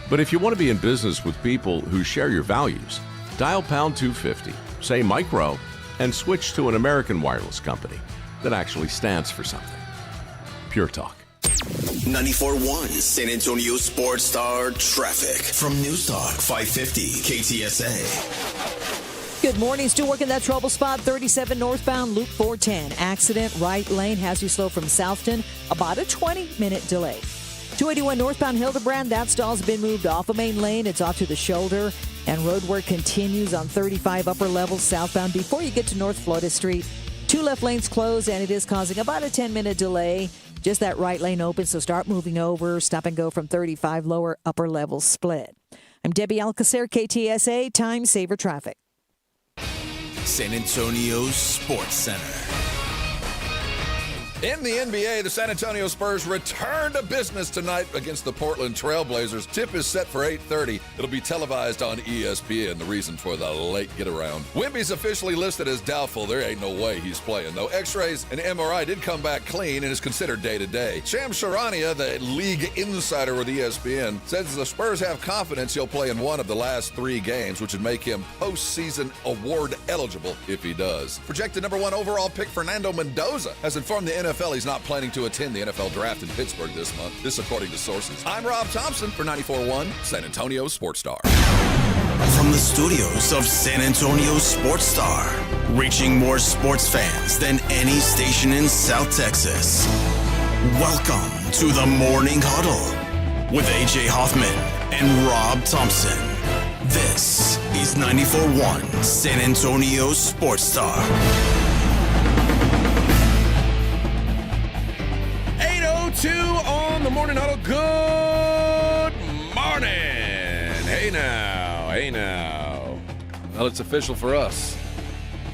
But if you want to be in business with people who share your values, dial pound 250. Say micro, and switch to an American wireless company that actually stands for something. Pure Talk. 94.1 San Antonio Sports Star Traffic from News Talk 550 KTSA. Good morning. Still working that trouble spot. 37 northbound, Loop 410. Accident, right lane has you slow from Southton. About a 20-minute delay. 281 northbound Hildebrand. That stall's been moved off of main lane. It's off to the shoulder. And road work continues on 35 upper levels southbound before you get to North Florida Street. 2 left lanes closed, and it is causing about a 10-minute delay. Just that right lane open, so start moving over. Stop and go from 35 lower upper levels split. I'm Debbie Alcacer, KTSA, Time Saver Traffic. San Antonio's Sports Center. In the NBA, the San Antonio Spurs return to business tonight against the Portland Trailblazers. Tip is set for 8:30. It'll be televised on ESPN, the reason for the late get-around. Wemby's officially listed as doubtful. There ain't no way he's playing, though. X-rays and MRI did come back clean and is considered day-to-day. Shams Charania, the league insider with ESPN, says the Spurs have confidence he'll play in one of the last 3 games, which would make him postseason award eligible if he does. Projected number 1 overall pick Fernando Mendoza has informed the NFL he's not planning to attend the NFL draft in Pittsburgh this month. This according to sources. I'm Rob Thompson for 94.1 San Antonio Sports Star. From the studios of San Antonio Sports Star, reaching more sports fans than any station in South Texas. Welcome to the Morning Huddle with AJ Hoffman and Rob Thompson. This is 94.1 San Antonio Sports Star. 8:02 on the Morning Huddle. Good morning. Hey now. Well, it's official for us.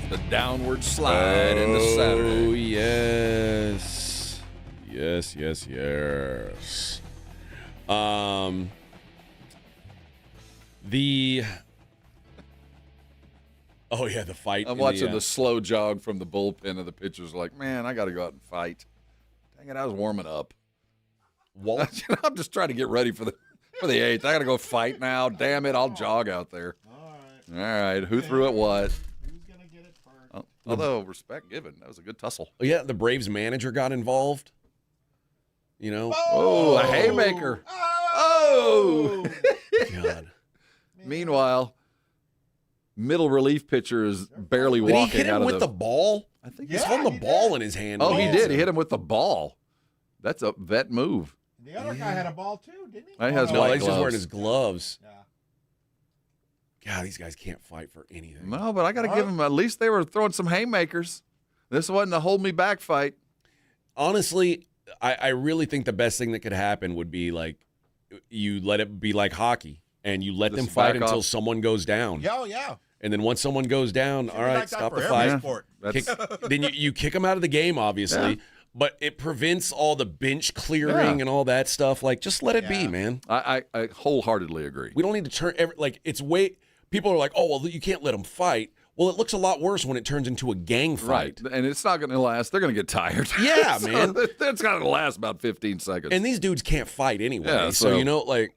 The downward slide into Saturday. Oh, yes. Yes, yes, yes. The fight. I'm watching the slow jog from the bullpen of the pitchers like, man, I got to go out and fight. Dang it, I was warming up. Walt? I'm just trying to get ready for the 8th. I got to go fight now. Damn it, I'll jog out there. All right. Who threw it what? Who's going to get it first? Although, respect given. That was a good tussle. Oh, yeah, the Braves manager got involved. You know? Oh, a haymaker. Oh! God. Meanwhile, middle relief pitcher is barely Did walking he hit him out of with the ball? I think he's holding the ball in his hand. Oh, he did. He hit him with the ball. That's a vet move. The other guy had a ball too, didn't he? He has no, white he's gloves. just wearing his gloves. Yeah. God, these guys can't fight for anything. No, but I got to give them, at least they were throwing some haymakers. This wasn't a hold me back fight. Honestly, I really think the best thing that could happen would be like you let it be like hockey and you let them fight until someone goes down. Yeah, yeah. And then once someone goes down, all right, stop the fight. Then you kick them out of the game, obviously. Yeah. But it prevents all the bench clearing and all that stuff. Like, just let it be, man. I wholeheartedly agree. We don't need to turn it's way. People are like, oh, well, you can't let them fight. Well, it looks a lot worse when it turns into a gang fight. Right. And it's not going to last. They're going to get tired. Yeah, so man. It's going to last about 15 seconds. And these dudes can't fight anyway. Yeah, so, you know what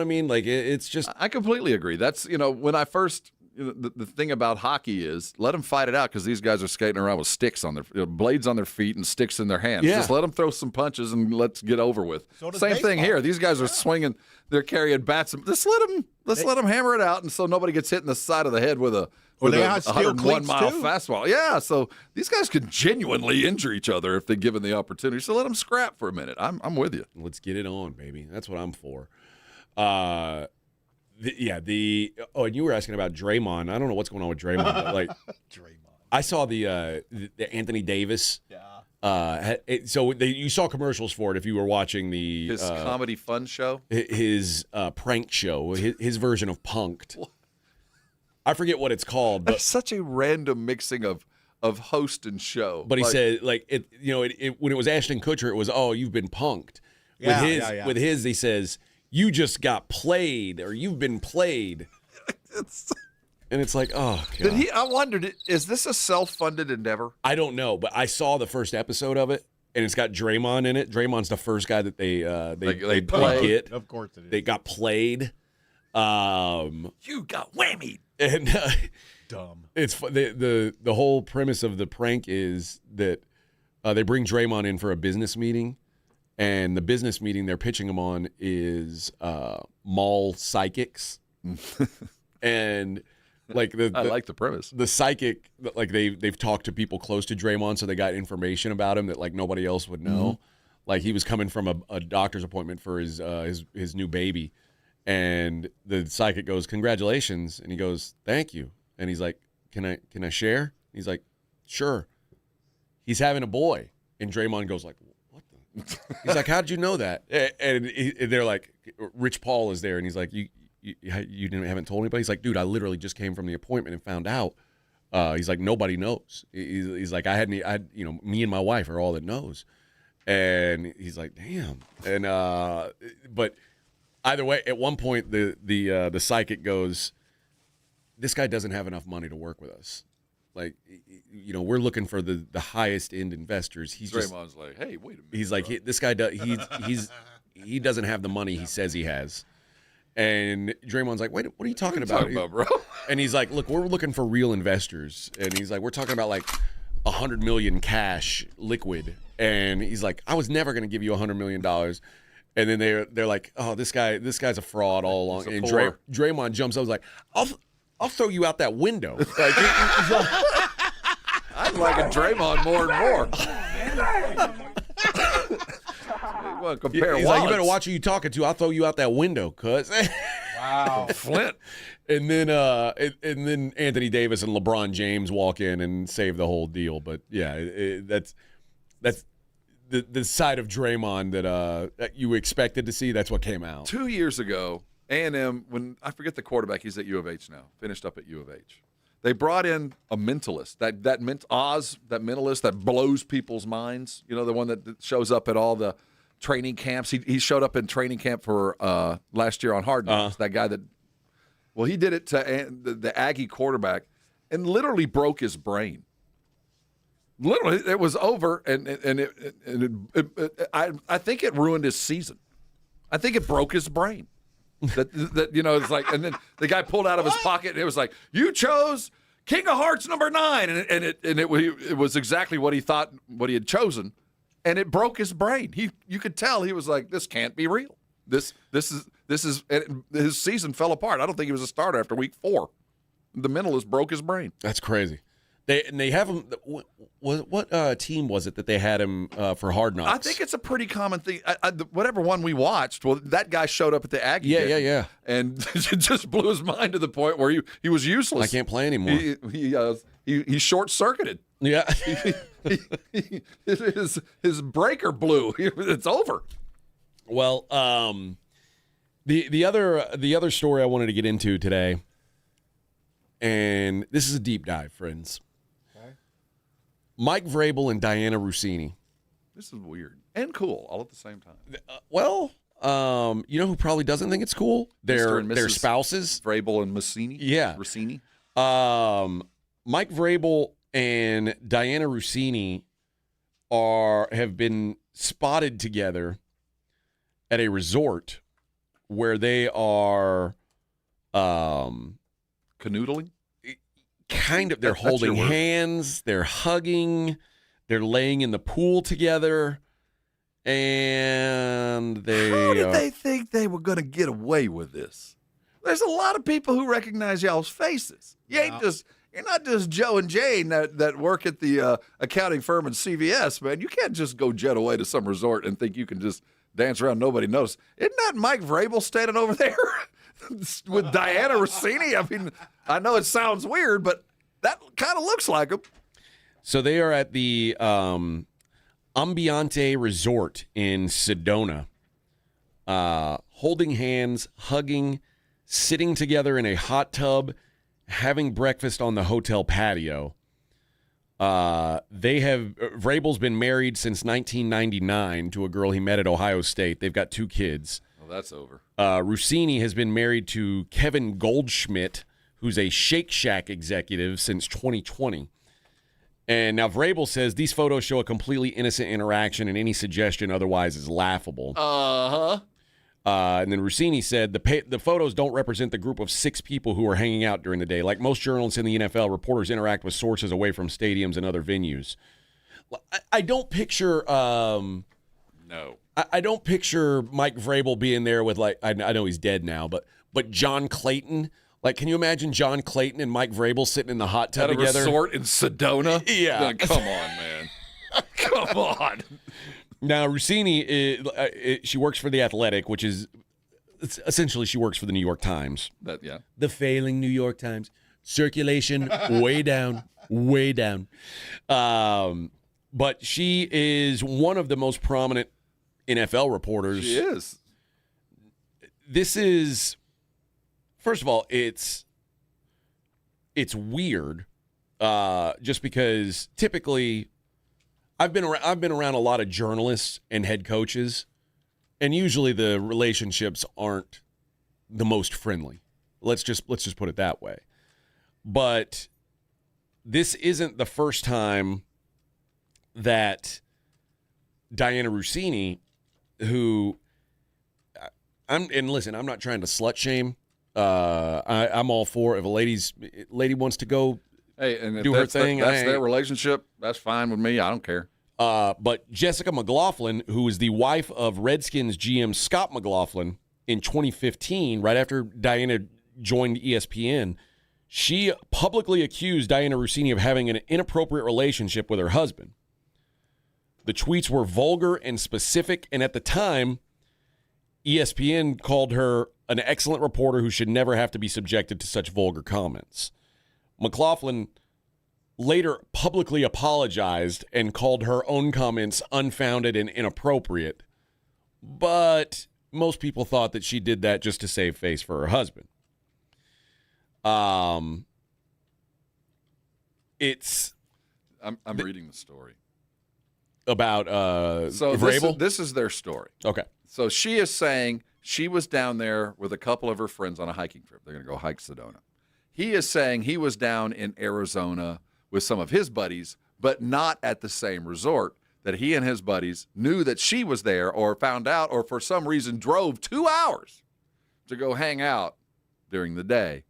I mean? Like, it's just. I completely agree. That's, when I first. The thing about hockey is let them fight it out because these guys are skating around with sticks on their blades on their feet and sticks in their hands. Yeah. Just let them throw some punches and let's get over with. So Same thing here. These guys are swinging. They're carrying bats. Just let them hammer it out, and so nobody gets hit in the side of the head with a 101-mile fastball. Yeah, so these guys could genuinely injure each other if they're given the opportunity. So let them scrap for a minute. I'm with you. Let's get it on, baby. That's what I'm for. And you were asking about Draymond. I don't know what's going on with Draymond, but Draymond. I saw the Anthony Davis. Yeah. You saw commercials for it if you were watching his comedy fun show, his prank show, his version of Punked. I forget what it's called, but it's such a random mixing of host and show. But he said when it was Ashton Kutcher, it was you've been punked. With his, he says, you just got played, or you've been played. And it's like, oh, God. I wondered, is this a self-funded endeavor? I don't know, but I saw the first episode of it, and it's got Draymond in it. Draymond's the first guy that they play. Of course it is. They got played. You got whammied. And dumb. It's the whole premise of the prank is that they bring Draymond in for a business meeting. And the business meeting they're pitching him on is mall psychics, and I like the premise. The psychic, they've talked to people close to Draymond, so they got information about him that nobody else would know. Mm-hmm. Like he was coming from a doctor's appointment for his new baby, and the psychic goes, "Congratulations," and he goes, "Thank you," and he's like, "Can I share?" He's like, "Sure." He's having a boy, and Draymond goes like, he's like, how'd you know that? And they're like, Rich Paul is there, and he's like, you haven't told anybody? He's like, dude, I literally just came from the appointment and found out. He's like, nobody knows. He's like, me and my wife are all that knows. And he's like, damn. And but either way, at one point the psychic goes, this guy doesn't have enough money to work with us. Like, we're looking for the highest end investors. Draymond's like, hey, wait a minute. He's like, this guy does. He doesn't have the money he says he has. And Draymond's like, wait, what are you talking about, bro? And he's like, look, we're looking for real investors. And he's like, we're talking about like $100 million cash liquid. And he's like, I was never going to give you $100 million. And then they're like, oh, this guy's a fraud all along. And Draymond jumps up, like, I'll throw you out that window. I'm liking Draymond more and more. Well, compare He's like, you better watch who you talking to. I'll throw you out that window, cuz. Wow, Flint. And then Anthony Davis and LeBron James walk in and save the whole deal. But yeah, that's the side of Draymond that you expected to see. That's what came out 2 years ago. A&M, when I forget the quarterback, he's at U of H now, finished up at U of H. They brought in a mentalist, that mentalist that blows people's minds. You know, the one that shows up at all the training camps. He showed up in training camp for last year on Hard Knocks. That guy he did it to the Aggie quarterback and literally broke his brain. Literally, it was over, I think it ruined his season. I think it broke his brain. That you know, it's like, and then the guy pulled out of his pocket, and it was like, "You chose King of Hearts number 9," and it was exactly what he thought, what he had chosen, and it broke his brain. You could tell he was like, "This can't be real. This is." And his season fell apart. I don't think he was a starter after week 4. The mentalist broke his brain. That's crazy. They have him. What team was it that they had him for Hard Knocks? I think it's a pretty common thing. Whatever one we watched, well, that guy showed up at the Aggie game. Yeah. And it just blew his mind to the point where he was useless. I can't play anymore. He short circuited. Yeah, his breaker blew. It's over. Well, the other story I wanted to get into today, and this is a deep dive, friends. Mike Vrabel and Diana Russini. This is weird and cool all at the same time. You know who probably doesn't think it's cool? Their spouses. Vrabel and Mussini. Yeah. Russini. Mike Vrabel and Diana Russini have been spotted together at a resort where they are canoodling. Kind of. They're holding hands. They're hugging. They're laying in the pool together. And How did they think they were going to get away with this? There's a lot of people who recognize y'all's faces. You're not just Joe and Jane that work at the accounting firm in CVS, man. You can't just go jet away to some resort and think you can just dance around, nobody knows. Isn't that Mike Vrabel standing over there with Diana Russini? I mean, I know it sounds weird, but that kind of looks like him. So they are at the Ambiente Resort in Sedona, holding hands, hugging, sitting together in a hot tub, having breakfast on the hotel patio. Vrabel's been married since 1999 to a girl he met at Ohio State. They've got 2 kids. Well, that's over. Russini has been married to Kevin Goldschmidt, who's a Shake Shack executive since 2020. And now Vrabel says these photos show a completely innocent interaction, and any suggestion otherwise is laughable. And then Russini said the photos don't represent the group of 6 people who are hanging out during the day. Like most journalists in the NFL, reporters interact with sources away from stadiums and other venues. I don't picture. No. I don't picture Mike Vrabel being there with, like, I know he's dead now, but John Clayton. Like, can you imagine John Clayton and Mike Vrabel sitting in the hot tub together? At a resort in Sedona? Yeah. Come on, man. Come on. Now, Russini, she works for The Athletic, which is essentially she works for the New York Times. Yeah. The failing New York Times. Circulation way down, way down. But she is one of the most prominent NFL reporters. She is. This is, first of all, it's weird, just because typically I've been around a lot of journalists and head coaches, and usually the relationships aren't the most friendly. Let's just put it that way. But this isn't the first time that Diana Russini, who I'm not trying to slut shame. I'm all for if a lady wants to go do her thing. That's their relationship. That's fine with me. I don't care. But Jessica McLaughlin, who is the wife of Redskins GM Scott McLaughlin, in 2015, right after Diana joined ESPN, she publicly accused Diana Russini of having an inappropriate relationship with her husband. The tweets were vulgar and specific, and at the time, ESPN called her an excellent reporter who should never have to be subjected to such vulgar comments. McLaughlin later publicly apologized and called her own comments unfounded and inappropriate, but most people thought that she did that just to save face for her husband. it's. I'm reading the story about so Vrabel. This is their story. Okay. So she is saying she was down there with a couple of her friends on a hiking trip. They're going to go hike Sedona. He is saying he was down in Arizona with some of his buddies, but not at the same resort, that he and his buddies knew that she was there or found out or for some reason drove 2 hours to go hang out during the day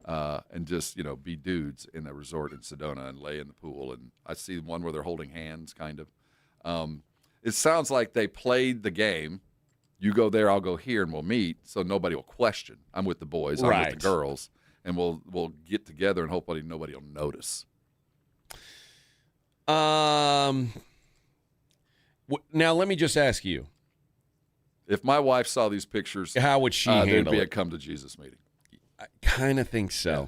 and just, be dudes in a resort in Sedona and lay in the pool. And I see one where they're holding hands, kind of. It sounds like they played the game. You go there, I'll go here, and we'll meet, so nobody will question. I'm with the boys, I'm with the girls, and we'll get together, and hopefully nobody will notice. Now, let me just ask you. If my wife saw these pictures, how would she handle there'd be it? a come to Jesus meeting. I kind of think so.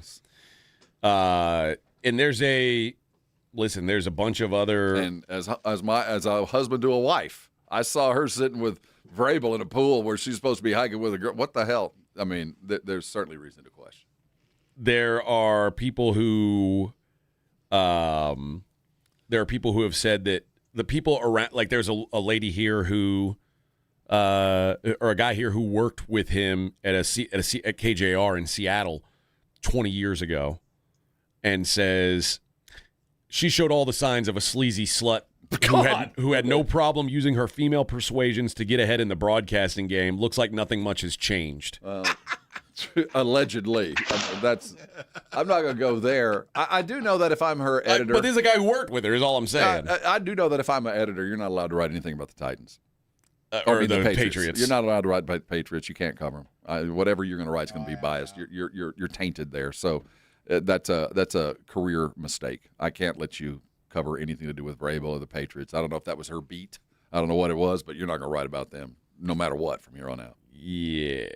Yes. And there's a bunch of other. And as a husband to a wife, I saw her sitting with Vrabel in a pool where she's supposed to be hiking with a girl. What the hell? I mean, there's certainly reason to question. There are people who, have said that the people around, like there's a lady here who, or a guy here who worked with him at KJR in Seattle 20 years ago, and says she showed all the signs of a sleazy slut who had no problem using her female persuasions to get ahead in the broadcasting game. Looks like nothing much has changed. Allegedly. I'm not going to go there. I do know that if I'm her editor. But there's a guy who worked with her, is all I'm saying. I do know that if I'm an editor, you're not allowed to write anything about the Titans. Or the Patriots. You're not allowed to write about the Patriots. You can't cover them. Whatever you're going to write is going to be biased. You're tainted there. So that's a career mistake. I can't let you cover anything to do with Vrabel or the Patriots. I don't know if that was her beat. I don't know what it was, but you're not going to write about them no matter what from here on out. Yeah.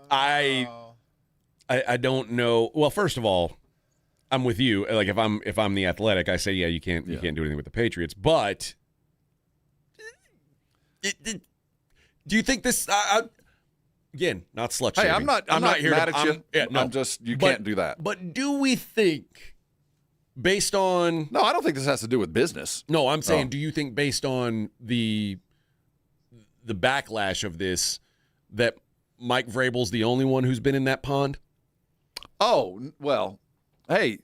I don't know. Well, first of all, I'm with you. Like if I'm the Athletic, I say you can't do anything with the Patriots. But do you think this? Again, not slut shaming. Hey, I'm not here mad to, at you. I'm just can't do that. But do we think, based on? No, I don't think this has to do with business. No, I'm saying, do you think based on the backlash of this that Mike Vrabel's the only one who's been in that pond? Oh, well, hey,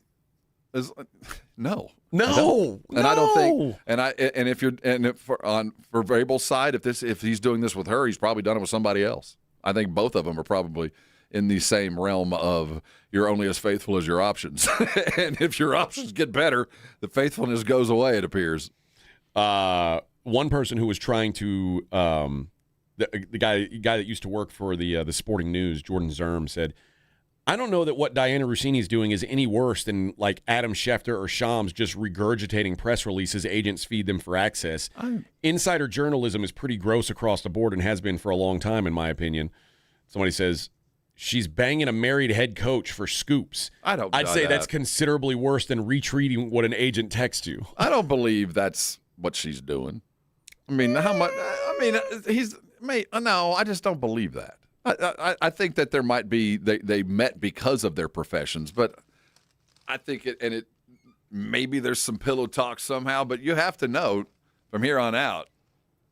no. And I don't think, for Vrabel's side, if he's doing this with her, he's probably done it with somebody else. I think both of them are probably in the same realm of you're only as faithful as your options, and if your options get better, the faithfulness goes away. It appears. One person who was trying to the guy that used to work for the Sporting News, Jordan Zerm, said, I don't know that what Diana Russini is doing is any worse than like Adam Schefter or Shams just regurgitating press releases agents feed them for access. Insider journalism is pretty gross across the board and has been for a long time, in my opinion. Somebody says she's banging a married head coach for scoops. I'd say that's considerably worse than retweeting what an agent texts you. I don't believe that's what she's doing. I mean, how much? No, I just don't believe that. I think that there might be they met because of their professions, but I think it maybe there's some pillow talk somehow. But you have to know from here on out,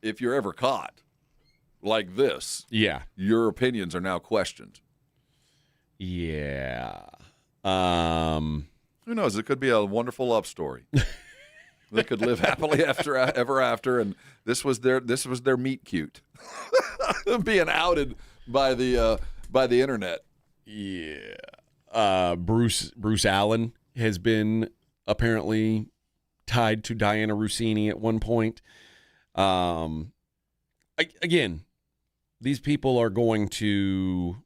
if you're ever caught like this, your opinions are now questioned. Yeah. Who knows? It could be a wonderful love story. They could live happily ever after, and this was their meet cute, being outed by the internet. Yeah. Bruce Allen has been apparently tied to Diana Russini at one point. Again, these people are going to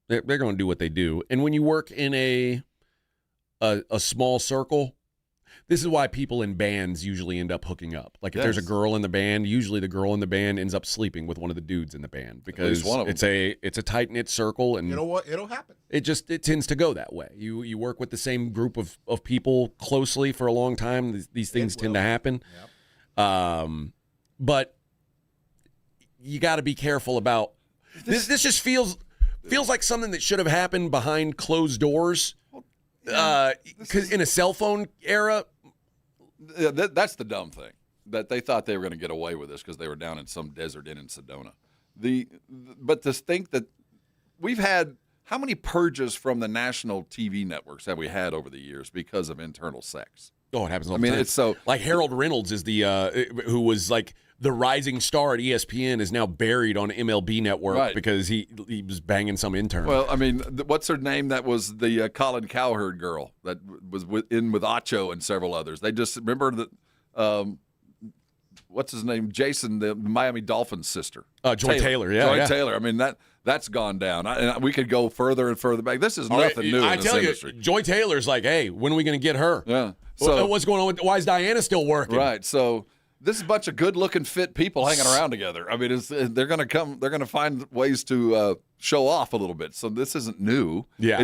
they're going to do what they do, and when you work in a small circle. This is why people in bands usually end up hooking up. Like if there's a girl in the band, usually the girl in the band ends up sleeping with one of the dudes in the band because it's a tight knit circle, and you know what? It'll happen. It tends to go that way. You work with the same group of people closely for a long time. These things tend to happen. Yep. But you got to be careful about this. This just feels Feels like something that should have happened behind closed doors. Because in a cell phone era. Yeah, that's the dumb thing, that they thought they were going to get away with this because they were down in some desert inn in Sedona. But to think that we've had how many purges from the national TV networks have we had over the years because of internal sex? Oh, it happens all the time. It's so like Harold Reynolds is the who was like the rising star at ESPN is now buried on MLB Network because he was banging some intern. Well, I mean, what's her name? That was the Colin Cowherd girl that was in with Acho and several others. They just remember that. What's his name? Jason, the Miami Dolphins sister. Joy Taylor. Joy Taylor. I mean, that's gone down. And we could go further and further back. This is nothing new in this industry. Joy Taylor's like, hey, when are we going to get her? Yeah. So what's going on? Why is Diana still working? Right. So this is a bunch of good-looking, fit people hanging around together. I mean, they're going to come. They're going to find ways to show off a little bit. So this isn't new. Yeah.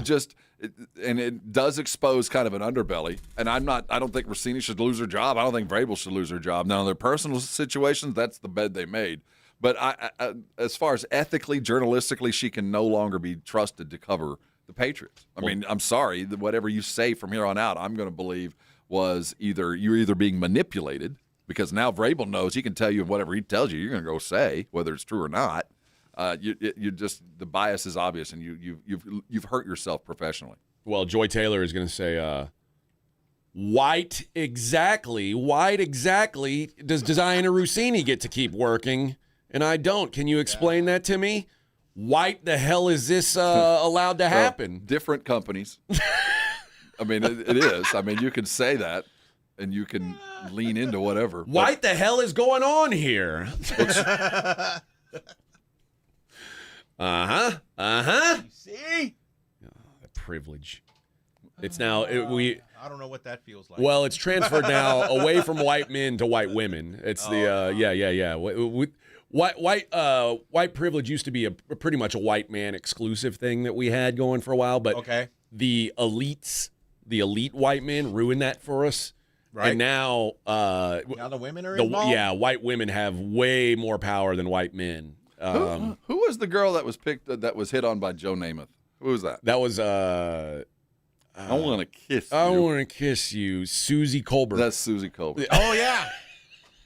It does expose kind of an underbelly. And I don't think Russini should lose her job. I don't think Vrabel should lose her job. Now, in their personal situations, that's the bed they made. But I, as far as ethically, journalistically, she can no longer be trusted to cover the Patriots. I mean, I'm sorry. Whatever you say from here on out, I'm going to believe was you're being manipulated, because now Vrabel knows he can tell you whatever he tells you, you're going to go say, whether it's true or not. You just, the bias is obvious, and you've hurt yourself professionally. Well, Joy Taylor is going to say, white exactly does Diana Russini get to keep working, and I don't? Can you explain that to me? White the hell is this allowed to happen? Different companies. I mean, it is. I mean, you can say that, and you can lean into whatever. What the hell is going on here? You see? The privilege. It's now I don't know what that feels like. Well, it's transferred now away from white men to white women. It's white privilege used to be a pretty much a white man exclusive thing that we had going for a while, but the elite white men ruined that for us. Right. And now the women are involved? Yeah, white women have way more power than white men. Who was the girl that was picked that was hit on by Joe Namath? Who was that? That was I want to kiss you. I want to kiss you, Susie Colbert. That's Susie Colbert. Oh yeah.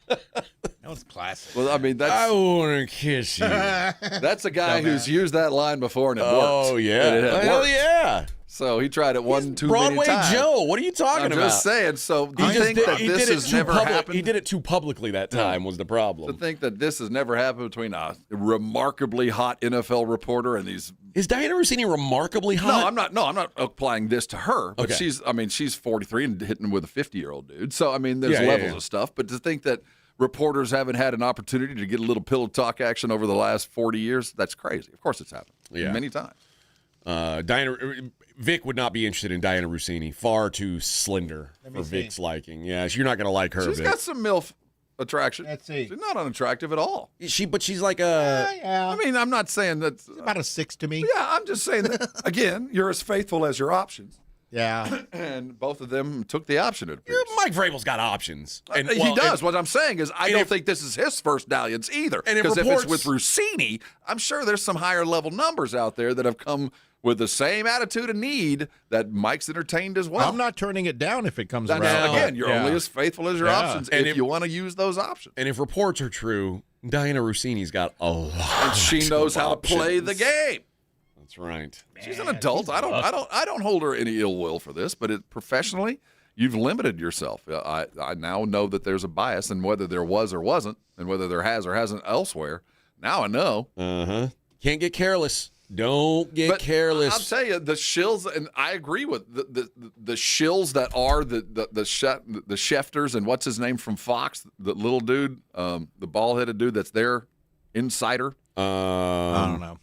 That was classic. Well, I mean, I want to kiss you. That's a guy who's used that line before and it worked. Oh yeah. Hell yeah. So he tried it too many Broadway times. Joe, what are you talking about? I'm just saying. So do you think that this has never happened? He did it too publicly that time was the problem. To think that this has never happened between a remarkably hot NFL reporter and these. Is Diana Russini remarkably hot? No, I'm not applying this to her. But she's 43 and hitting with a 50-year-old dude. So I mean, there's levels of stuff. But to think that reporters haven't had an opportunity to get a little pillow talk action over the last 40 years, that's crazy. Of course, it's happened many times. Vic would not be interested in Diana Russini. Far too slender for Vic's liking. Yeah, you're not going to like her. She's got some MILF attraction. Let's see. She's not unattractive at all. But she's like a. Yeah. I mean, I'm not saying that's about a 6 to me. Yeah, I'm just saying that again. You're as faithful as your options. Yeah. And both of them took the option. It appears. Mike Vrabel's got options. And, he does. What I'm saying is I don't think this is his first dalliance either. Because if it's with Russini, I'm sure there's some higher level numbers out there that have come with the same attitude and need that Mike's entertained as well. I'm not turning it down if it comes around. Again, you're only as faithful as your options if you want to use those options. And if reports are true, Diana Russini's got a lot. And she knows how to play the game. That's right. She's an adult. I don't hold her any ill will for this, but professionally, you've limited yourself. I now know that there's a bias, and whether there was or wasn't, and whether there has or hasn't elsewhere. Now I know. Can't get careless. Don't get careless. I'll tell you, the shills, and I agree with the shills that are the Schefters and what's his name from Fox, the little dude, the bald-headed dude that's their insider. I don't know.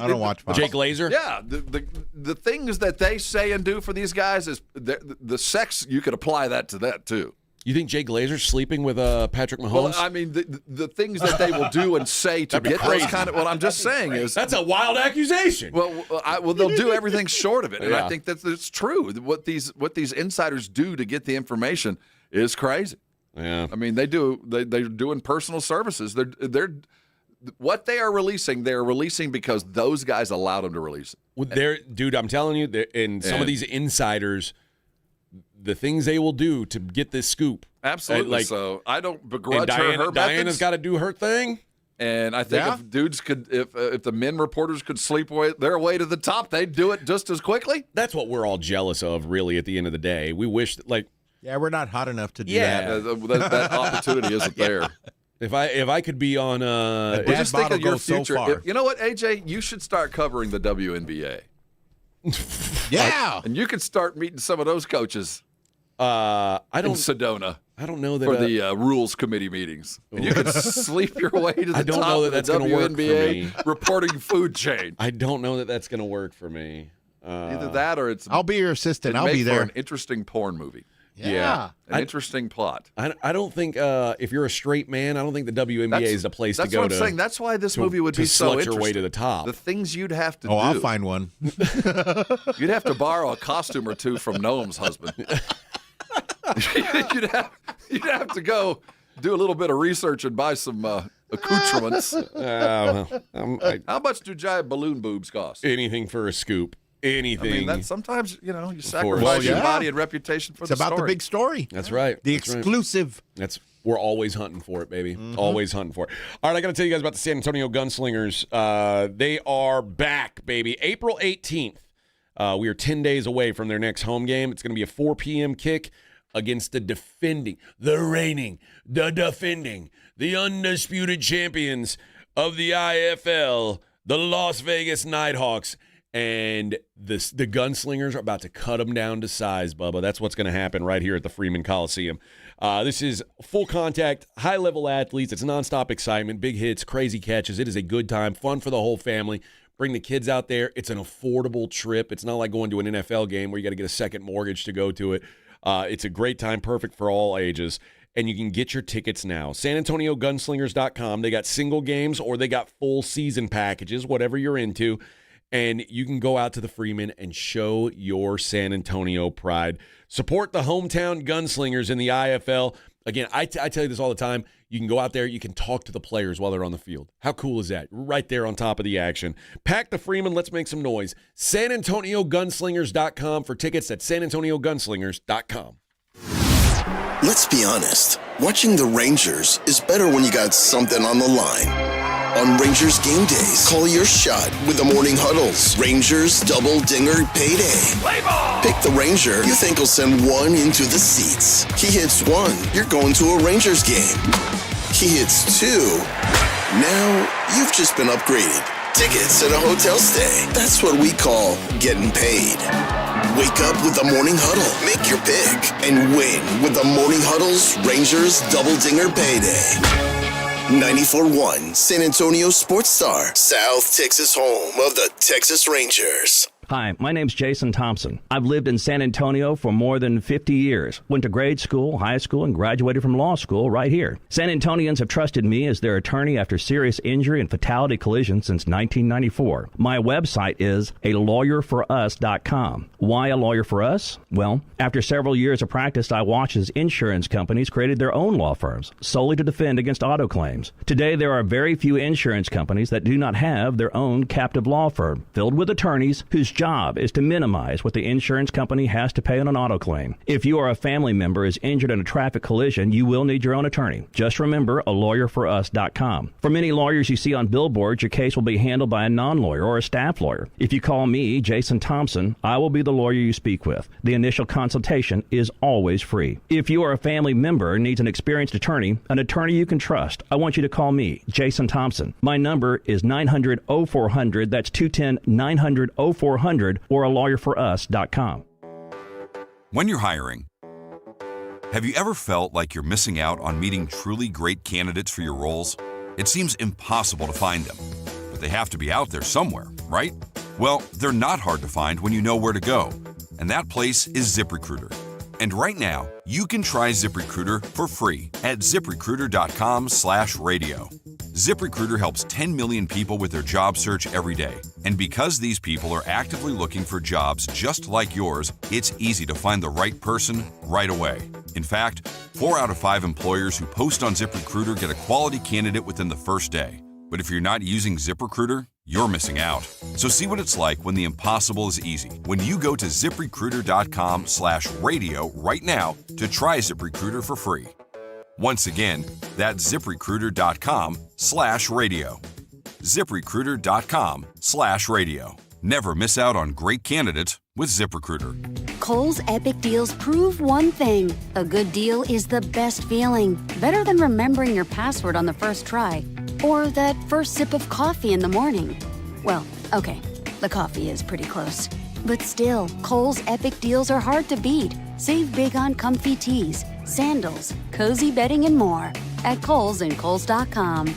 I don't watch Fox. Jake Glazer? Yeah, the things that they say and do for these guys is the sex. You could apply that to that too. You think Jay Glazer's sleeping with Patrick Mahomes? Well, I mean, the things that they will do and say to get those kind of. What I'm just saying is that's a wild accusation. Well, they'll do everything short of it, and I think that's true. What these insiders do to get the information is crazy. Yeah, I mean, they're doing personal services. what they are releasing, they're releasing because those guys allowed them to release it. Well, dude, I'm telling you, and some of these insiders, the things they will do to get this scoop. Absolutely. So I don't begrudge her Diana's methods. got to do her thing. And I think if dudes could, if the men reporters could sleep their way to the top, they'd do it just as quickly. That's what we're all jealous of, really, at the end of the day. We wish, yeah, we're not hot enough to do that. That opportunity isn't there. If I could be on just think of your future. So you know what, AJ? You should start covering the WNBA. Yeah. And you could start meeting some of those coaches. In Sedona. I don't know that for the rules committee meetings. And you could sleep your way to the I don't top know that of that's the going to work for WNBA me. reporting food chain. I don't know that that's going to work for me. Either that or it's. I'll be your assistant. I'll make be there. For an interesting porn movie. Yeah. An interesting plot. I don't think if you're a straight man, I don't think the WNBA is the place to go. That's what I'm saying. That's why this movie would be so interesting. Your way to the top. The things you'd have to do. I'll find one. You'd have to borrow a costume or two from Noam's husband. You'd have to go do a little bit of research and buy some accoutrements. How much do giant balloon boobs cost? Anything for a scoop. Anything. I mean, that's sometimes, you sacrifice your body and reputation for it's the story. It's about the big story. That's right. The exclusive. Right. We're always hunting for it, baby. Always hunting for it. All right, I got to tell you guys about the San Antonio Gunslingers. They are back, baby. April 18th. We are 10 days away from their next home game. It's going to be a 4 p.m. kick against the defending, the undisputed champions of the IFL, the Las Vegas Nighthawks. And the Gunslingers are about to cut them down to size, Bubba. That's what's going to happen right here at the Freeman Coliseum. This is full contact, high-level athletes. It's nonstop excitement, big hits, crazy catches. It is a good time, fun for the whole family. Bring the kids out there. It's an affordable trip. It's not like going to an NFL game where you got to get a second mortgage to go to it. It's a great time, perfect for all ages. And you can get your tickets now. SanAntonioGunslingers.com. They got single games or they got full season packages, whatever you're into. And you can go out to the Freeman and show your San Antonio pride. Support the hometown Gunslingers in the IFL. Again, I tell you this all the time. You can go out there. You can talk to the players while they're on the field. How cool is that? Right there on top of the action. Pack the Freeman. Let's make some noise. SanAntonioGunslingers.com for tickets at SanAntonioGunslingers.com. Let's be honest. Watching the Rangers is better when you got something on the line. On Rangers game days, call your shot with the Morning Huddles. Rangers Double Dinger Payday. Play ball! Pick the Ranger you think will send one into the seats. He hits one, you're going to a Rangers game. He hits two. Now you've just been upgraded. Tickets and a hotel stay. That's what we call getting paid. Wake up with the Morning Huddle. Make your pick and win with the Morning Huddle's Rangers Double Dinger Payday. 94.1 San Antonio Sports Star, South Texas home of the Texas Rangers. Hi, my name's Jason Thompson. I've lived in San Antonio for more than 50 years. Went to grade school, high school, and graduated from law school right here. San Antonians have trusted me as their attorney after serious injury and fatality collision since 1994. My website is alawyerforus.com. Why a lawyer for us? Well, after several years of practice, I watched as insurance companies created their own law firms solely to defend against auto claims. Today, there are very few insurance companies that do not have their own captive law firm filled with attorneys whose job is to minimize what the insurance company has to pay on an auto claim. If you or a family member is injured in a traffic collision, you will need your own attorney. Just remember alawyerforus.com. For many lawyers you see on billboards, your case will be handled by a non-lawyer or a staff lawyer. If you call me, Jason Thompson, I will be the lawyer you speak with. The initial consultation is always free. If you or a family member needs an experienced attorney you can trust, I want you to call me, Jason Thompson. My number is 900-0400. That's 210-900-0400 or alawyerforus.com. When you're hiring, have you ever felt like you're missing out on meeting truly great candidates for your roles? It seems impossible to find them, but they have to be out there somewhere, right? Well, they're not hard to find when you know where to go, and that place is ZipRecruiter. And right now, you can try ZipRecruiter for free at ZipRecruiter.com/radio. ZipRecruiter helps 10 million people with their job search every day. And because these people are actively looking for jobs just like yours, it's easy to find the right person right away. In fact, 4 out of 5 employers who post on ZipRecruiter get a quality candidate within the first day. But if you're not using ZipRecruiter, you're missing out. So see what it's like when the impossible is easy. When you go to ZipRecruiter.com/radio right now to try ZipRecruiter for free. Once again, that's ZipRecruiter.com/radio. ZipRecruiter.com/radio. Never miss out on great candidates with ZipRecruiter. Kohl's Epic Deals prove one thing. A good deal is the best feeling. Better than remembering your password on the first try. Or that first sip of coffee in the morning. Well, okay, the coffee is pretty close. But still, Kohl's Epic Deals are hard to beat. Save big on comfy tees, sandals, cozy bedding, and more at Kohl's and Kohls.com.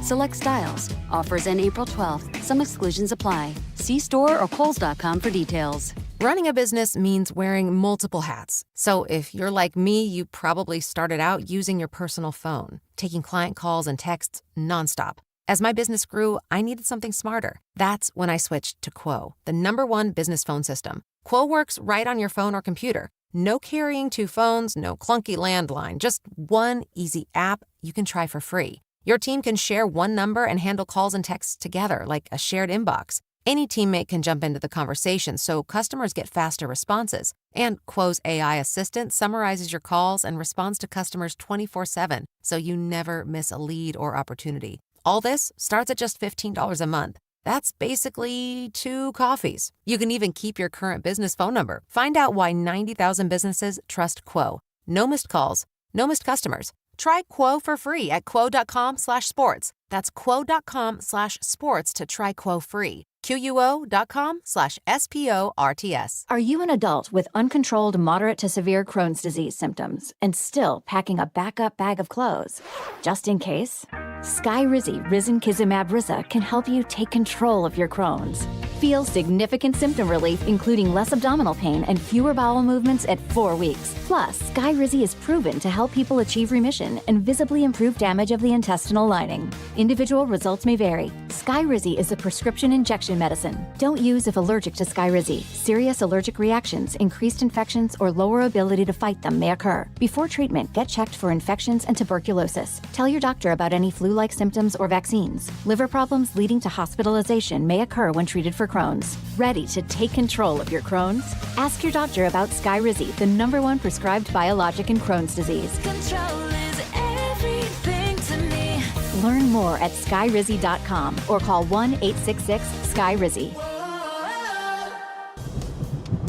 Select styles. Offers end April 12th. Some exclusions apply. See store or Kohls.com for details. Running a business means wearing multiple hats. So if you're like me, you probably started out using your personal phone, taking client calls and texts nonstop. As my business grew, I needed something smarter. That's when I switched to Quo, the #1 business phone system. Quo works right on your phone or computer. No carrying 2 phones, no clunky landline, just one easy app you can try for free. Your team can share one number and handle calls and texts together like a shared inbox. Any teammate can jump into the conversation, so customers get faster responses. And Quo's AI assistant summarizes your calls and responds to customers 24/7, so you never miss a lead or opportunity. All this starts at just $15 a month. That's basically 2 coffees. You can even keep your current business phone number. Find out why 90,000 businesses trust Quo. No missed calls, no missed customers. Try Quo for free at quo.com/sports. That's quo.com/sports to try Quo free. QUO.com/SPORTS. Are you an adult with uncontrolled moderate to severe Crohn's disease symptoms and still packing a backup bag of clothes? Just in case? Skyrizi Risankizumab Risa can help you take control of your Crohn's. Feel significant symptom relief, including less abdominal pain and fewer bowel movements at 4 weeks. Plus, Skyrizi is proven to help people achieve remission and visibly improve damage of the intestinal lining. Individual results may vary. Skyrizi is a prescription injection medicine. Don't use if allergic to Skyrizi. Serious allergic reactions, increased infections, or lower ability to fight them may occur. Before treatment, get checked for infections and tuberculosis. Tell your doctor about any flu-like symptoms or vaccines. Liver problems leading to hospitalization may occur when treated for Crohn's. Ready to take control of your Crohn's? Ask your doctor about Skyrizi, the #1 prescribed biologic in Crohn's disease. Control is everything to me. Learn more at skyrizi.com or call 1-866-SKYRIZI.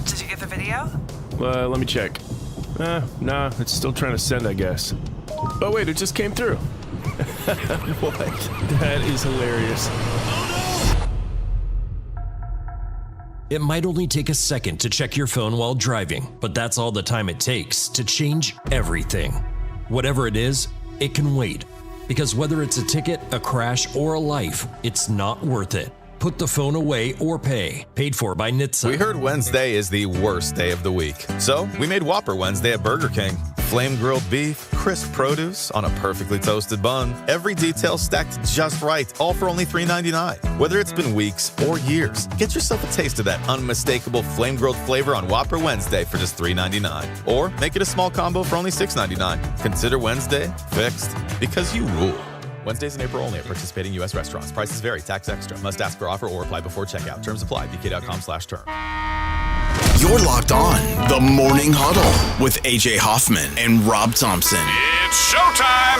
Did you get the video? Let me check. Nah, it's still trying to send, I guess. Oh, wait, it just came through. What? That is hilarious. It might only take a second to check your phone while driving, but that's all the time it takes to change everything. Whatever it is, it can wait. Because whether it's a ticket, a crash, or a life, it's not worth it. Put the phone away or pay. Paid for by NHTSA. We heard Wednesday is the worst day of the week. So we made Whopper Wednesday at Burger King. Flame grilled beef, crisp produce on a perfectly toasted bun. Every detail stacked just right, all for only $3.99. Whether it's been weeks or years, get yourself a taste of that unmistakable flame grilled flavor on Whopper Wednesday for just $3.99. Or make it a small combo for only $6.99. Consider Wednesday fixed because you rule. Wednesdays in April only at participating U.S. restaurants. Prices vary. Tax extra. Must ask for offer or apply before checkout. Terms apply. BK.com/term. You're locked on The Morning Huddle with AJ Hoffman and Rob Thompson. It's showtime!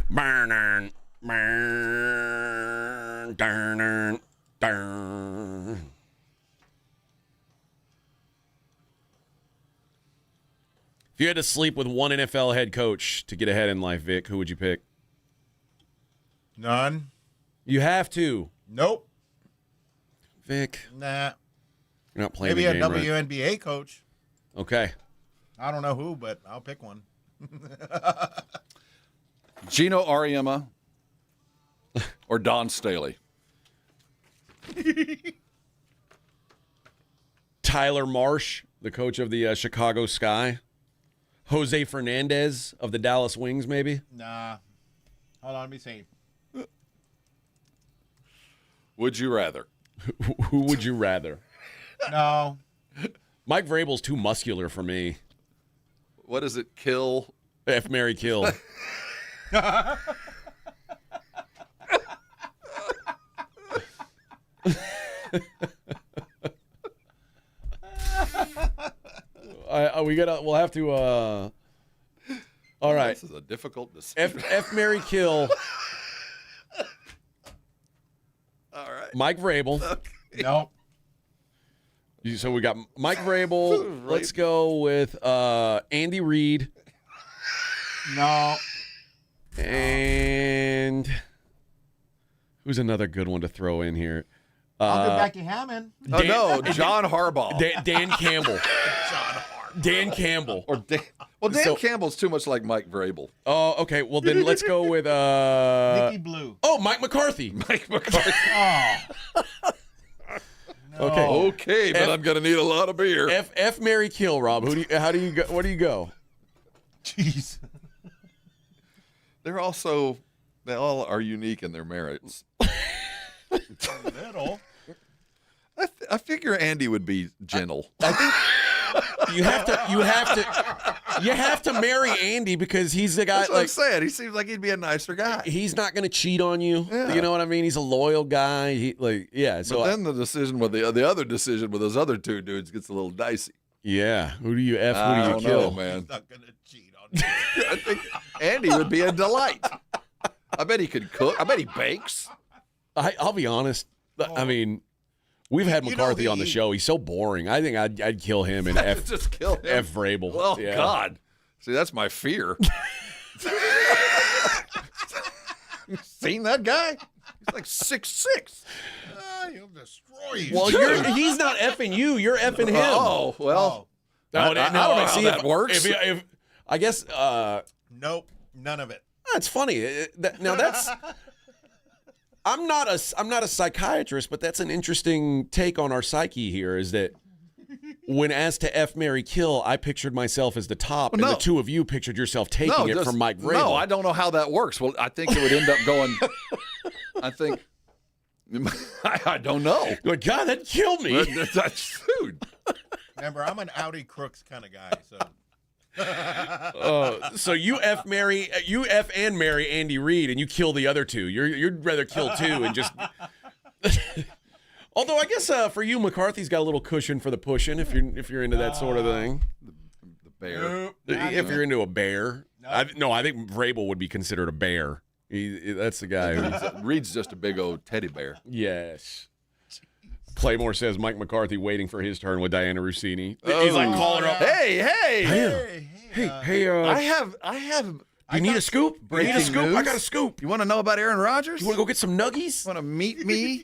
Burn, burn, burn, burn. If you had to sleep with one NFL head coach to get ahead in life, Vic, who would you pick? None. You have to. Nope. Vic. Nah. You're not playing Maybe the game a right. WNBA coach. Okay. I don't know who, but I'll pick one. Gino Auriemma or Don Staley? Tyler Marsh, the coach of the Chicago Sky. Jose Fernandez of the Dallas Wings, maybe? Nah. Hold on, let me see. Would you rather? Who would you rather? No. Mike Vrabel's too muscular for me. What is it? Kill? F, marry, kill. We'll have to. All right. This is a difficult decision. F Marry Kill. All right. Mike Vrabel. Okay. No. So we got Mike Vrabel. Let's go with Andy Reid. No. And who's another good one to throw in here? I'll do Becky Hammond. Oh, no, John Harbaugh. Dan Campbell. Dan Campbell. Or Dan. Well, Dan Campbell's too much like Mike Vrabel. Oh, okay. Well, then let's go with Nikki Blue. Oh, Mike McCarthy. Mike McCarthy. No. Okay, but I'm gonna need a lot of beer. F Marry Kill, Rob. How do you go? What do you go? Jeez. They all are unique in their merits. Little. I figure Andy would be gentle. I think you have to marry Andy because he's the guy. That's what I'm saying. He seems like he'd be a nicer guy. He's not going to cheat on you. Yeah. You know what I mean? He's a loyal guy. So then the decision with the other decision with those other two dudes gets a little dicey. Yeah. Who do you F? Who do you kill? Man. He's not gonna cheat on me. I think Andy would be a delight. I bet he could cook. I bet he bakes. I'll be honest. I mean, we've had McCarthy on the show. He's so boring. I think I'd kill him and just kill him. F Vrabel. Oh yeah. God! See, that's my fear. You seen that guy? He's like 6'6". He'll destroy you. Well, he's not effing you. You're effing him. Oh well. I don't know how that works. If I guess. Nope. None of it. That's funny. Now that's. I'm not a psychiatrist, but that's an interesting take on our psyche here. Is that when asked to F Marry Kill, I pictured myself as the top, and the two of you pictured yourself taking it from Mike Vrabel. No, I don't know how that works. Well, I think it would end up going. I think. I don't know. Like, God, that killed me. That's food. Remember, I'm an Audi Crooks kind of guy, so. So you F and marry Andy Reid, and you kill the other two. You'd rather kill two and just. Although I guess for you, McCarthy's got a little cushion for the pushing if you're into that sort of thing. The bear. If you're into a bear, I think Vrabel would be considered a bear. That's the guy. Reid's just a big old teddy bear. Yes. Claymore says Mike McCarthy waiting for his turn with Diana Russini. He's like calling her up. Hey. I have. You need a scoop? You need a scoop? News. I got a scoop. You want to know about Aaron Rodgers? You want to go get some nuggies? Want to meet me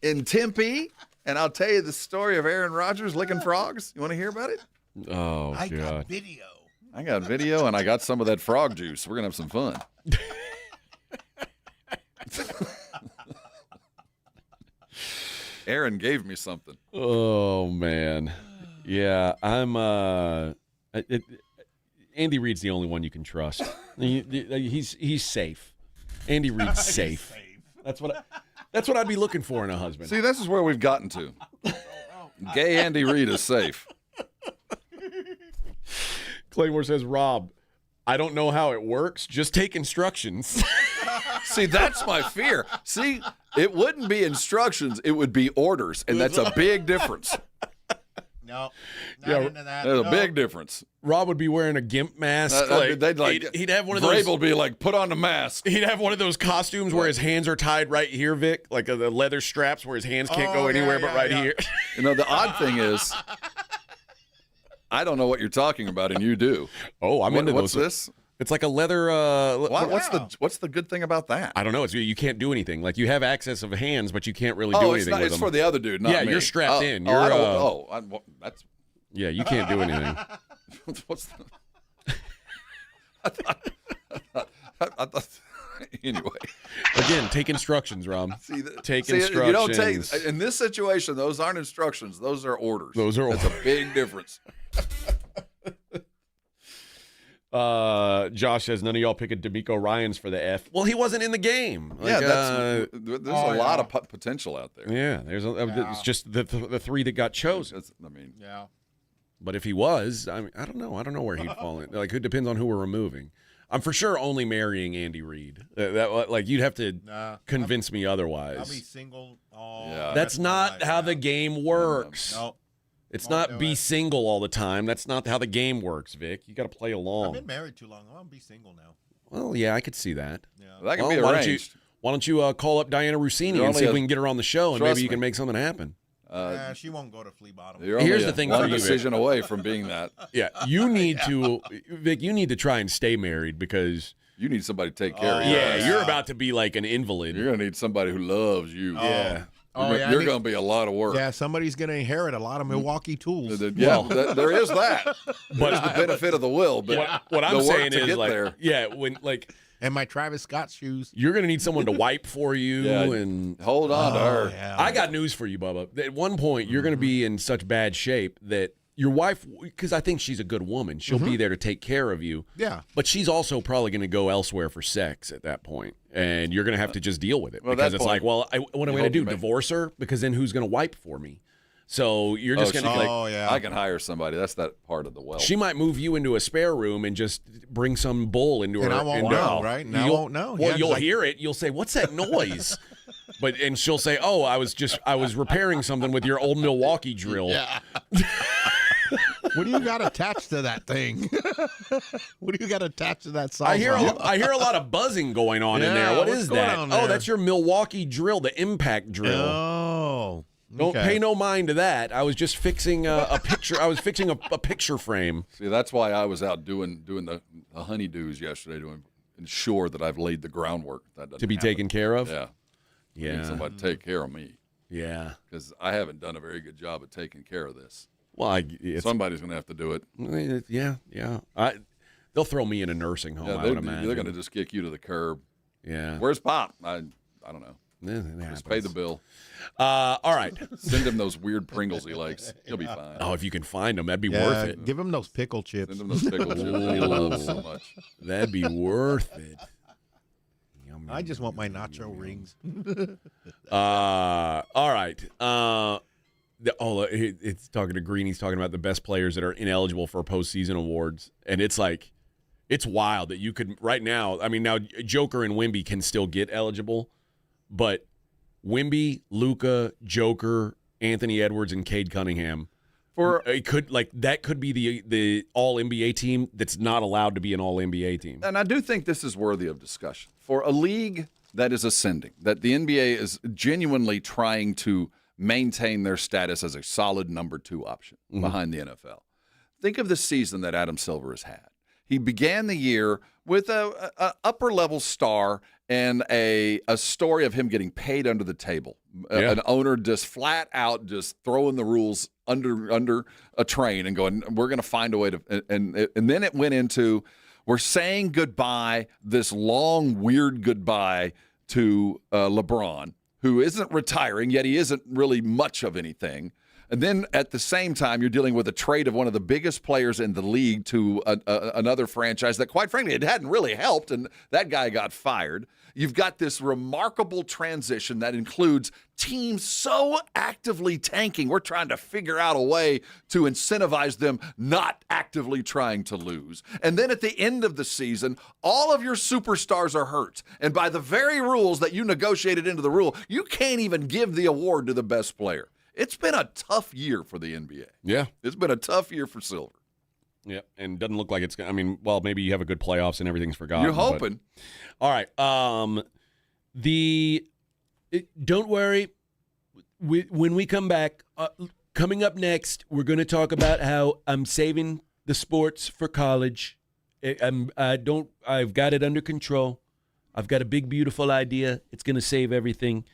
in Tempe, and I'll tell you the story of Aaron Rodgers licking frogs? You want to hear about it? Oh, I God. got video. I got video, and I got some of that frog juice. We're going to have some fun. Aaron gave me something. Oh, man. Yeah, I'm Andy Reid's the only one you can trust. He's safe. Andy Reid's safe. That's what I'd be looking for in a husband. See, this is where we've gotten to. Gay Andy Reid is safe. Claymore says, Rob, I don't know how it works. Just take instructions. See, that's my fear. See, it wouldn't be instructions. It would be orders, and that's a big difference. No, not into that. There's a big difference. Rob would be wearing a gimp mask. He'd have one of those. Vrabel would be like, put on the mask. He'd have one of those costumes where his hands are tied right here, Vic, like the leather straps where his hands can't go anywhere but right here. You know, the odd thing is, I don't know what you're talking about, and you do. Oh, I'm into what's those. This? It's like a leather. What's the good thing about that? I don't know. You can't do anything. Like you have access of hands, but you can't really do anything with them. It's for the other dude, not me. You're strapped in. That's. Yeah, you can't do anything. What's the? I thought. Anyway, again, take instructions, Rob. Take instructions. You don't take in this situation. Those aren't instructions. Those are orders. Those are. That's a big difference. Josh says none of y'all picked D'Amico Ryans for the F. Well, he wasn't in the game. Like, there's a lot of potential out there. Yeah, it's just the three that got chosen. Yeah. But if he was, I don't know where he'd fall in. Like, it depends on who we're removing. I'm for sure only marrying Andy Reid. Like you'd have to convince me otherwise. I'll be single. That's not how the game works. No. It's not be single all the time. That's not how the game works, Vic. You got to play along. I've been married too long. I want to be single now. Well, yeah, I could see that. Yeah. That can be arranged. Why don't you call up Diana Russini and see if we can get her on the show, and maybe you can make something happen. She won't go to Flea Bottom. Here's the thing for one you, decision Vic. away from being that. Yeah, you need to, Vic. You need to try and stay married because you need somebody to take care of you. Yeah, you're about to be like an invalid. You're gonna need somebody who loves you. Yeah. You're going to be a lot of work. Yeah, somebody's going to inherit a lot of Milwaukee tools. Yeah, there is that. But it's the benefit of the will. But what I'm saying is, like, there. yeah, when like, and my Travis Scott shoes. You're going to need someone to wipe for you and hold on to her. Yeah. I got news for you, Bubba. At one point, you're going to be in such bad shape that your wife, because I think she's a good woman, she'll be there to take care of you. Yeah. But she's also probably going to go elsewhere for sex at that point. And you're going to have to just deal with it. Well, because it's point, like, what am I going to do? Divorce her? Because then who's going to wipe for me? So you're just going to I can hire somebody. That's that part of the wealth. She might move you into a spare room and just bring some bull into her. And I won't know, right? And I won't know. Well, you'll hear it. You'll say, "What's that noise?" And she'll say, "Oh, I was repairing something with your old Milwaukee drill." Yeah. What do you got attached to that thing? What do you got attached to that sawzall? I hear a lot of buzzing going on in there. What is that? Oh, that's your Milwaukee drill, the impact drill. Oh. Don't pay no mind to that. I was just fixing a picture. I was fixing a picture frame. See, that's why I was out doing the honeydews yesterday to ensure that I've laid the groundwork. That doesn't to be happen. taken care of? Yeah. Yeah. I need somebody to take care of me. Yeah. Because I haven't done a very good job of taking care of this. Well, somebody's going to have to do it. Yeah. They'll throw me in a nursing home, I would imagine. They're going to just kick you to the curb. Yeah. Where's Pop? I don't know. Just pay the bill. All right. Send him those weird Pringles he likes. He'll be fine. Oh, if you can find them, that'd be worth it. Give him those pickle chips. Send him those pickle chips that he loves so much. That'd be worth it. I just want my nacho rings. All right. It's talking to Green. He's talking about the best players that are ineligible for postseason awards, and it's like, it's wild that you could right now. I mean, now Joker and Wemby can still get eligible, but Wemby, Luka, Joker, Anthony Edwards, and Cade Cunningham, that could be the All NBA team that's not allowed to be an All NBA team. And I do think this is worthy of discussion for a league that is ascending, that the NBA is genuinely trying to maintain their status as a solid number 2 option behind the NFL. Think of the season that Adam Silver has had. He began the year with a upper-level star and a story of him getting paid under the table. An owner just flat out just throwing the rules under a train and going, we're going to find a way to – and then it went into, we're saying goodbye, this long, weird goodbye to LeBron, who isn't retiring, yet he isn't really much of anything. And then at the same time, you're dealing with a trade of one of the biggest players in the league to another franchise that, quite frankly, it hadn't really helped, and that guy got fired. You've got this remarkable transition that includes teams so actively tanking. We're trying to figure out a way to incentivize them not actively trying to lose. And then at the end of the season, all of your superstars are hurt. And by the very rules that you negotiated into the rule, you can't even give the award to the best player. It's been a tough year for the NBA. Yeah. It's been a tough year for Silver. Yeah, and doesn't look like it's going to – I mean, well, maybe you have a good playoffs and everything's forgotten. You're hoping. All right. Don't worry. When we come back, coming up next, we're going to talk about how I'm saving the sports for college. I've got it under control. I've got a big, beautiful idea. It's going to save everything.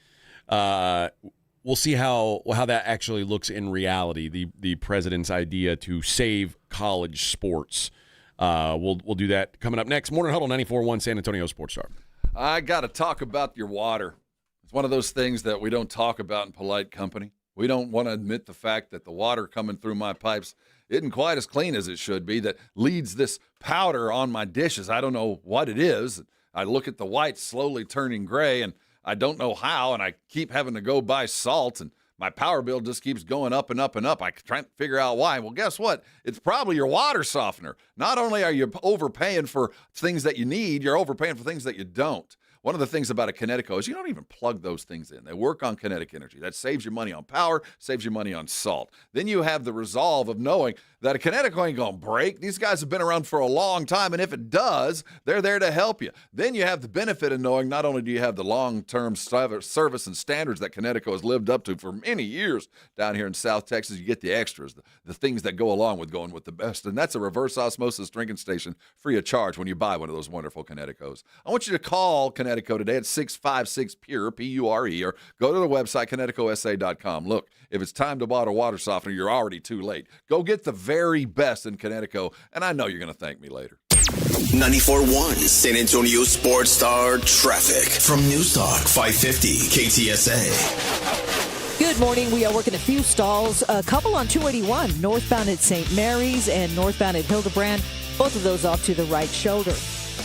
We'll see how that actually looks in reality, the president's idea to save college sports. We'll do that coming up next. Morning Huddle 94.1 San Antonio Sports Star. I got to talk about your water. It's one of those things that we don't talk about in polite company. We don't want to admit the fact that the water coming through my pipes isn't quite as clean as it should be, that leads this powder on my dishes. I don't know what it is. I look at the white slowly turning gray, and I don't know how, and I keep having to go buy salt, and My power bill just keeps going up and up and up. I try to figure out why. Well, guess what? It's probably your water softener. Not only are you overpaying for things that you need, you're overpaying for things that you don't. One of the things about a Kinetico is you don't even plug those things in. They work on kinetic energy. That saves you money on power, saves you money on salt. Then you have the resolve of knowing that a Kinetico ain't going to break. These guys have been around for a long time, and if it does, they're there to help you. Then you have the benefit of knowing not only do you have the long-term service and standards that Kinetico has lived up to for many years down here in South Texas, you get the extras, the things that go along with going with the best. And that's a reverse osmosis drinking station free of charge when you buy one of those wonderful Kineticos. I want you to call Kinetico today at 656-PURE, P-U-R-E, or go to the website, KineticoSA.com. Look, if it's time to buy a water softener, you're already too late. Go get the very best in Kinetico, and I know you're going to thank me later. 94.1 San Antonio Sports Star Traffic from News Talk 550 KTSA. Good morning. We are working a few stalls. A couple on 281, northbound at St. Mary's and northbound at Hildebrand. Both of those off to the right shoulder.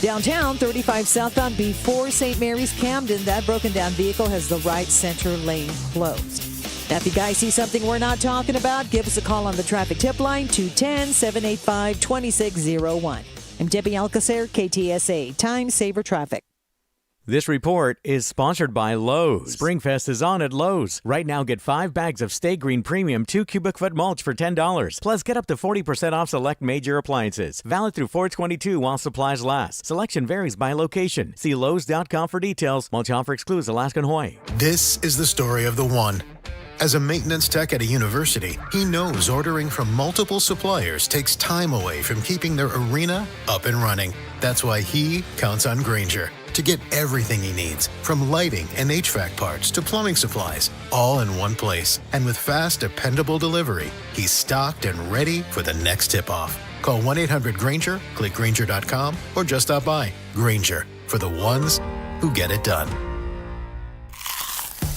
Downtown, 35 southbound before St. Mary's Camden. That broken down vehicle has the right center lane closed. Now, if you guys see something we're not talking about, give us a call on the traffic tip line, 210-785-2601. I'm Debbie Alcacer, KTSA, Time Saver Traffic. This report is sponsored by Lowe's. Springfest is on at Lowe's. Right now, get 5 bags of Stay Green Premium 2 cubic foot mulch for $10. Plus, get up to 40% off select major appliances. Valid through 4/22 while supplies last. Selection varies by location. See Lowe's.com for details. Mulch offer excludes Alaska and Hawaii. This is the story of the one. As a maintenance tech at a university, he knows ordering from multiple suppliers takes time away from keeping their arena up and running. That's why he counts on Grainger to get everything he needs, from lighting and HVAC parts to plumbing supplies, all in one place. And with fast, dependable delivery, he's stocked and ready for the next tip-off. Call 1-800-GRAINGER, click Grainger.com, or just stop by. Grainger, for the ones who get it done.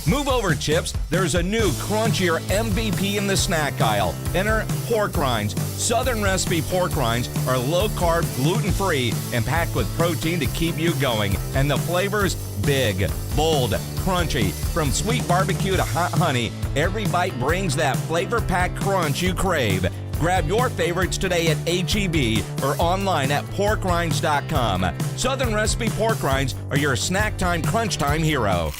Move over, Chips. There's a new crunchier MVP in the snack aisle. Enter pork rinds. Southern recipe pork rinds are low-carb, gluten-free, and packed with protein to keep you going. And the flavors, big, bold, crunchy. From sweet barbecue to hot honey, every bite brings that flavor-packed crunch you crave. Grab your favorites today at H-E-B or online at porkrinds.com. Southern recipe pork rinds are your snack time, crunch time hero.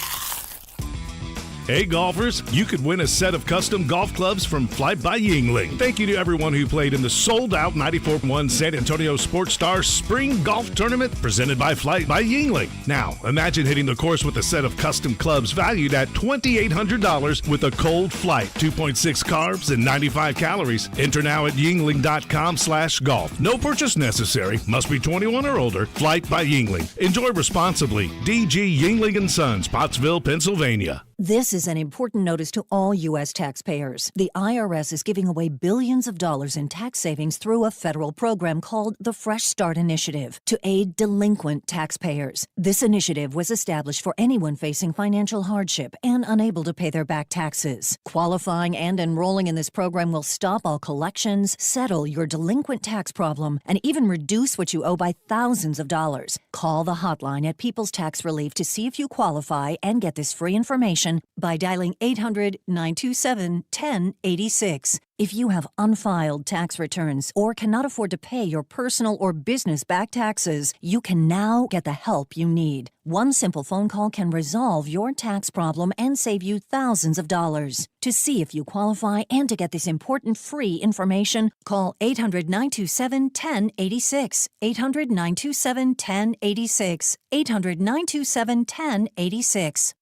Hey golfers, you could win a set of custom golf clubs from Flight by Yingling. Thank you to everyone who played in the sold-out 94.1 San Antonio Sports Star Spring Golf Tournament presented by Flight by Yingling. Now, imagine hitting the course with a set of custom clubs valued at $2,800 with a cold flight, 2.6 carbs and 95 calories. Enter now at yingling.com/golf. No purchase necessary. Must be 21 or older. Flight by Yingling. Enjoy responsibly. DG Yingling & Sons, Pottsville, Pennsylvania. This is an important notice to all U.S. taxpayers. The IRS is giving away billions of dollars in tax savings through a federal program called the Fresh Start Initiative to aid delinquent taxpayers. This initiative was established for anyone facing financial hardship and unable to pay their back taxes. Qualifying and enrolling in this program will stop all collections, settle your delinquent tax problem, and even reduce what you owe by thousands of dollars. Call the hotline at People's Tax Relief to see if you qualify and get this free information by dialing 800-927-1086. If you have unfiled tax returns or cannot afford to pay your personal or business back taxes, you can now get the help you need. One simple phone call can resolve your tax problem and save you thousands of dollars. To see if you qualify and to get this important free information, call 800-927-1086. 800-927-1086. 800-927-1086.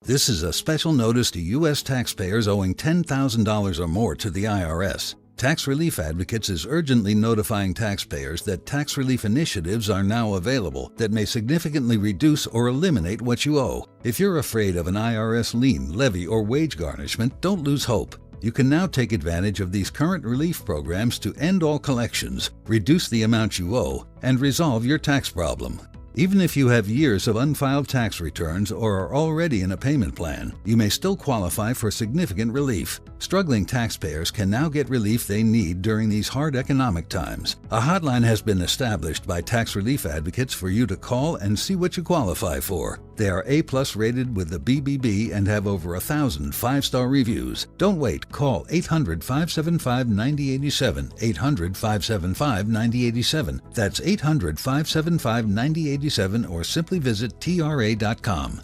This is a special notice to U.S. taxpayers owing $10,000 or more to the IRS. Tax Relief Advocates is urgently notifying taxpayers that tax relief initiatives are now available that may significantly reduce or eliminate what you owe. If you're afraid of an IRS lien, levy, or wage garnishment, don't lose hope. You can now take advantage of these current relief programs to end all collections, reduce the amount you owe, and resolve your tax problem. Even if you have years of unfiled tax returns or are already in a payment plan, you may still qualify for significant relief. Struggling taxpayers can now get relief they need during these hard economic times. A hotline has been established by tax relief advocates for you to call and see what you qualify for. They are A+ rated with the BBB and have over 1,000 5-star reviews. Don't wait. Call 800-575-9087, 800-575-9087. That's 800-575-9087, or simply visit tra.com.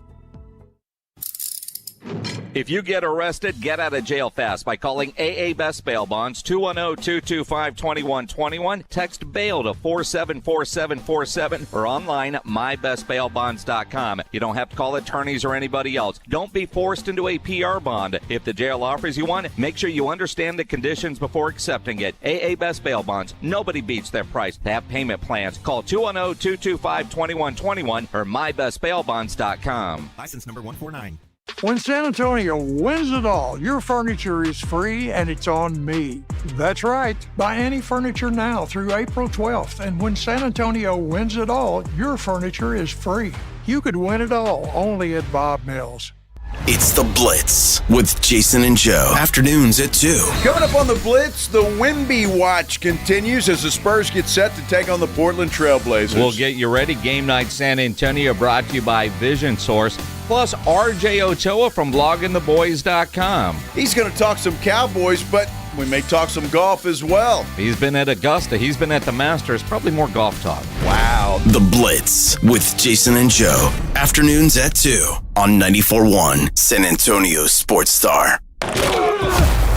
If you get arrested, get out of jail fast by calling AA Best Bail Bonds, 210-225-2121. Text bail to 474747 or online at mybestbailbonds.com. You don't have to call attorneys or anybody else. Don't be forced into a PR bond. If the jail offers you one, make sure you understand the conditions before accepting it. AA Best Bail Bonds. Nobody beats their price. They have payment plans. Call 210-225-2121 or mybestbailbonds.com. License number 149. When San Antonio wins it all, your furniture is free and it's on me. That's right. Buy any furniture now through April 12th, and when San Antonio wins it all, your furniture is free. You could win it all only at Bob Mills. It's The Blitz with Jason and Joe. Afternoons at 2. Coming up on The Blitz, the Wemby watch continues as the Spurs get set to take on the Portland Trailblazers. We'll get you ready. Game Night San Antonio brought to you by Vision Source. Plus, RJ Ochoa from bloggingtheboys.com. He's going to talk some Cowboys, but we may talk some golf as well. He's been at Augusta. He's been at the Masters. Probably more golf talk. Wow. The Blitz with Jason and Joe. Afternoons at 2 on 94.1 San Antonio Sports Star.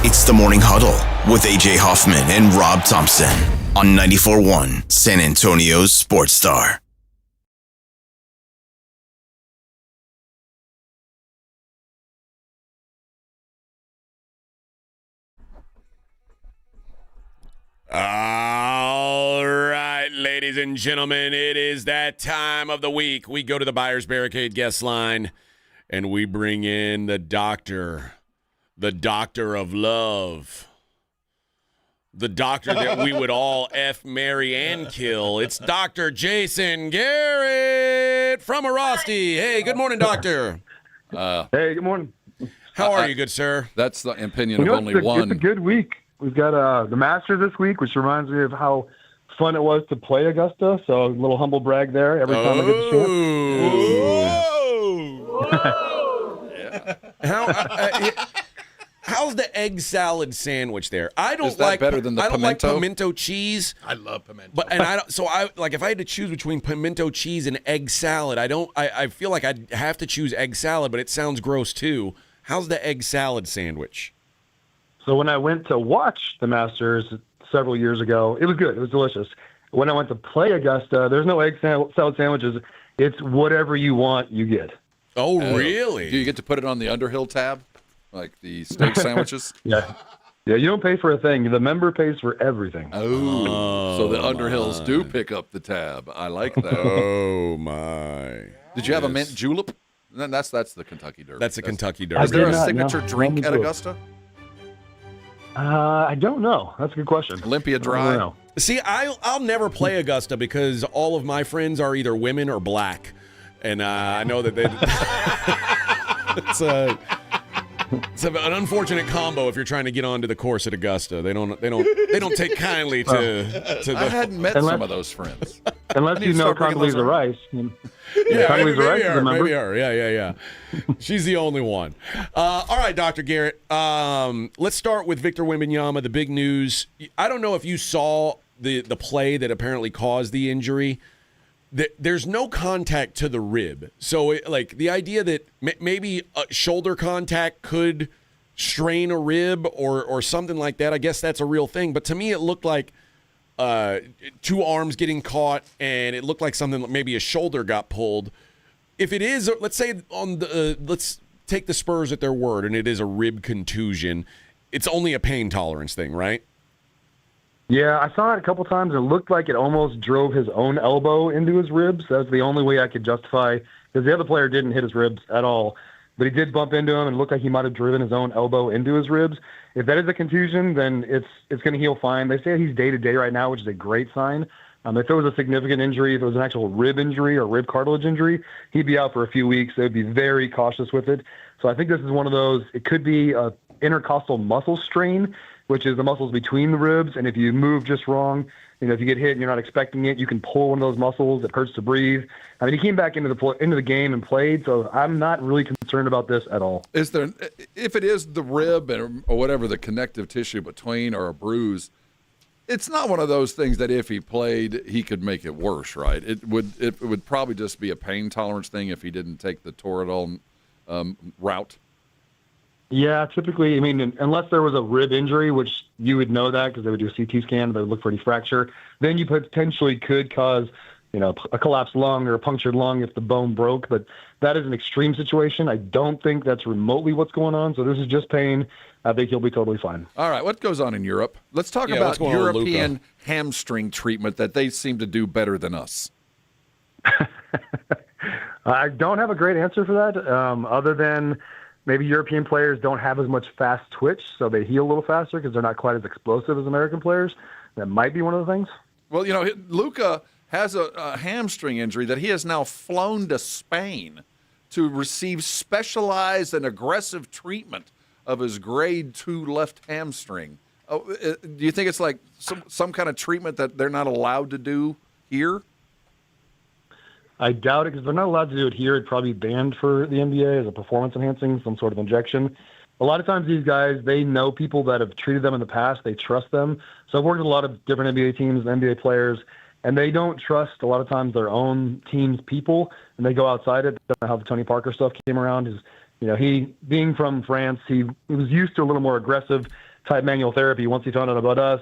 It's the Morning Huddle with AJ Hoffman and Rob Thompson on 94.1 San Antonio Sports Star. All right, ladies and gentlemen, it is that time of the week. We go to the Buyer's Barricade guest line, and we bring in the doctor of love, the doctor that we would all F, marry, and kill. It's Dr. Jason Garrett from Airrosti. Hey, good morning, doctor. Hey, good morning. How are you, good sir? That's the opinion of only one. It's a good week. We've got the Masters this week, which reminds me of how fun it was to play Augusta. So a little humble brag there every time I get the chance. How's the egg salad sandwich there? I don't Is that like better than the I don't pimento? like pimento cheese. I love pimento. But if I had to choose between pimento cheese and egg salad, I feel like I'd have to choose egg salad, but it sounds gross too. How's the egg salad sandwich? So when I went to watch the Masters several years ago, it was good. It was delicious. When I went to play Augusta, there's no egg salad sandwiches. It's whatever you want, you get. Oh, really? Do you get to put it on the Underhill tab, like the steak sandwiches? Yeah, you don't pay for a thing. The member pays for everything. So the Underhills do pick up the tab. I like that. Oh, my. Did you have a mint julep? Then that's the Kentucky Derby. That's a Kentucky Derby. Is there a signature drink at Augusta? I don't know. That's a good question. Olympia I Dry. don't know. See, I'll never play Augusta because all of my friends are either women or black, and I know that it's an unfortunate combo if you're trying to get onto the course at Augusta. They don't take kindly to the. I hadn't met some of those friends. Unless you know Condoleezza Rice. Yeah, Condoleezza Rice is a member. maybe her. Yeah. She's the only one. All right, Dr. Garrett. Let's start with Victor Wembanyama. The big news. I don't know if you saw the play that apparently caused the injury. There's no contact to the rib. So, the idea that maybe a shoulder contact could strain a rib or something like that, I guess that's a real thing. But to me, it looked like two arms getting caught, and it looked like something, maybe a shoulder got pulled. If it is, let's say let's take the Spurs at their word, and it is a rib contusion, it's only a pain tolerance thing, right? Yeah, I saw it a couple times. It looked like it almost drove his own elbow into his ribs. That's the only way I could justify, because the other player didn't hit his ribs at all. But he did bump into him, and it looked like he might have driven his own elbow into his ribs. If that is a contusion, then it's going to heal fine. They say he's day-to-day right now, which is a great sign. If it was a significant injury, if it was an actual rib injury or rib cartilage injury, he'd be out for a few weeks. They would be very cautious with it. So I think this is one of those, it could be a intercostal muscle strain, which is the muscles between the ribs. And if you move just wrong, if you get hit and you're not expecting it, you can pull one of those muscles. It hurts to breathe. I mean, he came back into the game and played, so I'm not really concerned about this at all. Is there, if it is the rib or whatever, the connective tissue between or a bruise, it's not one of those things that if he played, he could make it worse, right? It would probably just be a pain tolerance thing if he didn't take the Toradol route. Yeah, typically, I mean, unless there was a rib injury, which you would know that because they would do a CT scan, they would look for any fracture, then you potentially could cause, a collapsed lung or a punctured lung if the bone broke. But that is an extreme situation. I don't think that's remotely what's going on. So this is just pain. I think he'll be totally fine. All right, what goes on in Europe? Let's talk about European hamstring treatment that they seem to do better than us. I don't have a great answer for that, other than maybe European players don't have as much fast twitch, so they heal a little faster because they're not quite as explosive as American players. That might be one of the things. Well, Luka has a hamstring injury that he has now flown to Spain to receive specialized and aggressive treatment of his grade 2 left hamstring. Do you think it's like some kind of treatment that they're not allowed to do here? I doubt it because they're not allowed to do it here. It'd probably be banned for the NBA as a performance enhancing, some sort of injection. A lot of times these guys, they know people that have treated them in the past. They trust them. So I've worked with a lot of different NBA teams, NBA players, and they don't trust a lot of times their own team's people, and they go outside it. That's how the Tony Parker stuff came around. He being from France, he was used to a little more aggressive type manual therapy. Once he found out about us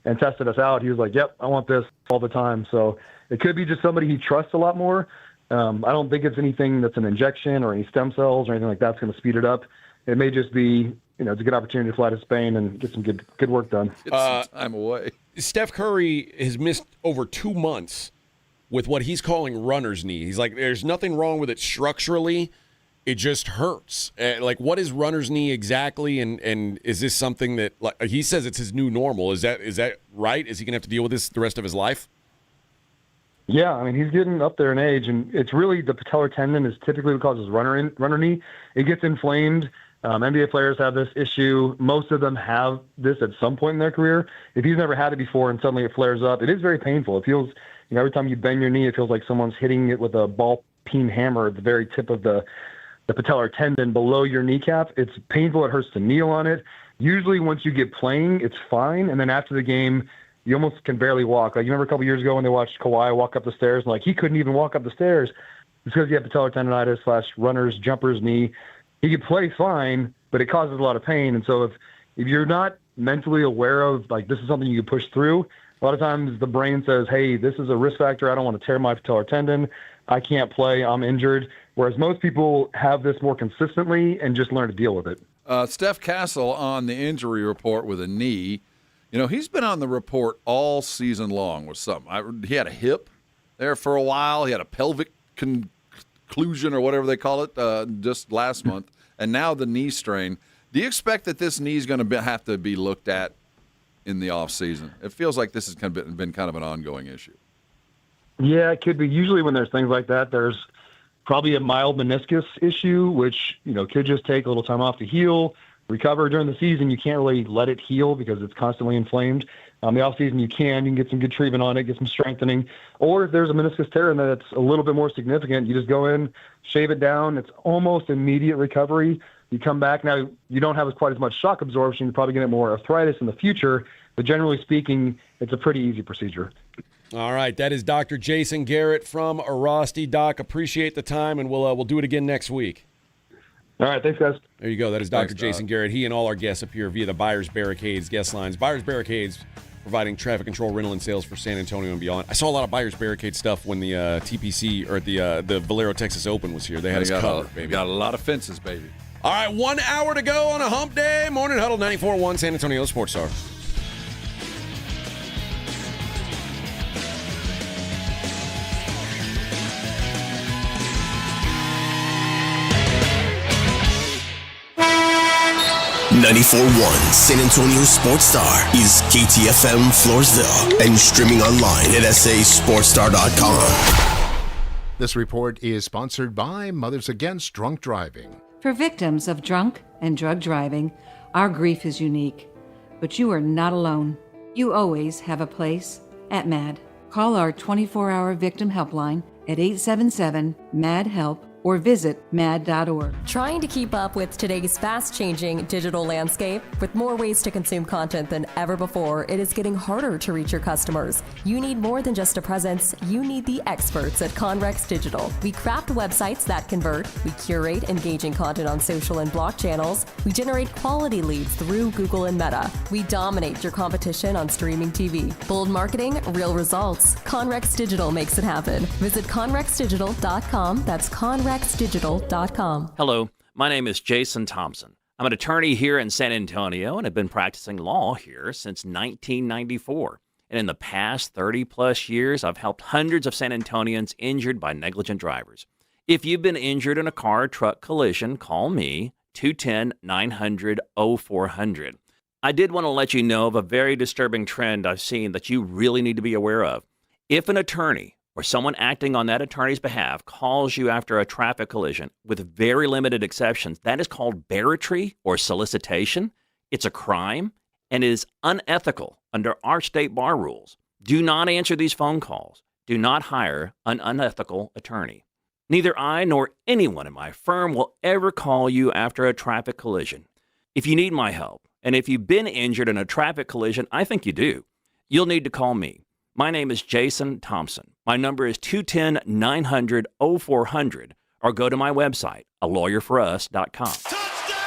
and tested us out, he was like, yep, I want this all the time. So it could be just somebody he trusts a lot more. I don't think it's anything that's an injection or any stem cells or anything like that's going to speed it up. It may just be, it's a good opportunity to fly to Spain and get some good work done. Get some time away. Steph Curry has missed over 2 months with what he's calling runner's knee. He's like, there's nothing wrong with it structurally. It just hurts. What is runner's knee exactly? And is this something that, he says it's his new normal. Is that right? Is he going to have to deal with this the rest of his life? Yeah, I mean, he's getting up there in age, and it's really the patellar tendon is typically what causes runner knee. It gets inflamed. NBA players have this issue. Most of them have this at some point in their career. If you've never had it before and suddenly it flares up, it is very painful. It feels, every time you bend your knee, it feels like someone's hitting it with a ball peen hammer at the very tip of the patellar tendon below your kneecap. It's painful. It hurts to kneel on it. Usually once you get playing, it's fine. And then after the game, you almost can barely walk. Like, you remember a couple years ago when they watched Kawhi walk up the stairs, and he couldn't even walk up the stairs. It's because you have patellar tendonitis / runner's jumper's knee. He could play fine, but it causes a lot of pain. And so if you're not mentally aware of, this is something you can push through, a lot of times the brain says, hey, this is a risk factor. I don't want to tear my patellar tendon. I can't play. I'm injured. Whereas most people have this more consistently and just learn to deal with it. Steph Castle on the injury report with a knee. He's been on the report all season long with something. He had a hip there for a while. He had a pelvic conclusion or whatever they call it just last month. And now the knee strain. Do you expect that this knee is going to have to be looked at in the offseason? It feels like this has been kind of an ongoing issue. Yeah, it could be. Usually when there's things like that, there's probably a mild meniscus issue, which, could just take a little time off to heal, recover. During the season, you can't really let it heal because it's constantly inflamed. The offseason, you can get some good treatment on it, get some strengthening. Or if there's a meniscus tear and that's a little bit more significant, you just go in, shave it down. It's almost immediate recovery. You come back. Now, you don't have quite as much shock absorption. You're probably going to get more arthritis in the future. But generally speaking, it's a pretty easy procedure. All right, that is Dr. Jason Garrett from Airrosti. Doc, appreciate the time, and we'll do it again next week. All right, thanks, guys. There you go. That is Dr. Jason Garrett. He and all our guests appear via the Buyers Barricades guest lines. Buyers Barricades, providing traffic control, rental, and sales for San Antonio and beyond. I saw a lot of Buyers Barricade stuff when the TPC or the Valero Texas Open was here. They had us covered, baby. Got a lot of fences, baby. All right, 1 hour to go on a hump day. Morning Huddle, 94.1 San Antonio Sports Star. 94.1 San Antonio Sports Star is KTFM Floresville and streaming online at sasportstar.com. This report is sponsored by Mothers Against Drunk Driving. For victims of drunk and drug driving, our grief is unique. But you are not alone. You always have a place at MAD. Call our 24-hour victim helpline at 877-MAD-HELP or visit mad.org. Trying to keep up with today's fast-changing digital landscape? With more ways to consume content than ever before, it is getting harder to reach your customers. You need more than just a presence. You need the experts at Conrex Digital. We craft websites that convert. We curate engaging content on social and block channels. We generate quality leads through Google and Meta. We dominate your competition on streaming TV. Bold marketing, real results. Conrex Digital makes it happen. Visit conrexdigital.com. That's conrexdigital.com. Hello, my name is Jason Thompson. I'm an attorney here in San Antonio and have been practicing law here since 1994. And in the past 30-plus years, I've helped hundreds of San Antonians injured by negligent drivers. If you've been injured in a car or truck collision, call me, 210-900-0400. I did want to let you know of a very disturbing trend I've seen that you really need to be aware of. If an attorney or someone acting on that attorney's behalf calls you after a traffic collision, with very limited exceptions, that is called barratry or solicitation. It's a crime and is unethical under our state bar rules. Do not answer these phone calls. Do not hire an unethical attorney. Neither I nor anyone in my firm will ever call you after a traffic collision. If you need my help, and if you've been injured in a traffic collision, I think you do, you'll need to call me. My name is Jason Thompson. My number is 210-900-0400, or go to my website, alawyerforus.com.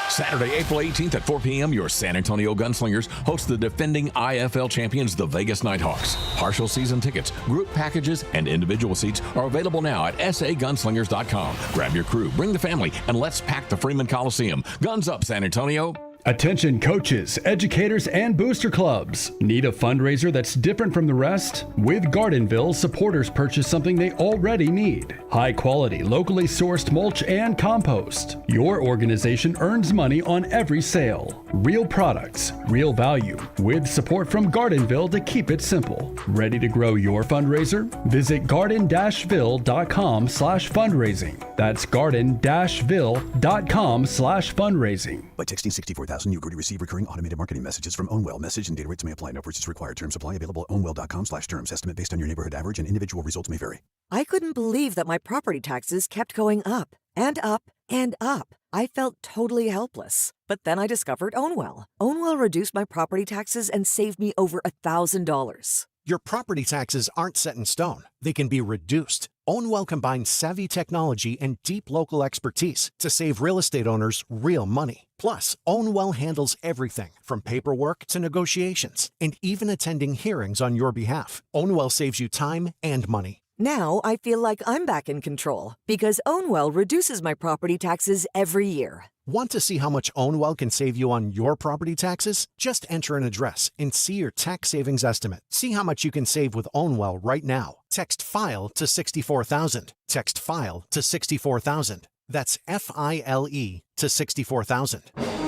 Saturday, April 18th at 4 p.m., your San Antonio Gunslingers host the defending IFL champions, the Vegas Nighthawks. Partial season tickets, group packages, and individual seats are available now at sagunslingers.com. Grab your crew, bring the family, and let's pack the Freeman Coliseum. Guns up, San Antonio. Attention coaches, educators, and booster clubs. Need a fundraiser that's different from the rest? With Gardenville, supporters purchase something they already need. High quality, locally sourced mulch and compost. Your organization earns money on every sale. Real products, real value, with support from Gardenville to keep it simple. Ready to grow your fundraiser? Visit garden-ville.com/fundraising. That's garden-ville.com/fundraising. By texting 64,000, you agree to receive recurring automated marketing messages from Ownwell. Message and data rates may apply. No purchase required. Terms apply. Available at ownwell.com/terms. Estimate based on your neighborhood average and individual results may vary. I couldn't believe that my property taxes kept going up and up and up. I felt totally helpless. But then I discovered Ownwell. Ownwell reduced my property taxes and saved me over $1,000. Your property taxes aren't set in stone. They can be reduced. Ownwell combines savvy technology and deep local expertise to save real estate owners real money. Plus, Ownwell handles everything from paperwork to negotiations and even attending hearings on your behalf. Ownwell saves you time and money. Now I feel like I'm back in control because Ownwell reduces my property taxes every year. Want to see how much Ownwell can save you on your property taxes? Just enter an address and see your tax savings estimate. See how much you can save with Ownwell right now. Text FILE to 64,000. Text FILE to 64,000. That's FILE to 64,000.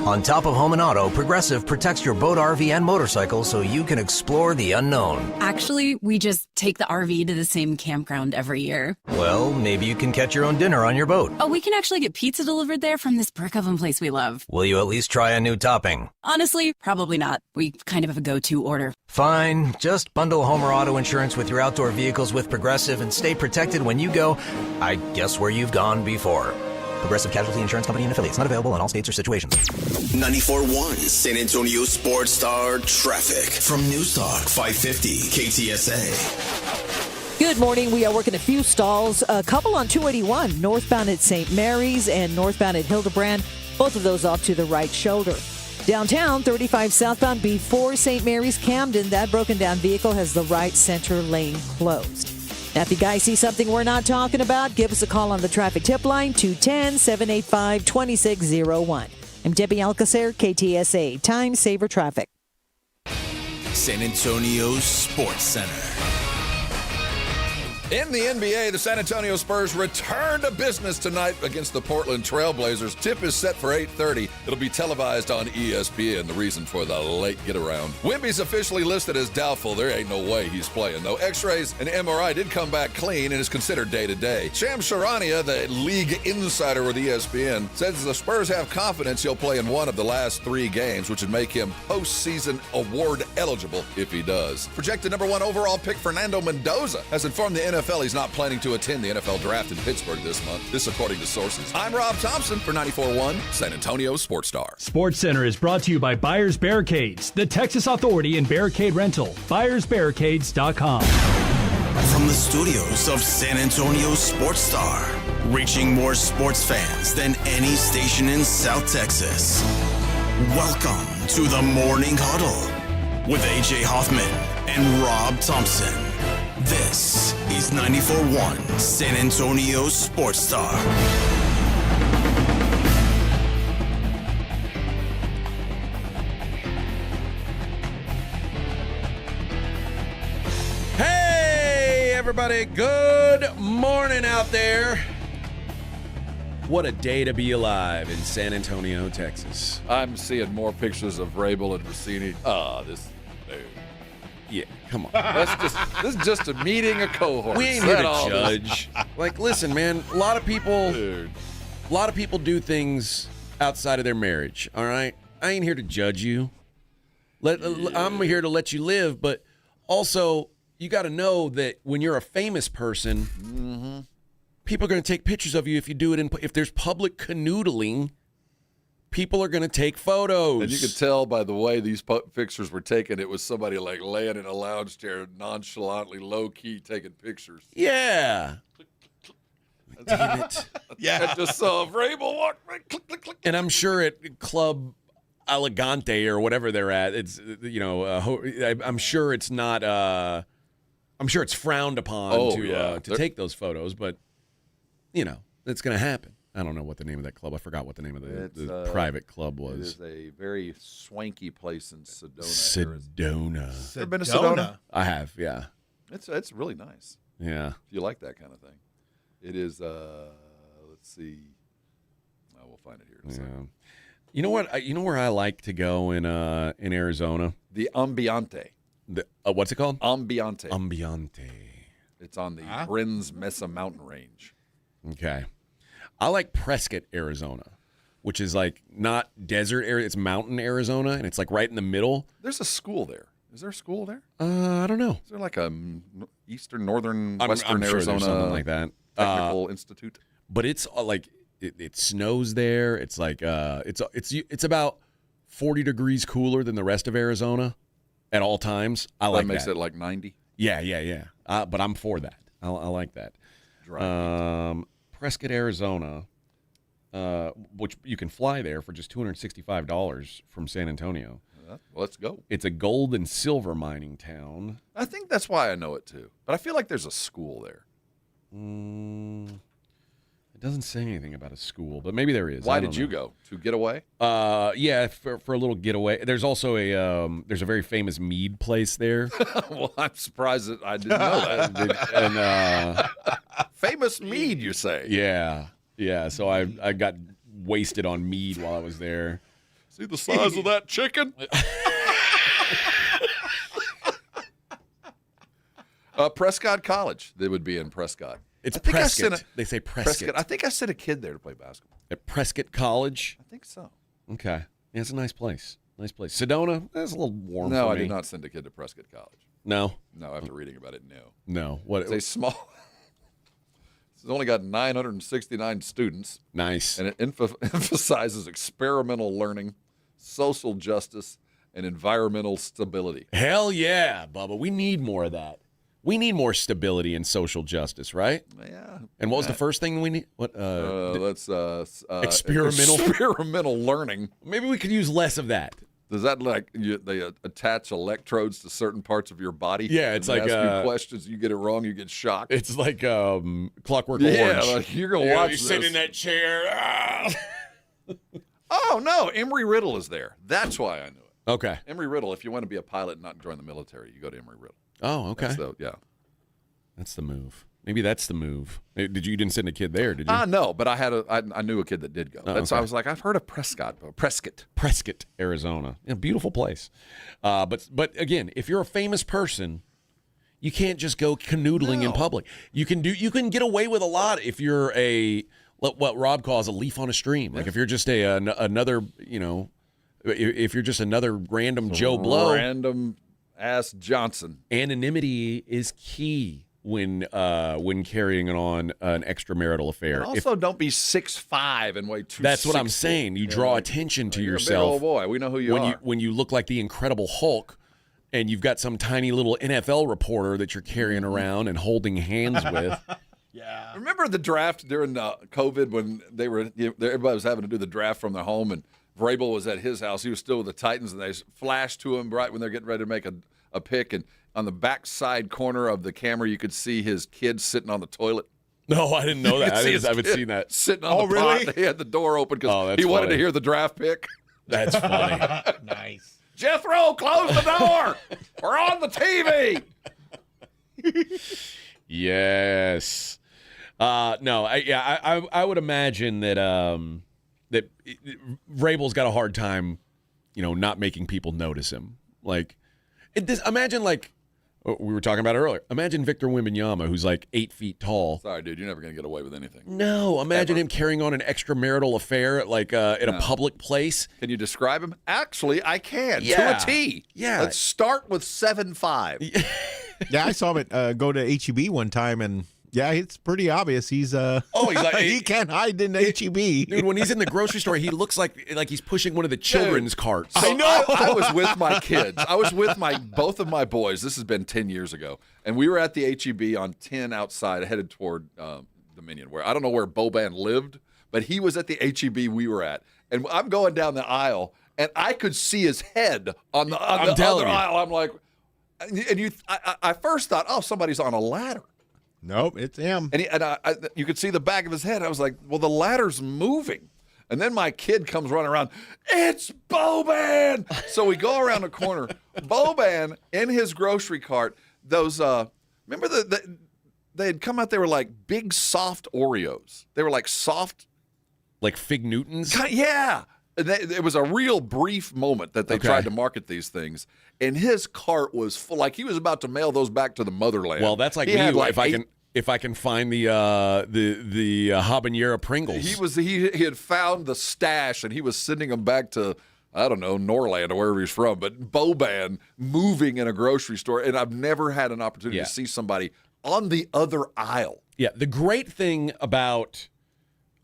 On top of home and auto, Progressive protects your boat, RV, and motorcycle so you can explore the unknown. Actually, we just take the RV to the same campground every year. Well, maybe you can catch your own dinner on your boat. Oh, we can actually get pizza delivered there from this brick oven place we love. Will you at least try a new topping? Honestly, probably not. We kind of have a go-to order. Fine. Just bundle home or auto insurance with your outdoor vehicles with Progressive and stay protected when you go, I guess, where you've gone before. Progressive Casualty Insurance Company and affiliates. Not available in all states or situations. 94.1 San Antonio Sports Star traffic from News Talk 550 KTSA. Good morning. We are working a few stalls. A couple on 281, northbound at St. Mary's and northbound at Hildebrand. Both of those off to the right shoulder. Downtown, 35 southbound before St. Mary's Camden. That broken down vehicle has the right center lane closed. Now, if you guys see something we're not talking about, give us a call on the traffic tip line, 210-785-2601. I'm Debbie Alcacer, KTSA, Time Saver Traffic. San Antonio's Sports Center. In the NBA, the San Antonio Spurs return to business tonight against the Portland Trail Blazers. Tip is set for 8:30. It'll be televised on ESPN, the reason for the late get-around. Wemby's officially listed as doubtful. There ain't no way he's playing, though. X-rays and MRI did come back clean and is considered day-to-day. Shams Charania, the league insider with ESPN, says the Spurs have confidence he'll play in one of the last 3 games, which would make him postseason award eligible if he does. Projected number 1 overall pick Fernando Mendoza has informed the NFL he's not planning to attend the NFL draft in Pittsburgh this month. This according to sources. I'm Rob Thompson for 94.1 San Antonio Sports Star. Sports Center is brought to you by Buyers Barricades, the Texas authority in barricade rental. BuyersBarricades.com. From the studios of San Antonio Sports Star, reaching more sports fans than any station in South Texas. Welcome to the Morning Huddle with AJ Hoffman and Rob Thompson. This is 94.1 San Antonio Sports Star. Hey, everybody. Good morning out there. What a day to be alive in San Antonio, Texas. I'm seeing more pictures of Vrabel and Russini. This dude. Yeah, come on. This is just a meeting of cohorts. We ain't here to judge. Like, listen, man. A lot of people do things outside of their marriage. All right, I ain't here to judge you. I'm here to let you live, but also you got to know that when you're a famous person, people are going to take pictures of you if you do it. If there's public canoodling, people are going to take photos. And you could tell by the way these pictures were taken, it was somebody like laying in a lounge chair, nonchalantly, low-key taking pictures. Yeah. Damn it. Yeah. I just saw Vrabel walk right, click, click, click. And I'm sure at Club Elegante or whatever they're at, it's, I'm sure it's not, I'm sure it's frowned upon to take those photos, but, it's going to happen. I don't know what the name of that club. I forgot what the name of the private club was. It is a very swanky place in Sedona. Sedona. Ever been to Sedona? I have, yeah. It's really nice. Yeah. If you like that kind of thing. It is, let's see. We'll find it here in a second. You know what? You know where I like to go in Arizona? The Ambiente. What's it called? Ambiente. Ambiente. It's on the Brins Mesa mountain range. Okay. I like Prescott, Arizona, which is like not desert area. It's mountain Arizona, and it's like right in the middle. There's a school there. Is there a school there? I don't know. Is there like a eastern, northern, western I'm sure Arizona there's something like that technical institute? But it's like it snows there. It's like it's about 40 degrees cooler than the rest of Arizona at all times. I like that. That makes it like 90. Yeah. But I'm for that. I like that. Prescott, Arizona, which you can fly there for just $265 from San Antonio. Let's go. It's a gold and silver mining town. I think that's why I know it too. But I feel like there's a school there. It doesn't say anything about a school, but maybe there is. Why did you go? To get away? Yeah, for a little getaway. There's also there's a very famous mead place there. Well, I'm surprised that I didn't know that. And famous mead, you say? Yeah. So I got wasted on mead while I was there. See the size of that chicken? Prescott College. They would be in Prescott. It's Prescott. They say Prescott. I think I sent a kid there to play basketball. At Prescott College? I think so. Okay. Yeah, it's a nice place. Sedona, that's a little warm No, for I me. did not send a kid to Prescott College. No? No, after reading about it, no. No. What? It's a small... It's only got 969 students. Nice. And it emphasizes experimental learning, social justice, and environmental stability. Hell yeah, Bubba. We need more of that. We need more stability and social justice, right? Yeah. And what was the first thing we need? What? That's experimental learning. Maybe we could use less of that. Does that they attach electrodes to certain parts of your body? Yeah, it's like ask you questions. You get it wrong, you get shocked. It's like Clockwork Orange. Yeah, like you're gonna watch. You this. sit in that chair. Oh no, Emory Riddle is there. That's why I knew it. Okay. Emory Riddle. If you want to be a pilot and not join the military, you go to Emory Riddle. Oh, okay. Yeah. That's the move. Maybe that's the move. You didn't send a kid there, did you? No, but I knew a kid that did go. So I was like, I've heard of Prescott, Arizona. Beautiful place. But again, if you're a famous person, you can't just go canoodling in public. You can get away with a lot if you're what Rob calls a leaf on a stream. Like if you're just another, if you're just another random Joe Blow, random ass Johnson. Anonymity is key when carrying on an extramarital affair. And also, don't be 6'5" and weigh 260. That's what I'm saying. You draw attention to you're yourself. A big old boy. We know who you are. When you look like the Incredible Hulk, and you've got some tiny little NFL reporter that you're carrying around and holding hands with. Yeah. Remember the draft during COVID when everybody was having to do the draft from their home, and Vrabel was at his house. He was still with the Titans, and they flashed to him right when they're getting ready to make a pick, and on the backside corner of the camera, you could see his kid sitting on the toilet. No, I didn't know that. I haven't seen that. Sitting on the pot. He had the door open because he wanted to hear the draft pick. That's funny. Nice. Jethro, close the door. We're on the TV. Yes. No. I would imagine that that Vrabel's got a hard time, not making people notice him. Like, imagine like we were talking about it earlier. Imagine Victor Wembanyama, who's like 8 feet tall. Sorry, dude, you're never gonna get away with anything. No, imagine him carrying on an extramarital affair at a public place. Can you describe him? Actually, I can. Yeah. To a T. Yeah. Let's start with 7'5". Yeah, I saw him go to HEB one time, and yeah, it's pretty obvious. He's he can't hide in HEB. Dude, when he's in the grocery store, he looks like he's pushing one of the children's carts. So I know. I was with my kids. I was with both of my boys. This has been 10 years ago, and we were at the HEB on 10 outside, headed toward Dominion. Where I don't know where Boban lived, but he was at the HEB we were at, and I'm going down the aisle, and I could see his head on the other aisle. I'm like, and I first thought, oh, somebody's on a ladder. Nope, it's him. And you could see the back of his head. I was like, well, the ladder's moving. And then my kid comes running around. It's Boban! So we go around the corner. Boban, in his grocery cart, those, remember they had come out, they were like big, soft Oreos. They were like soft. Like Fig Newtons? Yeah. It was a real brief moment that they tried to market these things, and his cart was full. Like he was about to mail those back to the motherland. Well, that's like me. If I can find the habanero Pringles. He had found the stash, and he was sending them back to, I don't know, Norland or wherever he's from. But Boban moving in a grocery store, and I've never had an opportunity to see somebody on the other aisle. Yeah, the great thing about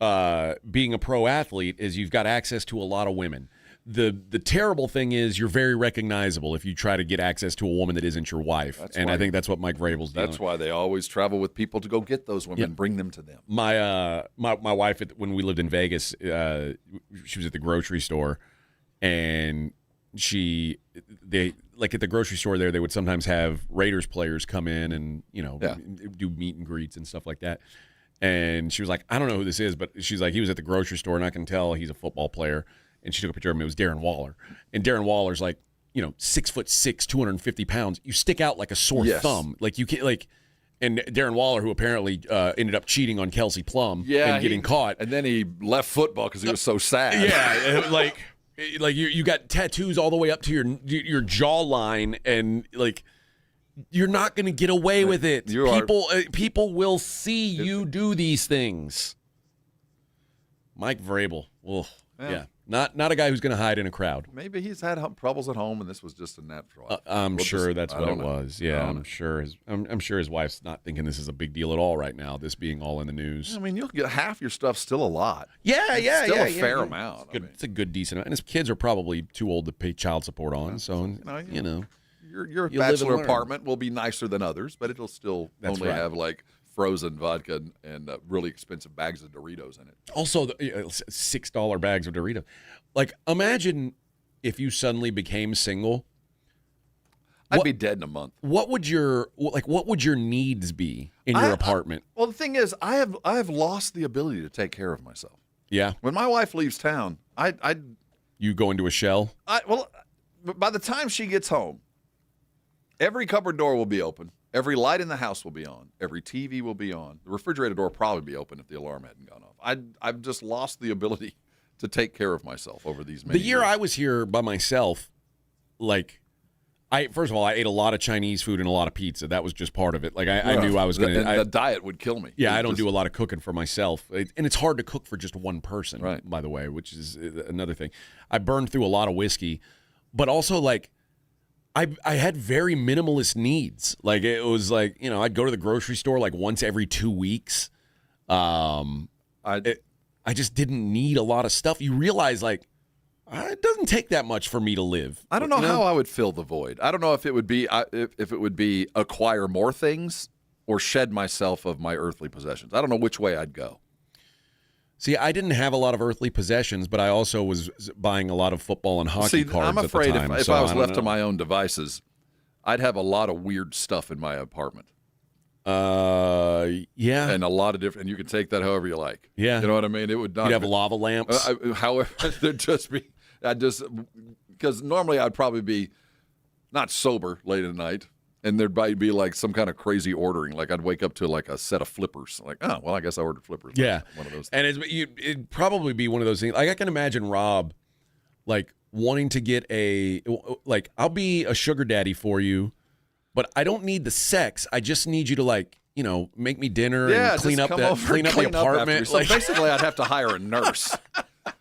being a pro athlete is you've got access to a lot of women. The terrible thing is you're very recognizable if you try to get access to a woman that isn't your wife. I think that's what Mike Vrabel's doing. That's why they always travel with people to go get those women, bring them to them. My wife, when we lived in Vegas, she was at the grocery store, and they at the grocery store there, they would sometimes have Raiders players come in and do meet and greets and stuff like that. And she was like, I don't know who this is, but she's like, he was at the grocery store, and I can tell he's a football player. And she took a picture of him. It was Darren Waller. And Darren Waller's like, 6'6", 250 pounds. You stick out like a sore thumb. Like you can't and Darren Waller, who apparently ended up cheating on Kelsey Plum and getting caught. And then he left football because he was so sad. Yeah, like you got tattoos all the way up to your jawline, and like you're not going to get away with it. People will see you do these things. Mike Vrabel. Yeah. Not a guy who's going to hide in a crowd. Maybe he's had troubles at home, and this was just a natural. I'm sure that's what it was. Yeah, I'm sure his wife's not thinking this is a big deal at all right now. This being all in the news. I mean, you'll get half your stuff still a lot. Yeah, still a fair amount. It's a good decent amount, and his kids are probably too old to pay child support on. So your bachelor apartment will be nicer than others, but it'll still have like frozen vodka and really expensive bags of Doritos in it. Also, $6 bags of Doritos. Like, imagine if you suddenly became single. I'd be dead in a month. What would your needs be in your apartment? Well, the thing is, I have lost the ability to take care of myself. Yeah. When my wife leaves town, you go into a shell. By the time she gets home, every cupboard door will be open. Every light in the house will be on. Every TV will be on. The refrigerator door will probably be open if the alarm hadn't gone off. I've just lost the ability to take care of myself over these many The year years. I was here by myself, like, first of all, I ate a lot of Chinese food and a lot of pizza. That was just part of it. Like, I knew I was going to. The diet would kill me. Yeah, I don't do a lot of cooking for myself. And it's hard to cook for just one person, by the way, which is another thing. I burned through a lot of whiskey, but also, like, I had very minimalist needs. Like, it was like, I'd go to the grocery store like once every 2 weeks. I just didn't need a lot of stuff. You realize, like, it doesn't take that much for me to live. I don't know how I would fill the void. I don't know if it would be if it would be acquire more things or shed myself of my earthly possessions. I don't know which way I'd go. See, I didn't have a lot of earthly possessions, but I also was buying a lot of football and hockey cards I'm afraid at the time. if I was left to my own devices, I'd have a lot of weird stuff in my apartment. Yeah. And a lot of different, and you can take that however you like. Yeah. You know what I mean? It would not. You'd have lava lamps. However, there'd just be, because normally I'd probably be not sober late at night, and there'd probably be like some kind of crazy ordering. Like I'd wake up to like a set of flippers. Like, oh, well, I guess I ordered flippers. Yeah. One of those. And it'd probably be one of those things. Like I can imagine Rob, like wanting to get I'll be a sugar daddy for you, but I don't need the sex. I just need you to make me dinner and clean up the apartment. So basically, I'd have to hire a nurse.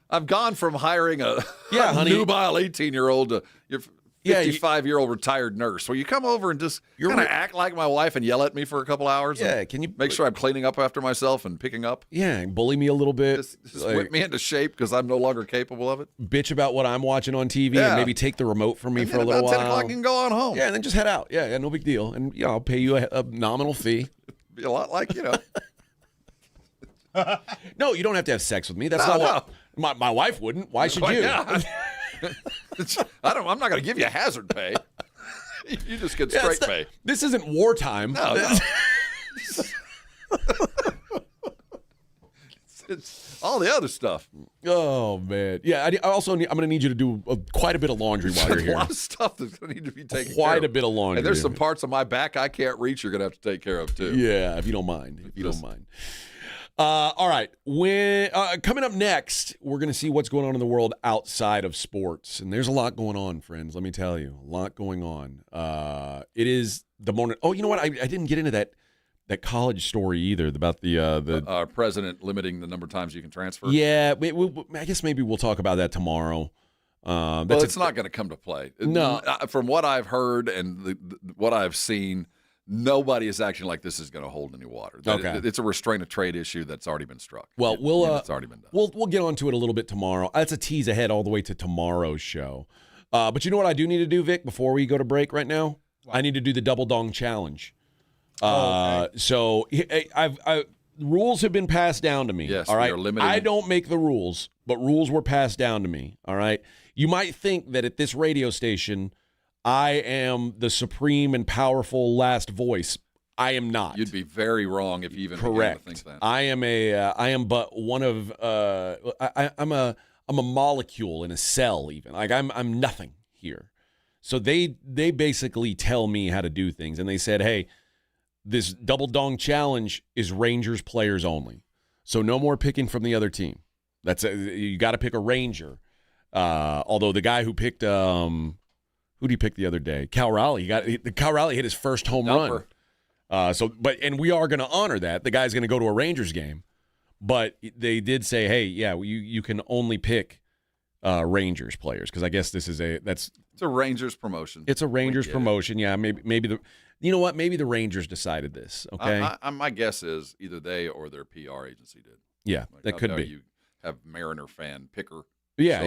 I've gone from hiring a nubile 18-year-old to your 55-year-old retired nurse. Will you come over and just kind of act like my wife and yell at me for a couple hours? Yeah, can you make sure I'm cleaning up after myself and picking up? Yeah, bully me a little bit. Just whip me into shape because I'm no longer capable of it. Bitch about what I'm watching on TV and maybe take the remote from me for a little while. About 10 o'clock, you can go on home. Yeah, and then just head out. Yeah, no big deal. And I'll pay you a nominal fee. Be a lot like, No, you don't have to have sex with me. That's not what my wife wouldn't. Why should you? Yeah. I'm not going to give you hazard pay. You just get straight pay. This isn't wartime. No. It's all the other stuff. Oh man, yeah. I'm going to need you to do quite a bit of laundry while you're here. A lot of stuff that's going to need to be taken care of. Quite a bit of laundry. And there's some parts of my back I can't reach. You're going to have to take care of too. Yeah, if you don't mind. All right. Coming up next, we're going to see what's going on in the world outside of sports. And there's a lot going on, friends. Let me tell you. A lot going on. It is the morning. Oh, you know what? I didn't get into that college story either about the president limiting the number of times you can transfer. Yeah. I guess maybe we'll talk about that tomorrow. It's not going to come to play. No. From what I've heard and what I've seen, nobody is acting like this is going to hold any water. Okay. It's a restraint of trade issue that's already been struck. Well, it's already been done. We'll get onto it a little bit tomorrow. That's a tease ahead all the way to tomorrow's show. But you know what I do need to do, Vic, before we go to break right now? What? I need to do the Double Dong Challenge. Okay. So rules have been passed down to me. Yes, all right. we are limiting. I don't make the rules, but rules were passed down to me. All right. You might think that at this radio station, I am the supreme and powerful last voice. I am not. You'd be very wrong if you even correct. Began to think that. I am but one of. I'm a molecule in a cell. Even like I'm nothing here. So they basically tell me how to do things, and they said, hey, this Double Dong Challenge is Rangers players only. So no more picking from the other team. You got to pick a Ranger. Although the guy who picked who did he pick the other day? Cal Raleigh. Cal Raleigh hit his first home run. And we are going to honor that. The guy's going to go to a Rangers game, but they did say, hey, yeah, you can only pick Rangers players because I guess it's a Rangers promotion. It's a Rangers promotion. Yeah, maybe you know what? Maybe the Rangers decided this. Okay, my guess is either they or their PR agency did. Yeah, that could be. You have Mariner fan picker. Yeah,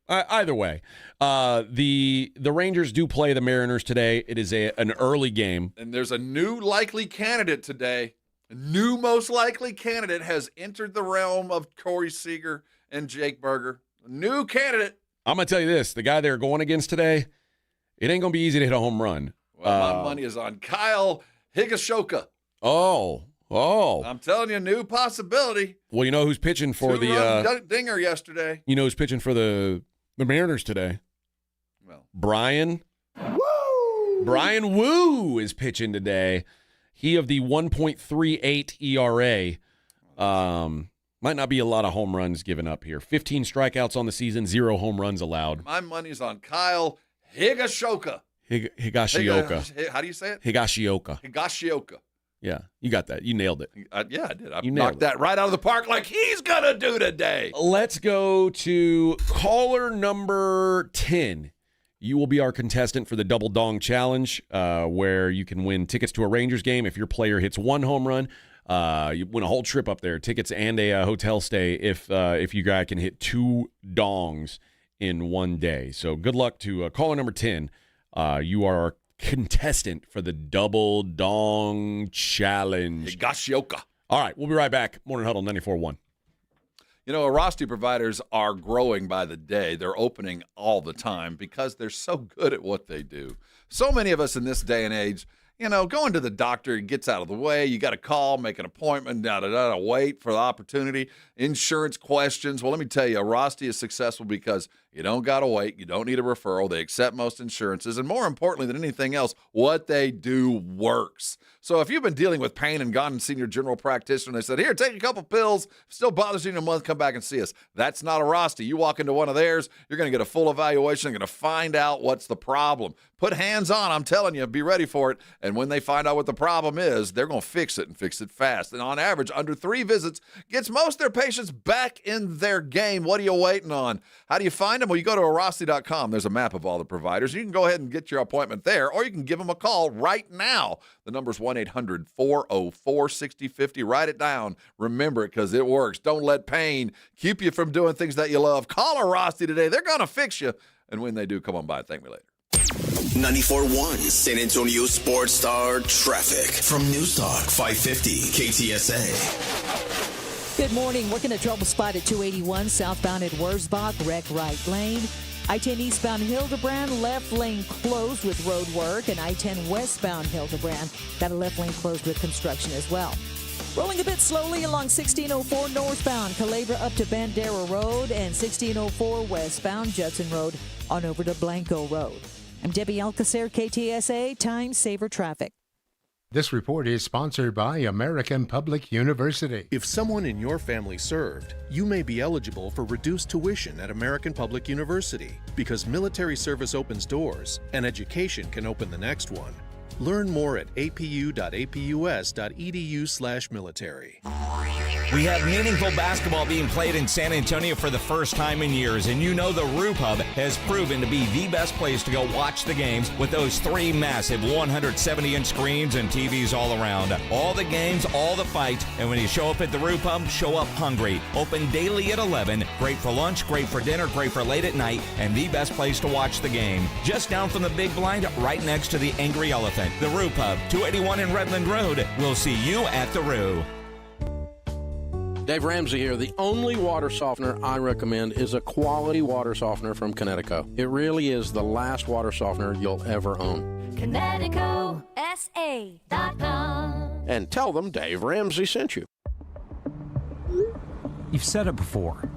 either way, the Rangers do play the Mariners today. It is an early game. And there's a new likely candidate today. A new most likely candidate has entered the realm of Corey Seager and Jake Berger. A new candidate. I'm going to tell you this. The guy they're going against today, it ain't going to be easy to hit a home run. Well, my money is on Kyle Higashioka. Oh. I'm telling you, new possibility. Well, you know who's pitching for the dinger yesterday. You know who's pitching for the Mariners today? Well, Brian. Woo! Brian Wu is pitching today. He of the 1.38 ERA. Might not be a lot of home runs given up here. 15 strikeouts on the season, 0 home runs allowed. My money's on Kyle Higashioka. Higashioka. How do you say it? Higashioka. Yeah, you got that. You nailed it. Yeah, I did. I You knocked nailed that right out of the park like he's going to do today. Let's go to caller number 10. You will be our contestant for the Double Dong Challenge, where you can win tickets to a Rangers game. If your player hits 1 home run, you win a whole trip up there, tickets and a hotel stay if you guy can hit 2 dongs in one day. So good luck to caller number 10. You are our contestant for the Double Dong Challenge. Higashioka. All right, we'll be right back. Morning Huddle 94.1. You know, Airrosti providers are growing by the day. They're opening all the time because they're so good at what they do. So many of us in this day and age, you know, going to the doctor gets out of the way. You got to call, make an appointment, wait for the opportunity. Insurance questions. Well, let me tell you, Airrosti is successful because you don't got to wait. You don't need a referral. They accept most insurances. And more importantly than anything else, what they do works. So if you've been dealing with pain and gone and seen your general practitioner and they said, here, take a couple pills, still bothers you in a month, come back and see us. That's not Airrosti. You walk into one of theirs, you're going to get a full evaluation. You're going to find out what's the problem. Put hands on, I'm telling you, be ready for it. And when they find out what the problem is, they're going to fix it and fix it fast. And on average, under 3 visits gets most of their patients back in their game. What are you waiting on? How do you find them? Well, you go to Airrosti.com. There's a map of all the providers. You can go ahead and get your appointment there, or you can give them a call right now. The number's 1-800-404-6050. Write it down. Remember it because it works. Don't let pain keep you from doing things that you love. Call Airrosti today. They're going to fix you. And when they do, come on by and thank me later. 94.1 San Antonio Sports Star Traffic from News Talk 550 KTSA. Good morning. Working a trouble spot at 281 southbound at Wurzbach, wreck right lane. I-10 eastbound Hildebrand, left lane closed with road work, and I-10 westbound Hildebrand got a left lane closed with construction as well. Rolling a bit slowly along 1604 northbound, Calabria up to Bandera Road, and 1604 westbound Judson Road on over to Blanco Road. I'm Debbie Alcacer, KTSA, Time Saver Traffic. This report is sponsored by American Public University. If someone in your family served, you may be eligible for reduced tuition at American Public University because military service opens doors and education can open the next one. Learn more at apu.apus.edu/military. We have meaningful basketball being played in San Antonio for the first time in years, and you know the Roo Pub has proven to be the best place to go watch the games with those 3 massive 170-inch screens and TVs all around. All the games, all the fights, and when you show up at the Roo Pub, show up hungry. Open daily at 11. Great for lunch, great for dinner, great for late at night, and the best place to watch the game. Just down from the big blind, right next to the Angry Elephant. The Roo Pub, 281 in Redland Road. We'll see you at the Roo. Dave Ramsey here. The only water softener I recommend is a quality water softener from Connecticut. It really is the last water softener you'll ever own. ConnecticutSA.com. And tell them Dave Ramsey sent you. You've said it before.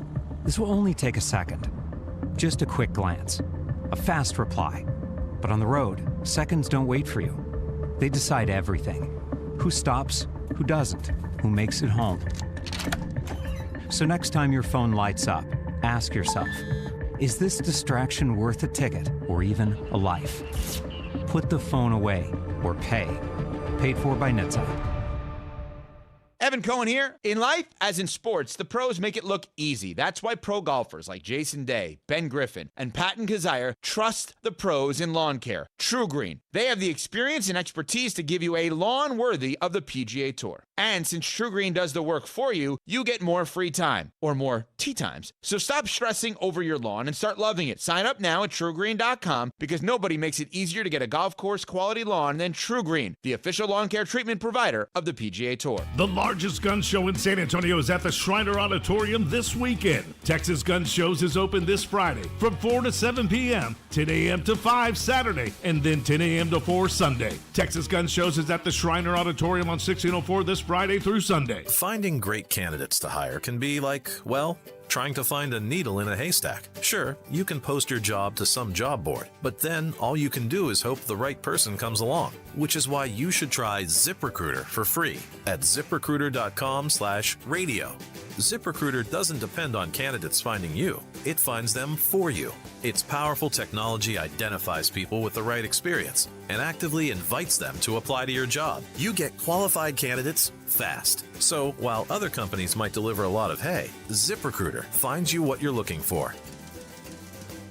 This will only take a second. Just a quick glance. A fast reply. But on the road, seconds don't wait for you. They decide everything. Who stops, who doesn't, who makes it home. So next time your phone lights up, ask yourself, is this distraction worth a ticket or even a life? Put the phone away or pay. Paid for by NHTSA. Evan Cohen here. In life, as in sports, the pros make it look easy. That's why pro golfers like Jason Day, Ben Griffin, and Patton Kazire trust the pros in lawn care. True Green. They have the experience and expertise to give you a lawn worthy of the PGA Tour. And since True Green does the work for you, you get more free time, or more tee times. So stop stressing over your lawn and start loving it. Sign up now at TrueGreen.com because nobody makes it easier to get a golf course quality lawn than True Green, the official lawn care treatment provider of the PGA Tour. The largest gun show in San Antonio is at the Shriner Auditorium this weekend. Texas Gun Shows is open this Friday from 4 to 7 p.m., 10 a.m. to 5 Saturday, and then 10 a.m. to 4 Sunday. Texas Gun Shows is at the Shriner Auditorium on 1604 this Friday through Sunday. Finding great candidates to hire can be like, well, trying to find a needle in a haystack. Sure, you can post your job to some job board, but then all you can do is hope the right person comes along, which is why you should try ZipRecruiter for free at ZipRecruiter.com/radio. ZipRecruiter doesn't depend on candidates finding you. It finds them for you. Its powerful technology identifies people with the right experience and actively invites them to apply to your job. You get qualified candidates fast. So while other companies might deliver a lot of hay, ZipRecruiter finds you what you're looking for.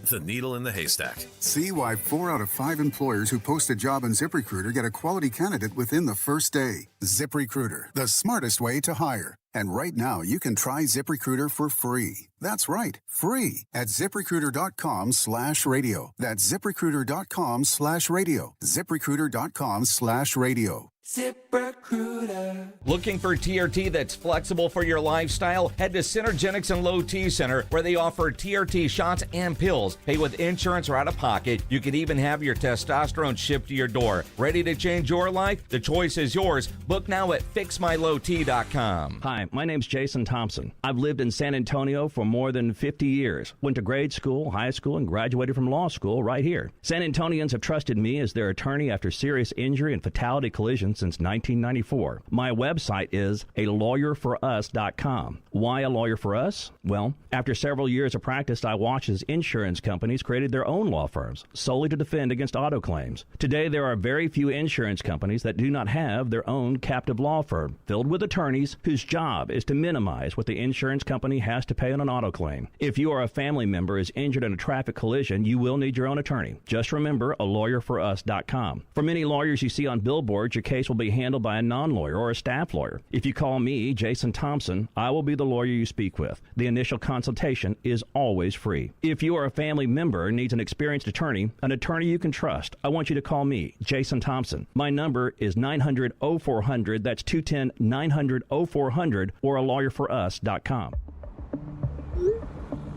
The needle in the haystack. See why 4 out of 5 employers who post a job on ZipRecruiter get a quality candidate within the first day. ZipRecruiter, the smartest way to hire. And right now, you can try ZipRecruiter for free. That's right, free at ZipRecruiter.com/radio. That's ZipRecruiter.com/radio. ZipRecruiter.com/radio. ZipRecruiter. Looking for TRT that's flexible for your lifestyle? Head to Synergenics and Low T Center, where they offer TRT shots and pills. Pay with insurance or out of pocket. You can even have your testosterone shipped to your door. Ready to change your life? The choice is yours. Book now at FixMyLowT.com. Hi, my name's Jason Thompson. I've lived in San Antonio for more than 50 years. Went to grade school, high school, and graduated from law school right here. San Antonians have trusted me as their attorney after serious injury and fatality collisions since 1994. My website is alawyerforus.com. Why a lawyer for us? Well, after several years of practice, I watched as insurance companies created their own law firms solely to defend against auto claims. Today, there are very few insurance companies that do not have their own captive law firm filled with attorneys whose job is to minimize what the insurance company has to pay on an auto claim. If you or a family member is injured in a traffic collision, you will need your own attorney. Just remember alawyerforus.com. For many lawyers you see on billboards, your case will be handled by a non-lawyer or a staff lawyer. If you call me, Jason Thompson, I will be the lawyer you speak with. The initial consultation is always free. If you or a family member needs an experienced attorney, an attorney you can trust, I want you to call me, Jason Thompson. My number is 900-0400. That's 210-900-0400 or alawyerforus.com.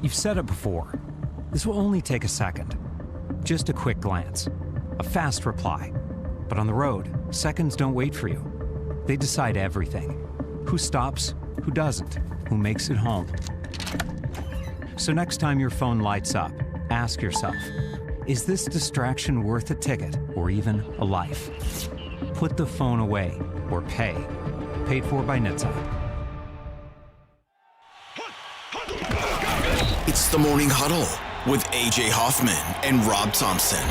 You've said it before. This will only take a second. Just a quick glance. A fast reply. But on the road, seconds don't wait for you. They decide everything. Who stops, who doesn't, who makes it home. So next time your phone lights up, ask yourself, is this distraction worth a ticket or even a life? Put the phone away or pay. Paid for by NHTSA. It's the Morning Huddle with AJ Hoffman and Rob Thompson.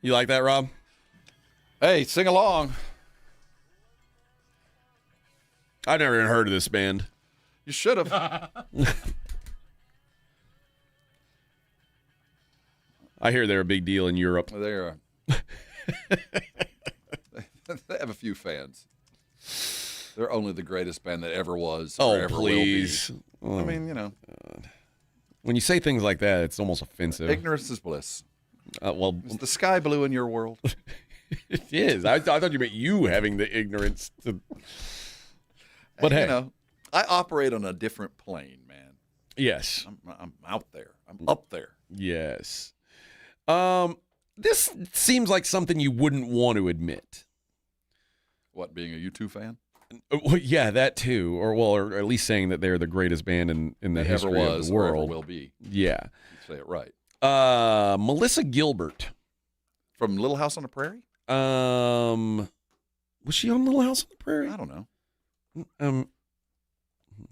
You like that, Rob? Hey, sing along. I've never even heard of this band. You should have. I hear they're a big deal in Europe. They're they have a few fans. They're only the greatest band that ever was. Or ever please. Will be. I mean, you know. When you say things like that, it's almost offensive. Ignorance is bliss. Well, is the sky blue in your world? It is. I thought you meant you having the ignorance to. But hey, you know, I operate on a different plane, man. Yes, I'm out there. I'm up there. Yes. This seems like something you wouldn't want to admit. What, being a U2 fan? Well, yeah, that too, or at least saying that they're the greatest band in the history of the world. Or ever will be. Yeah, you say it right. Melissa Gilbert from Little House on the Prairie. Was she on Little House on the Prairie? I don't know. Am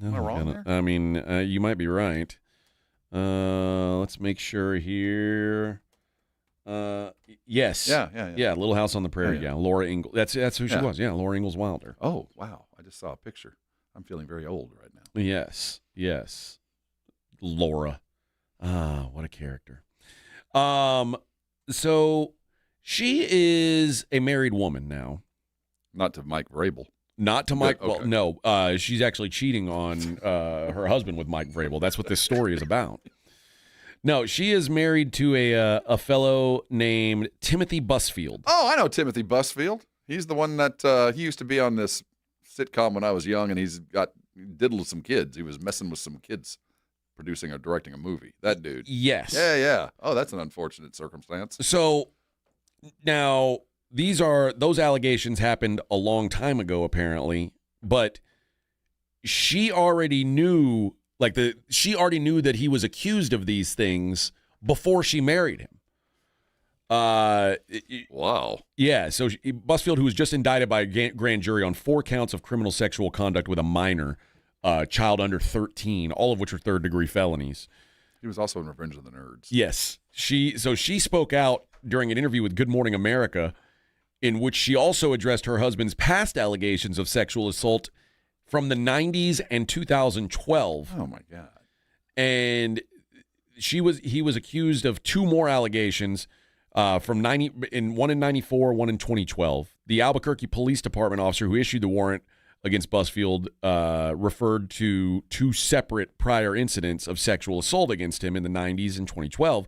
I wrong there? I mean, you might be right. Let's make sure here. Yes. Yeah. Little House on the Prairie. Yeah. Laura Ingalls. That's who she was. Yeah. Laura Ingalls Wilder. Oh, wow. I just saw a picture. I'm feeling very old right now. Yes. Laura. What a character. So she is a married woman now. Not to Mike Vrabel. Not to Mike. Okay. Well, no. She's actually cheating on her husband with Mike Vrabel. That's what this story is about. No, she is married to a fellow named Timothy Busfield. Oh, I know Timothy Busfield. He's the one that he used to be on this sitcom when I was young, and he diddled some kids. He was messing with some kids, producing or directing a movie. That dude. Yes. Yeah. Oh, that's an unfortunate circumstance. So now those allegations happened a long time ago, apparently, but she already knew that he was accused of these things before she married him. Wow. Yeah, so Busfield, who was just indicted by a grand jury on 4 counts of criminal sexual conduct with a minor, child under 13, all of which are third-degree felonies. He was also in Revenge of the Nerds. Yes. She spoke out during an interview with Good Morning America, in which she also addressed her husband's past allegations of sexual assault from the 90s and 2012. Oh, my God. And he was accused of 2 more allegations, one in 94, one in 2012. The Albuquerque Police Department officer who issued the warrant against Busfield referred to 2 separate prior incidents of sexual assault against him in the 90s and 2012.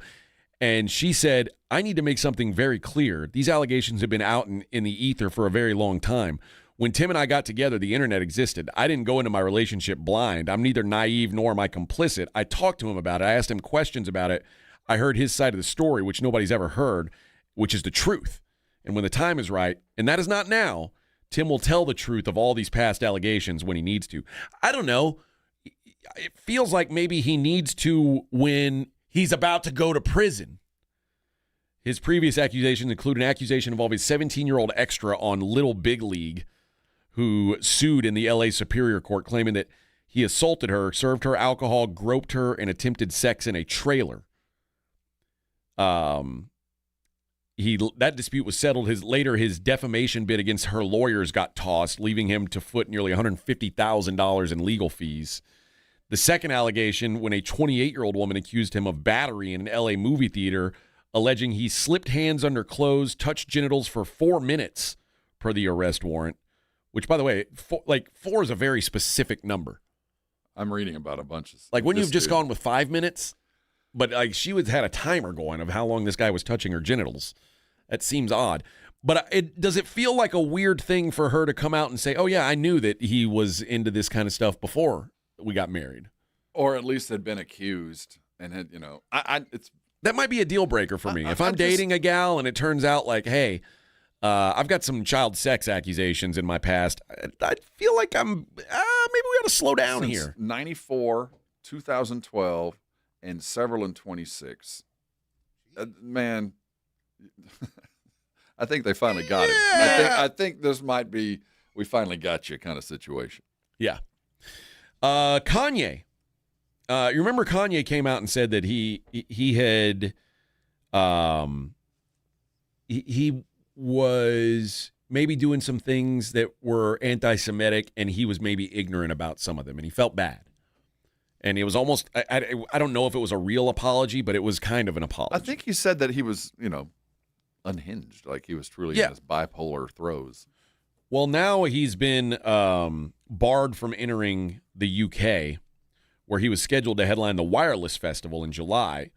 And she said, I need to make something very clear. These allegations have been out in the ether for a very long time. When Tim and I got together, the internet existed. I didn't go into my relationship blind. I'm neither naive nor am I complicit. I talked to him about it. I asked him questions about it. I heard his side of the story, which nobody's ever heard, which is the truth. And when the time is right, and that is not now, Tim will tell the truth of all these past allegations when he needs to. I don't know. It feels like maybe he needs to when he's about to go to prison. His previous accusations include an accusation involving a 17-year-old extra on Little Big League who sued in the L.A. Superior Court claiming that he assaulted her, served her alcohol, groped her, and attempted sex in a trailer. That dispute was settled. His defamation bid against her lawyers got tossed, leaving him to foot nearly $150,000 in legal fees. The second allegation, when a 28-year-old woman accused him of battery in an L.A. movie theater, alleging he slipped hands under clothes, touched genitals for 4 minutes, per the arrest warrant. Which, by the way, 4 is a very specific number. I'm reading about a bunch of like when you've just gone with 5 minutes. But like she had a timer going of how long this guy was touching her genitals. That seems odd. But does it feel like a weird thing for her to come out and say, oh, yeah, I knew that he was into this kind of stuff before we got married? Or at least had been accused. And had, that might be a deal breaker for me. If I'm dating a gal and it turns out like, hey, I've got some child sex accusations in my past, I feel like maybe we ought to slow down here. 94, 2012. And several in 26. Man, I think they finally got him. I think this might be we finally got you kind of situation. Yeah. Kanye. You remember Kanye came out and said that he was maybe doing some things that were anti-Semitic, and he was maybe ignorant about some of them, and he felt bad. And it was almost, I don't know if it was a real apology, but it was kind of an apology. I think he said that he was, unhinged, like he was truly in his bipolar throes. Well, now he's been barred from entering the UK, where he was scheduled to headline the Wireless Festival in July,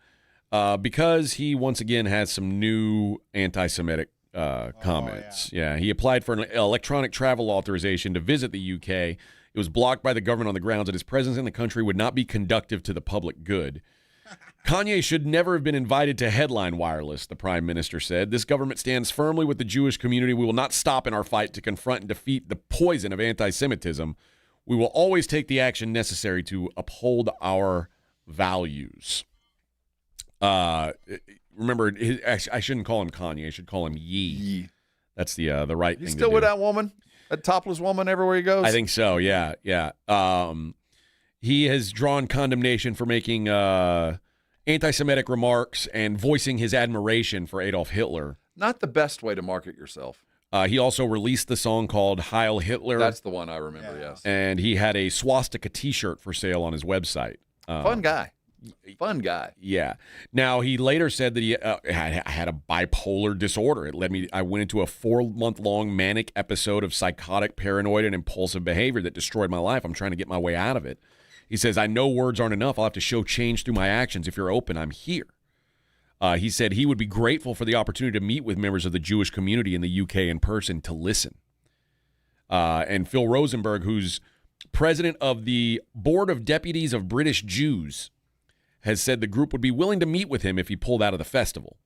because he once again has some new anti-Semitic comments. Yeah, he applied for an electronic travel authorization to visit the UK. It was blocked by the government on the grounds that his presence in the country would not be conducive to the public good. Kanye should never have been invited to headline Wireless, the prime minister said. This government stands firmly with the Jewish community. We will not stop in our fight to confront and defeat the poison of anti-Semitism. We will always take the action necessary to uphold our values. Remember, I shouldn't call him Kanye. I should call him Yee. That's the right thing to do. He's still with that woman? That topless woman everywhere he goes? I think so, yeah. He has drawn condemnation for making anti-Semitic remarks and voicing his admiration for Adolf Hitler. Not the best way to market yourself. He also released the song called Heil Hitler. That's the one I remember, yes. And he had a swastika T-shirt for sale on his website. Fun guy. Yeah. Now, he later said that he had a bipolar disorder. I went into a 4-month-long manic episode of psychotic, paranoid, and impulsive behavior that destroyed my life. I'm trying to get my way out of it. He says, I know words aren't enough. I'll have to show change through my actions. If you're open, I'm here. He said he would be grateful for the opportunity to meet with members of the Jewish community in the UK in person to listen. And Phil Rosenberg, who's president of the Board of Deputies of British Jews, has said the group would be willing to meet with him if he pulled out of the festival.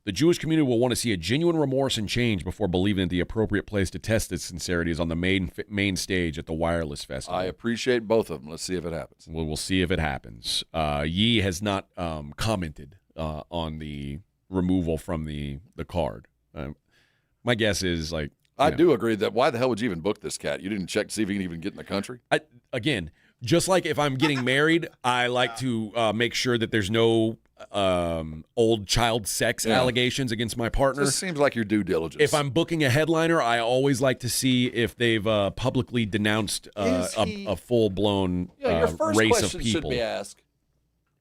The Jewish community will want to see a genuine remorse and change before believing that the appropriate place to test this sincerity is on the main stage at the Wireless Festival. I appreciate both of them. Let's see if it happens. Well, we'll see if it happens. Yi has not commented on the removal from the card. My guess is like, I do agree that why the hell would you even book this cat? You didn't check to see if he can even get in the country? Again, just like if I'm getting married, I like to make sure that there's no old child sex allegations against my partner. This seems like your due diligence. If I'm booking a headliner, I always like to see if they've publicly denounced a full-blown your first race question of people. Should be asked,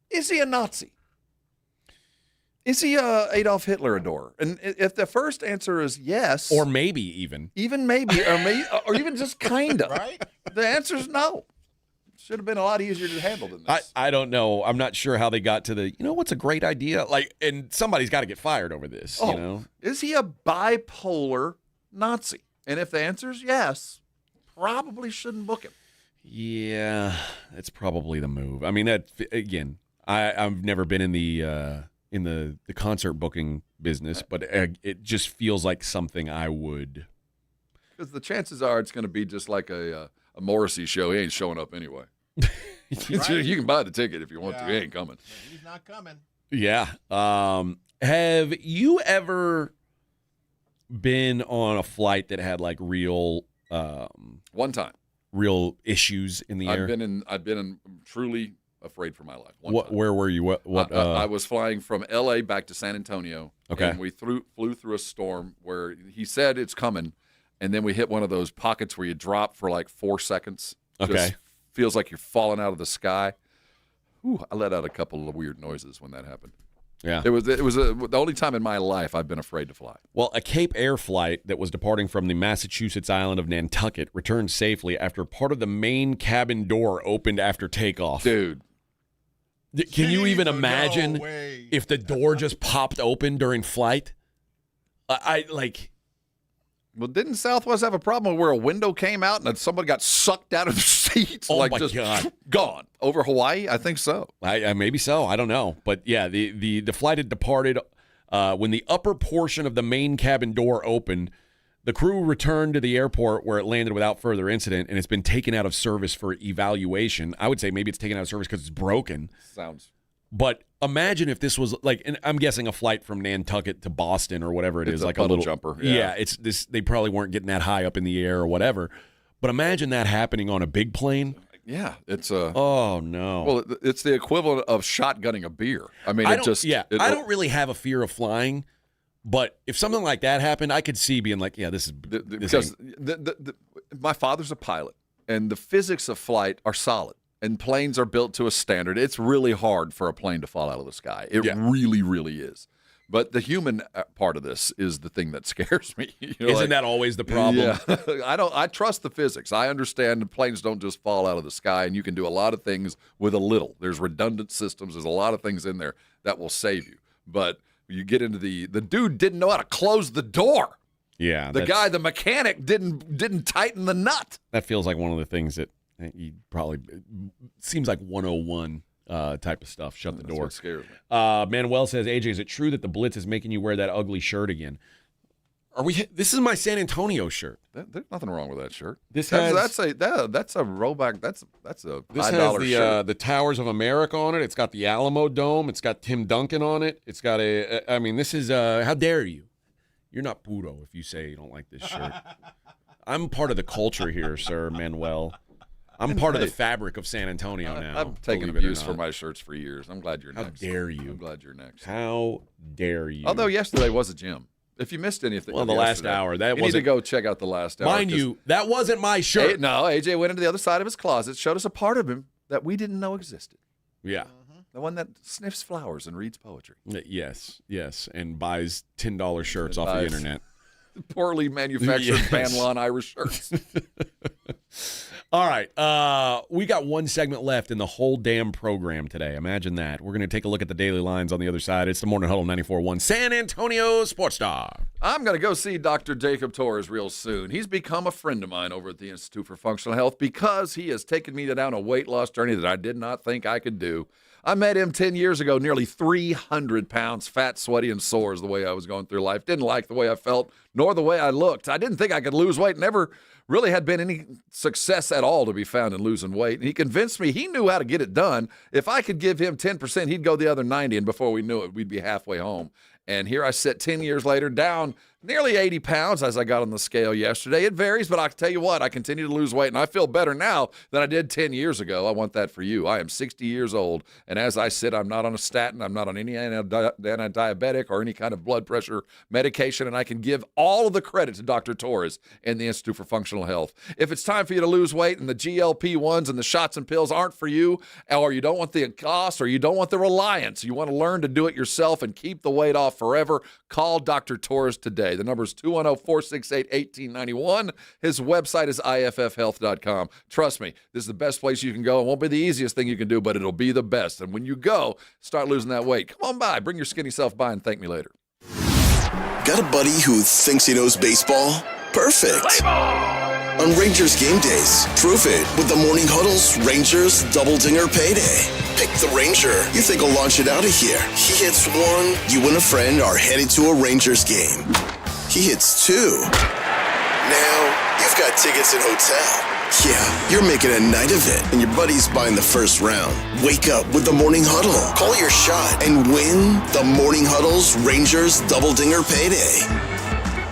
is he a Nazi? Is he a Adolf Hitler adorer? And if the first answer is yes, or maybe even maybe, or even just kind of, right? The answer is no. Should have been a lot easier to handle than this. I don't know. I'm not sure how they got to the, what's a great idea? Like, and somebody's got to get fired over this, Is he a bipolar Nazi? And if the answer is yes, probably shouldn't book him. Yeah, that's probably the move. I mean, that again, I've never been in the concert booking business, but it just feels like something I would. Because the chances are it's going to be just like a Morrissey show. He ain't showing up anyway. You can buy the ticket if you want to. He ain't coming. He's not coming. Yeah. Have you ever been on a flight that had like real one time real issues in the air? I've been in truly afraid for my life. Where were you? What? I was flying from L.A. back to San Antonio. Okay. And we flew through a storm where he said it's coming, and then we hit one of those pockets where you drop for like 4 seconds. Okay. Just feels like you're falling out of the sky. Ooh, I let out a couple of weird noises when that happened. Yeah. It was the only time in my life I've been afraid to fly. Well, a Cape Air flight that was departing from the Massachusetts island of Nantucket returned safely after part of the main cabin door opened after takeoff. Dude. Can you even imagine if the door just popped open during flight? Well, didn't Southwest have a problem where a window came out and somebody got sucked out of the seats? Oh, my God. Gone. Over Hawaii? I think so. Maybe so. I don't know. But, yeah, the flight had departed when the upper portion of the main cabin door opened. The crew returned to the airport where it landed without further incident, and it's been taken out of service for evaluation. I would say maybe it's taken out of service because it's broken. Sounds. But imagine if this was like, and I'm guessing a flight from Nantucket to Boston or whatever it is, a like puddle a little jumper. Yeah, it's this. They probably weren't getting that high up in the air or whatever. But imagine that happening on a big plane. Yeah, it's oh no. Well, it's the equivalent of shotgunning a beer. I mean, I don't really have a fear of flying, but if something like that happened, I could see being like, yeah, this is because my father's a pilot, and the physics of flight are solid. And planes are built to a standard. It's really hard for a plane to fall out of the sky. It really, really is. But the human part of this is the thing that scares me. Isn't that always the problem? Yeah. I trust the physics. I understand that planes don't just fall out of the sky, and you can do a lot of things with a little. There's redundant systems. There's a lot of things in there that will save you. But you get into the dude didn't know how to close the door. Yeah. The mechanic didn't tighten the nut. That feels like one of the things that you probably seems like 101 type of stuff. Shut the door. What scares me. Manuel says, AJ, is it true that the Blitz is making you wear that ugly shirt again? This is my San Antonio shirt. There's nothing wrong with that shirt. That's a rollback. That's a this $5 has shirt. the Towers of America on it. It's got the Alamo Dome. It's got Tim Duncan on it. It's got this is how dare you? You're not puro if you say you don't like this shirt. I'm part of the culture here, sir, Manuel. I'm part of the fabric of San Antonio now. I've taken abuse for my shirts for years. I'm glad you're next. How dare you? I'm glad you're next. How dare you? Although yesterday was a gym. If you missed anything, the last hour. You need to go check out the last hour. Mind you, that wasn't my shirt. AJ went into the other side of his closet, showed us a part of him that we didn't know existed. Yeah. The one that sniffs flowers and reads poetry. Yes, and buys $10 shirts off the internet. Poorly manufactured Van Lawn Irish shirts. All right. We got one segment left in the whole damn program today. Imagine that. We're going to take a look at the daily lines on the other side. It's the Morning Huddle 94.1 San Antonio Sports Star. I'm going to go see Dr. Jacob Torres real soon. He's become a friend of mine over at the Institute for Functional Health because he has taken me down a weight loss journey that I did not think I could do. I met him 10 years ago, nearly 300 pounds, fat, sweaty, and sore is the way I was going through life. Didn't like the way I felt, nor the way I looked. I didn't think I could lose weight. Never really had been any success at all to be found in losing weight. And he convinced me he knew how to get it done. If I could give him 10%, he'd go the other 90, and before we knew it, we'd be halfway home. And here I sit 10 years later, down nearly 80 pounds as I got on the scale yesterday. It varies, but I can tell you what, I continue to lose weight, and I feel better now than I did 10 years ago. I want that for you. I am 60 years old, and as I sit, I'm not on a statin. I'm not on any anti-diabetic or any kind of blood pressure medication, and I can give all of the credit to Dr. Torres and the Institute for Functional Health. If it's time for you to lose weight and the GLP-1s and the shots and pills aren't for you, or you don't want the cost, or you don't want the reliance, you want to learn to do it yourself and keep the weight off forever, call Dr. Torres today. The number is 210-468-1891. His website is iffhealth.com. Trust me, this is the best place you can go. It won't be the easiest thing you can do, but it'll be the best. And when you go, start losing that weight. Come on by. Bring your skinny self by and thank me later. Got a buddy who thinks he knows baseball? Perfect. On Rangers game days, prove it with the Morning Huddle's Rangers Double Dinger Payday. Pick the Ranger you think will launch it out of here. He hits one, you and a friend are headed to a Rangers game. He hits two. Now, you've got tickets and hotel. Yeah, you're making a night of it, and your buddy's buying the first round. Wake up with the Morning Huddle. Call your shot and win the Morning Huddle's Rangers Double Dinger Payday.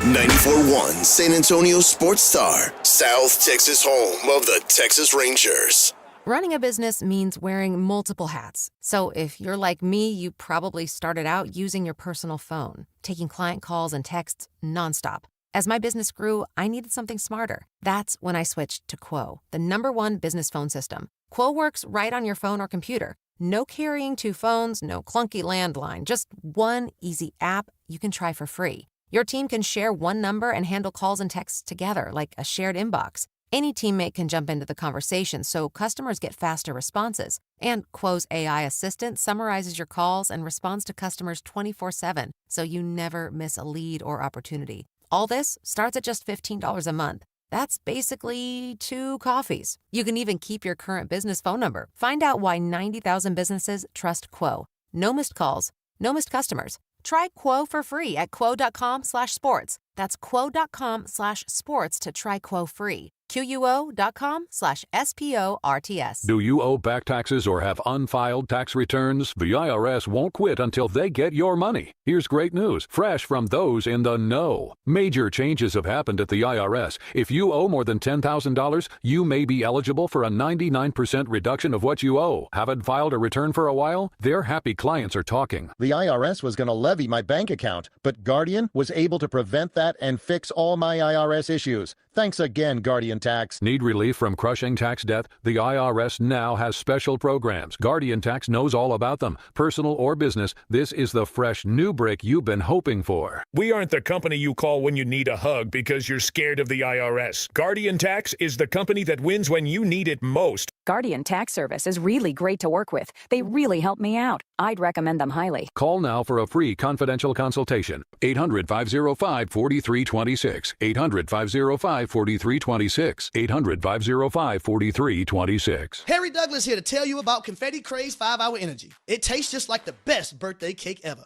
94.1 San Antonio Sports Star, South Texas home of the Texas Rangers. Running a business means wearing multiple hats. So if you're like me, you probably started out using your personal phone, taking client calls and texts nonstop. As my business grew, I needed something smarter. That's when I switched to Quo, the #1 business phone system. Quo works right on your phone or computer. No carrying 2 phones, no clunky landline, just one easy app you can try for free. Your team can share one number and handle calls and texts together like a shared inbox. Any teammate can jump into the conversation so customers get faster responses. And Quo's AI assistant summarizes your calls and responds to customers 24/7, so you never miss a lead or opportunity. All this starts at just $15 a month. That's basically 2 coffees. You can even keep your current business phone number. Find out why 90,000 businesses trust Quo. No missed calls, no missed customers. Try Quo for free at quo.com/sports. That's quo.com/sports to try Quo free. QUO.com/SPORTS. Do you owe back taxes or have unfiled tax returns? The IRS won't quit until they get your money. Here's great news, fresh from those in the know. Major changes have happened at the IRS. If you owe more than $10,000, you may be eligible for a 99% reduction of what you owe. Haven't filed a return for a while? Their happy clients are talking. The IRS was going to levy my bank account, but Guardian was able to prevent that and fix all my IRS issues. Thanks again, Guardian Tax. Need relief from crushing tax debt? The IRS now has special programs. Guardian Tax knows all about them. Personal or business, this is the fresh new brick you've been hoping for. We aren't the company you call when you need a hug because you're scared of the IRS. Guardian Tax is the company that wins when you need it most. Guardian Tax Service is really great to work with. They really help me out. I'd recommend them highly. Call now for a free confidential consultation. 800-505-4326. 800-505-4326. 800-505-4326. Harry Douglas here to tell you about Confetti Craze 5-Hour Energy. It tastes just like the best birthday cake ever.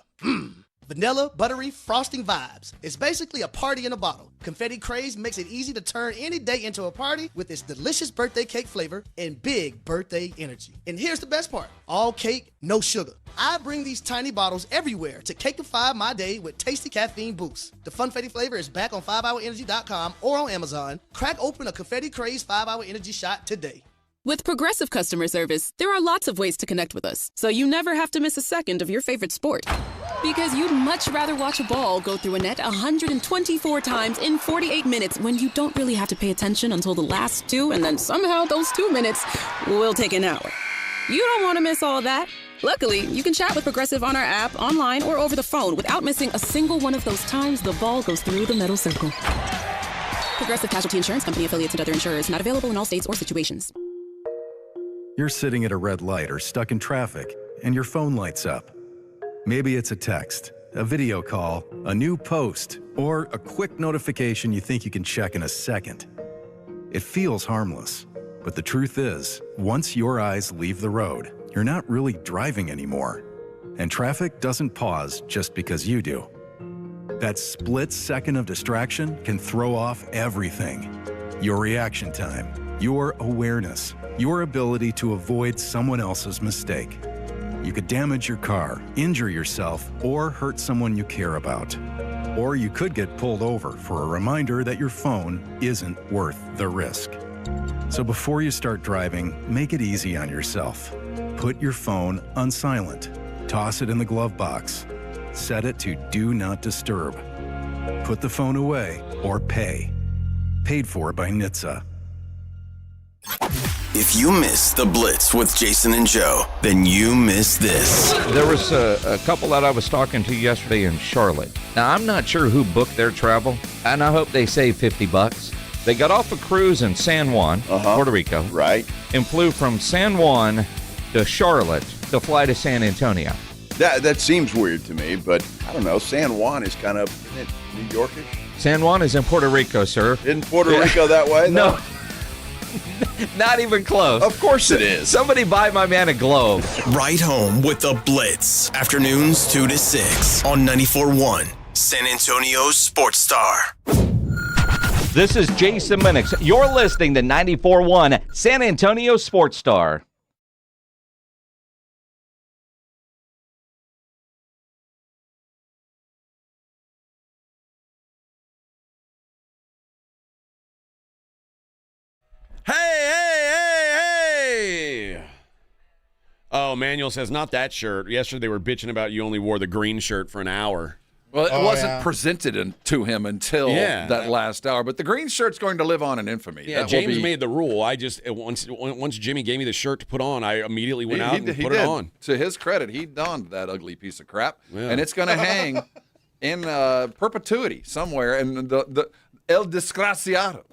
Vanilla, buttery, frosting vibes. It's basically a party in a bottle. Confetti Craze makes it easy to turn any day into a party with its delicious birthday cake flavor and big birthday energy. And here's the best part. All cake, no sugar. I bring these tiny bottles everywhere to cakeify my day with tasty caffeine boosts. The Funfetti flavor is back on 5hourenergy.com or on Amazon. Crack open a Confetti Craze 5-Hour Energy shot today. With Progressive Customer Service, there are lots of ways to connect with us, so you never have to miss a second of your favorite sport. Because you'd much rather watch a ball go through a net 124 times in 48 minutes when you don't really have to pay attention until the last 2, and then somehow those 2 minutes will take an hour. You don't want to miss all that. Luckily, you can chat with Progressive on our app, online, or over the phone without missing a single one of those times the ball goes through the metal circle. Progressive Casualty Insurance Company, affiliates, and other insurers. Not available in all states or situations. You're sitting at a red light or stuck in traffic, and your phone lights up. Maybe it's a text, a video call, a new post, or a quick notification you think you can check in a second. It feels harmless, but the truth is, once your eyes leave the road, you're not really driving anymore. And traffic doesn't pause just because you do. That split second of distraction can throw off everything. Your reaction time, your awareness, your ability to avoid someone else's mistake. You could damage your car, injure yourself, or hurt someone you care about. Or you could get pulled over for a reminder that your phone isn't worth the risk. So before you start driving, make it easy on yourself. Put your phone on silent. Toss it in the glove box. Set it to Do Not Disturb. Put the phone away or pay. Paid for by NHTSA. If you missed the Blitz with Jason and Joe, then you missed this. There was a couple that I was talking to yesterday in Charlotte. Now, I'm not sure who booked their travel, and I hope they save $50. They got off a cruise in San Juan, Puerto Rico. Right. And flew from San Juan to Charlotte to fly to San Antonio. That seems weird to me, but I don't know. San Juan is kind of, isn't it New Yorkish? San Juan is in Puerto Rico, sir. Isn't Puerto Rico that way, though? No. Not even close. Of course it is. Somebody buy my man a globe. Right home with the Blitz. Afternoons 2 to 6 on 94.1 San Antonio's Sports Star. This is Jason Minix. You're listening to 94.1 San Antonio Sports Star. Hey! Oh, Manuel says, not that shirt. Yesterday they were bitching about you only wore the green shirt for an hour. Well, it wasn't presented to him until that last hour, but the green shirt's going to live on in infamy. Yeah, That James will be- made the rule. I just once Jimmy gave me the shirt to put on, I immediately went out and put it on. To his credit, he donned that ugly piece of crap, and it's going to hang in perpetuity somewhere, and the El Desgraciado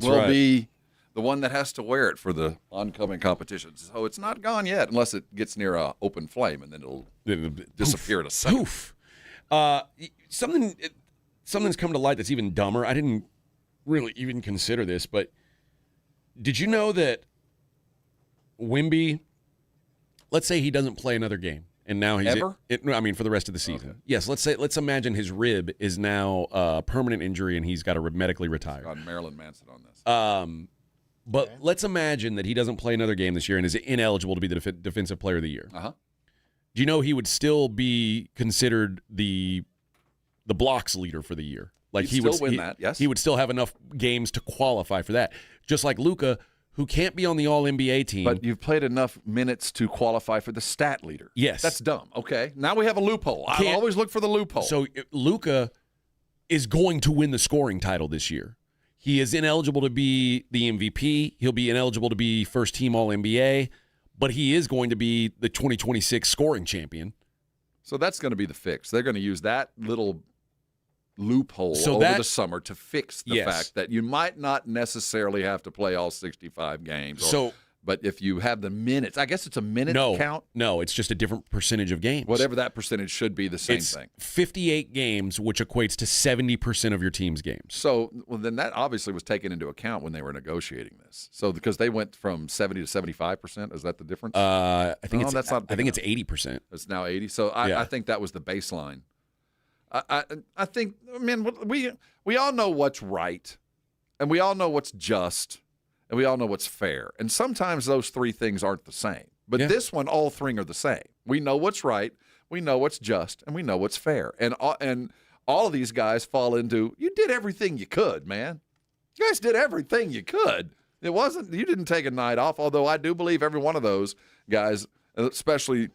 will be the one that has to wear it for the oncoming competitions. So it's not gone yet, unless it gets near an open flame, and then it'll disappear in a second. Poof. Something's come to light that's even dumber. I didn't really even consider this, but did you know that Wemby, let's say he doesn't play another game, and now he's Ever? For the rest of the season. Okay. Yes, let's imagine his rib is now a permanent injury and he's got to medically retire. Got Marilyn Manson on this. But let's imagine that he doesn't play another game this year and is ineligible to be the defensive player of the year. Uh-huh. Do you know he would still be considered the blocks leader for the year? Like He'd still win that, yes. He would still have enough games to qualify for that. Just like Luka, who can't be on the All-NBA team. But you've played enough minutes to qualify for the stat leader. Yes. That's dumb. Okay. Now we have a loophole. I Can't- always look for the loophole. So Luka is going to win the scoring title this year. He is ineligible to be the MVP. He'll be ineligible to be first-team All-NBA. But he is going to be the 2026 scoring champion. So that's going to be the fix. They're going to use that little loophole So over that- the summer to fix the Yes. fact that you might not necessarily have to play all 65 games. But if you have the minutes, I guess it's a minute count. No, it's just a different percentage of games. Whatever that percentage should be, the same It's thing. 58 games, which equates to 70% of your team's games. So, then that obviously was taken into account when they were negotiating this. So, because they went from 70 to 75%, is that the difference? I think it's that's not. I think it's 80%. It's now 80. So I think that was the baseline. I think, we all know what's right, and we all know what's just, and we all know what's fair. And sometimes those three things aren't the same. But this one, all three are the same. We know what's right, we know what's just, and we know what's fair. And all of these guys fall into, you did everything you could, man. You guys did everything you could. It wasn't, you didn't take a night off, although I do believe every one of those guys, especially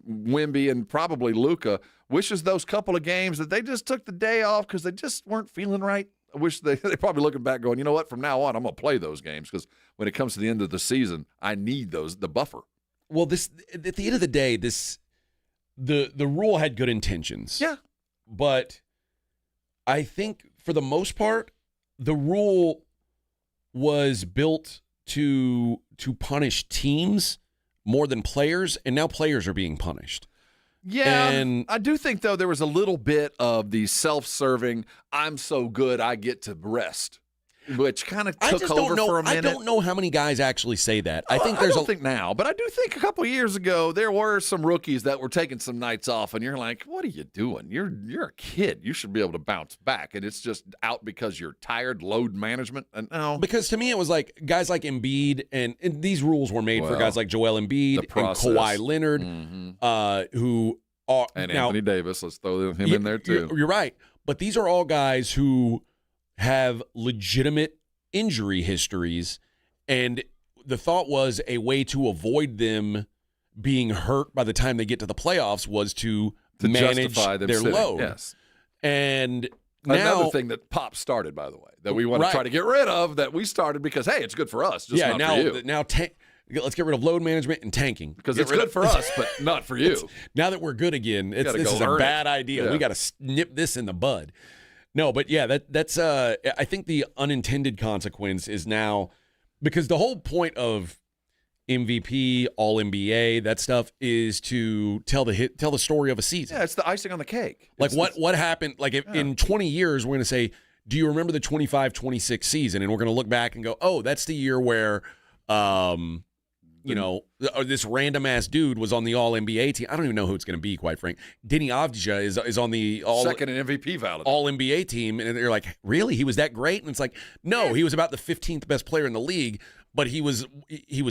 Wemby and probably Luka, wishes those couple of games that they just took the day off because they just weren't feeling right. I wish they're probably looking back going, you know what, from now on, I'm going to play those games because when it comes to the end of the season, I need the buffer. Well, this at the end of the day, the rule had good intentions. Yeah. But I think for the most part, the rule was built to punish teams more than players, and now players are being punished. Yeah, and I do think, though, there was a little bit of the self-serving, I'm so good I get to rest, which kind of took over for a minute. I don't know how many guys actually say that. I think I don't think now, but I do think a couple of years ago there were some rookies that were taking some nights off, and you're like, what are you doing? You're a kid. You should be able to bounce back, and it's just out because you're tired, load management. And no. Because to me it was like guys like Embiid, and these rules were made for guys like Joel Embiid and Kawhi Leonard, who are and now, Anthony Davis. Let's throw him in there too. You're right, but these are all guys who have legitimate injury histories, and the thought was a way to avoid them being hurt by the time they get to the playoffs was to manage justify them their sitting. load. Yes. And now, another thing that Pop started, by the way, that we want to try to get rid of, that we started because, hey, it's good for us, just not now, for you. Now let's get rid of load management and tanking. Because it's good for us, but not for you. Now that we're good again, this is a bad idea. Yeah. We got to nip this in the bud. No, but yeah, that's I think the unintended consequence is now, because the whole point of MVP, All NBA, that stuff is to tell the story of a season. Yeah, it's the icing on the cake. Like what happened, like if in 20 years we're going to say, do you remember the 25-26 season? And we're going to look back and go, oh, that's the year where this random ass dude was on the All NBA team. I don't even know who it's going to be, quite frank. Denny Avdija is on the second in MVP valid All NBA team, and they're like, really? He was that great? And it's like, no, he was about the 15th best player in the league, but he was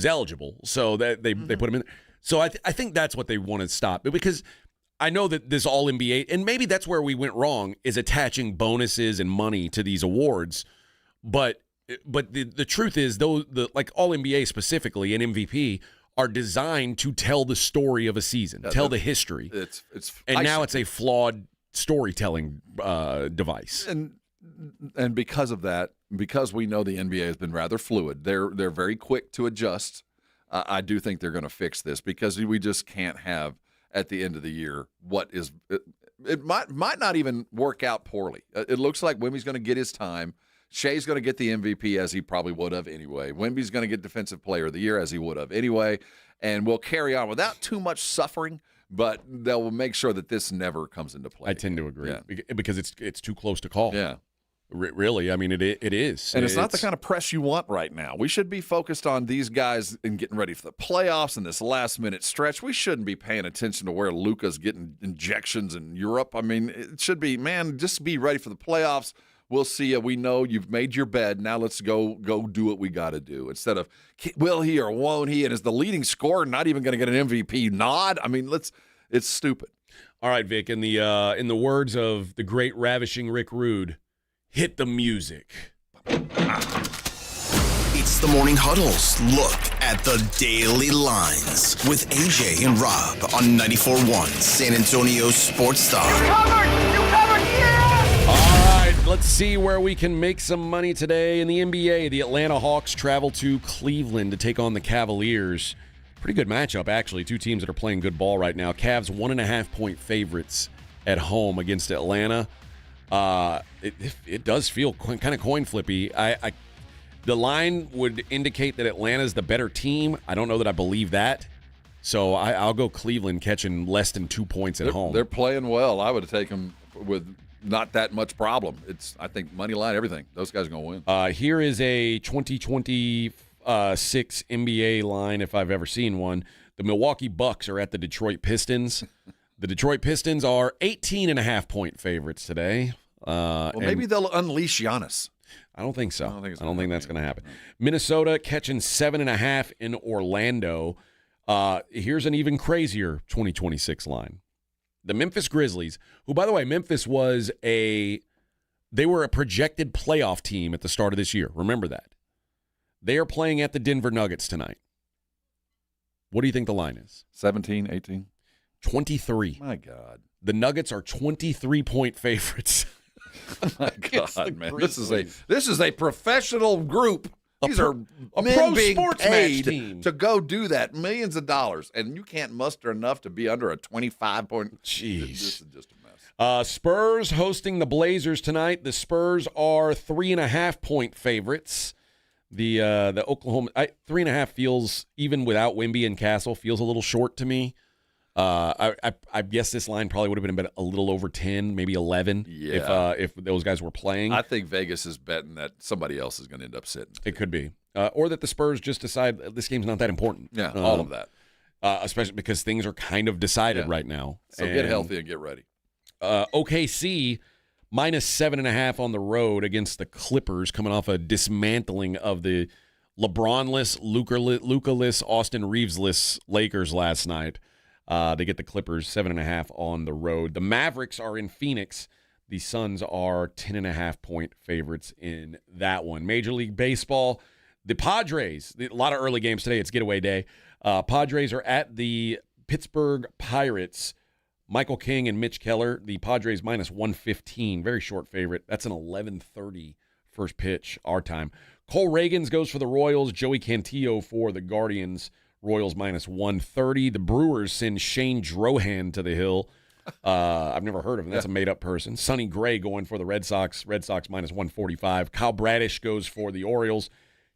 eligible, so that they put him in. So I think that's what they want to stop, because I know that this All NBA, and maybe that's where we went wrong, is attaching bonuses and money to these awards, but the truth is, though, like All NBA specifically and MVP are designed to tell the story of a season, tell the history. Now it's a flawed storytelling device. And because of that, because we know the NBA has been rather fluid, they're very quick to adjust. I do think they're going to fix this, because we just can't have at the end of the year what is it might not even work out poorly. It looks like Wemby's going to get his time. Shea's going to get the MVP, as he probably would have anyway. Wemby's going to get Defensive Player of the Year, as he would have anyway. And we'll carry on without too much suffering, but they'll make sure that this never comes into play. I tend to agree, because it's too close to call. Yeah. Really, I mean, it is. And it's not the kind of press you want right now. We should be focused on these guys and getting ready for the playoffs and this last-minute stretch. We shouldn't be paying attention to where Luka's getting injections in Europe. I mean, it should be, man, just be ready for the playoffs. We'll see you. We know you've made your bed. Now let's go do what we got to do. Instead of, will he or won't he? And is the leading scorer not even going to get an MVP nod? I mean, it's stupid. All right, Vic, in the words of the great ravishing Rick Rude, hit the music. It's the Morning Huddle's look at the daily lines with AJ and Rob on 94.1 San Antonio Sports Star. You covered, yeah! All right, let's see where we can make some money today in the NBA. The Atlanta Hawks travel to Cleveland to take on the Cavaliers. Pretty good matchup, actually. Two teams that are playing good ball right now. Cavs 1.5-point favorites at home against Atlanta. It does feel kind of coin flippy. The line would indicate that Atlanta's the better team. I don't know that I believe that. So I'll go Cleveland catching less than 2 points at home. They're playing well. I would have taken them with not that much problem. I think money line, everything. Those guys are going to win. Here is a 2026 NBA line, if I've ever seen one. The Milwaukee Bucks are at the Detroit Pistons. The Detroit Pistons are 18.5-point favorites today. Maybe they'll unleash Giannis. I don't think so. I don't think that's going to happen. Minnesota catching 7.5 in Orlando. Here's an even crazier 2026 line. The Memphis Grizzlies, who, by the way, Memphis was they were a projected playoff team at the start of this year. Remember that. They are playing at the Denver Nuggets tonight. What do you think the line is? 17, 18? 23. My God. The Nuggets are 23-point favorites. Oh my God, man. This is a professional group. These are a men pro being sports paid match team to go do that, millions of dollars, and you can't muster enough to be under a 25-point. Jeez, this is just a mess. Spurs hosting the Blazers tonight. The Spurs are 3.5-point favorites. The Oklahoma 3.5 feels, even without Wemby and Castle, feels a little short to me. I guess this line probably would have been a little over 10, maybe 11 if those guys were playing. I think Vegas is betting that somebody else is going to end up sitting. It could be. Or that the Spurs just decide this game's not that important. Yeah, all of that. Especially because things are kind of decided right now. So get healthy and get ready. OKC minus 7.5 on the road against the Clippers, coming off a dismantling of the LeBron-less, Luka-less, Austin Reeves-less Lakers last night. They get the Clippers 7.5 on the road. The Mavericks are in Phoenix. The Suns are 10.5-point favorites in that one. Major League Baseball, the Padres, a lot of early games today. It's getaway day. Padres are at the Pittsburgh Pirates. Michael King and Mitch Keller, the Padres minus 115, very short favorite. That's an 11:30 first pitch, our time. Cole Reagans goes for the Royals. Joey Cantillo for the Guardians. Royals minus 130. The Brewers send Shane Drohan to the Hill. I've never heard of him. That's a made-up person. Sonny Gray going for the Red Sox. Red Sox minus 145. Kyle Bradish goes for the Orioles.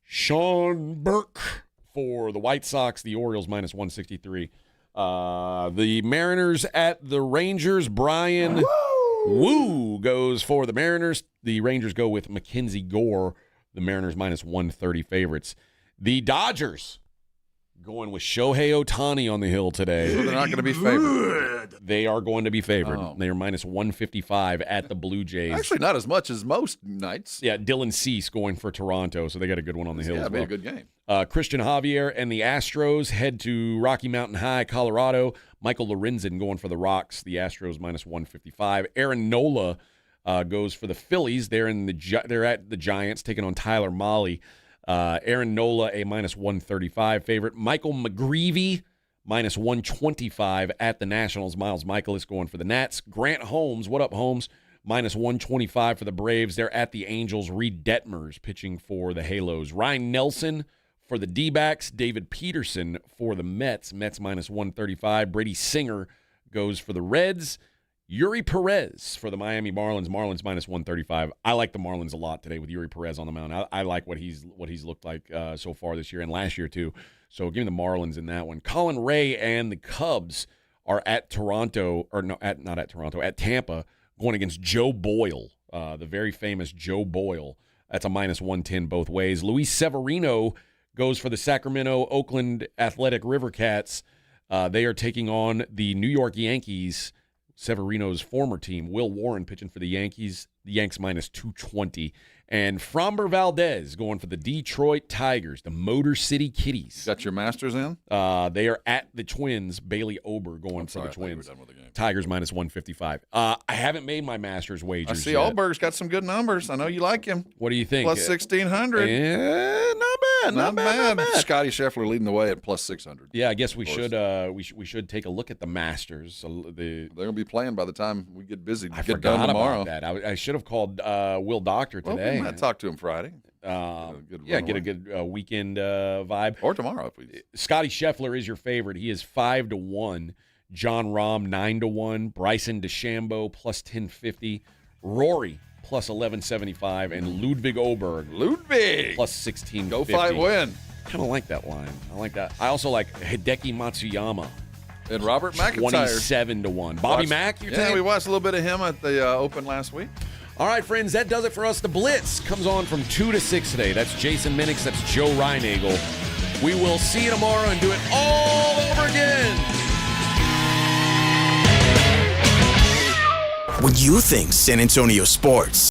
Sean Burke for the White Sox. The Orioles minus 163. The Mariners at the Rangers. Brian Woo goes for the Mariners. The Rangers go with Mackenzie Gore. The Mariners minus 130 favorites. The Dodgers going with Shohei Ohtani on the Hill today. So they're not going to be favored. They are going to be favored. They are minus 155 at the Blue Jays. Actually, not as much as most nights. Yeah, Dylan Cease going for Toronto, so they got a good one on the Hill as well. That'd be a good game. Christian Javier and the Astros head to Rocky Mountain High, Colorado. Michael Lorenzen going for the Rocks. The Astros minus 155. Aaron Nola goes for the Phillies. They're at the Giants taking on Tyler Mahle. Aaron Nola, a minus 135 favorite. Michael McGreevy, minus 125 at the Nationals. Miles Michaelis going for the Nats. Grant Holmes, what up, Holmes? Minus 125 for the Braves. They're at the Angels. Reed Detmers pitching for the Halos. Ryan Nelson for the D-backs. David Peterson for the Mets. Mets minus 135. Brady Singer goes for the Reds. Yuri Perez for the Miami Marlins. Marlins minus 135. I like the Marlins a lot today with Yuri Perez on the mound. I like what he's looked like so far this year and last year too. So give me the Marlins in that one. Colin Ray and the Cubs are at Toronto, or no, not at Toronto, at Tampa, going against Joe Boyle, the very famous Joe Boyle. That's a minus 110 both ways. Luis Severino goes for the Sacramento Oakland Athletic River Cats. They are taking on the New York Yankees. Severino's former team, Will Warren pitching for the Yankees. The Yanks minus 220. And Framber Valdez going for the Detroit Tigers, the Motor City Kitties. Got your Masters in? They are at the Twins. Bailey Ober going for the Twins. Tigers minus 155. I haven't made my Masters wagers I see yet. Allberg's got some good numbers. I know you like him. What do you think? Plus 1,600. Yeah, not bad. Scotty Scheffler leading the way at plus 600. Yeah, I guess we should take a look at the Masters. So they're going to be playing by the time we get busy. I get forgot done tomorrow. about that. I should have called Will Doctor today. We might talk to him Friday. Get a good weekend vibe. Or tomorrow, please. Scotty Scheffler is your favorite. He is 5-1. John Rahm 9-1. Bryson DeChambeau plus 1050. Rory plus 1175, and Ludwig Oberg plus 1650. Go 5-win. Kind of like that line. I like that. I also like Hideki Matsuyama. And Robert McIntyre. 27-1. Bobby Mack, you're saying? We watched a little bit of him at the Open last week. All right, friends, that does it for us. The Blitz comes on from 2 to 6 today. That's Jason Minix. That's Joe Reinagel. We will see you tomorrow and do it all over again. When you think San Antonio sports,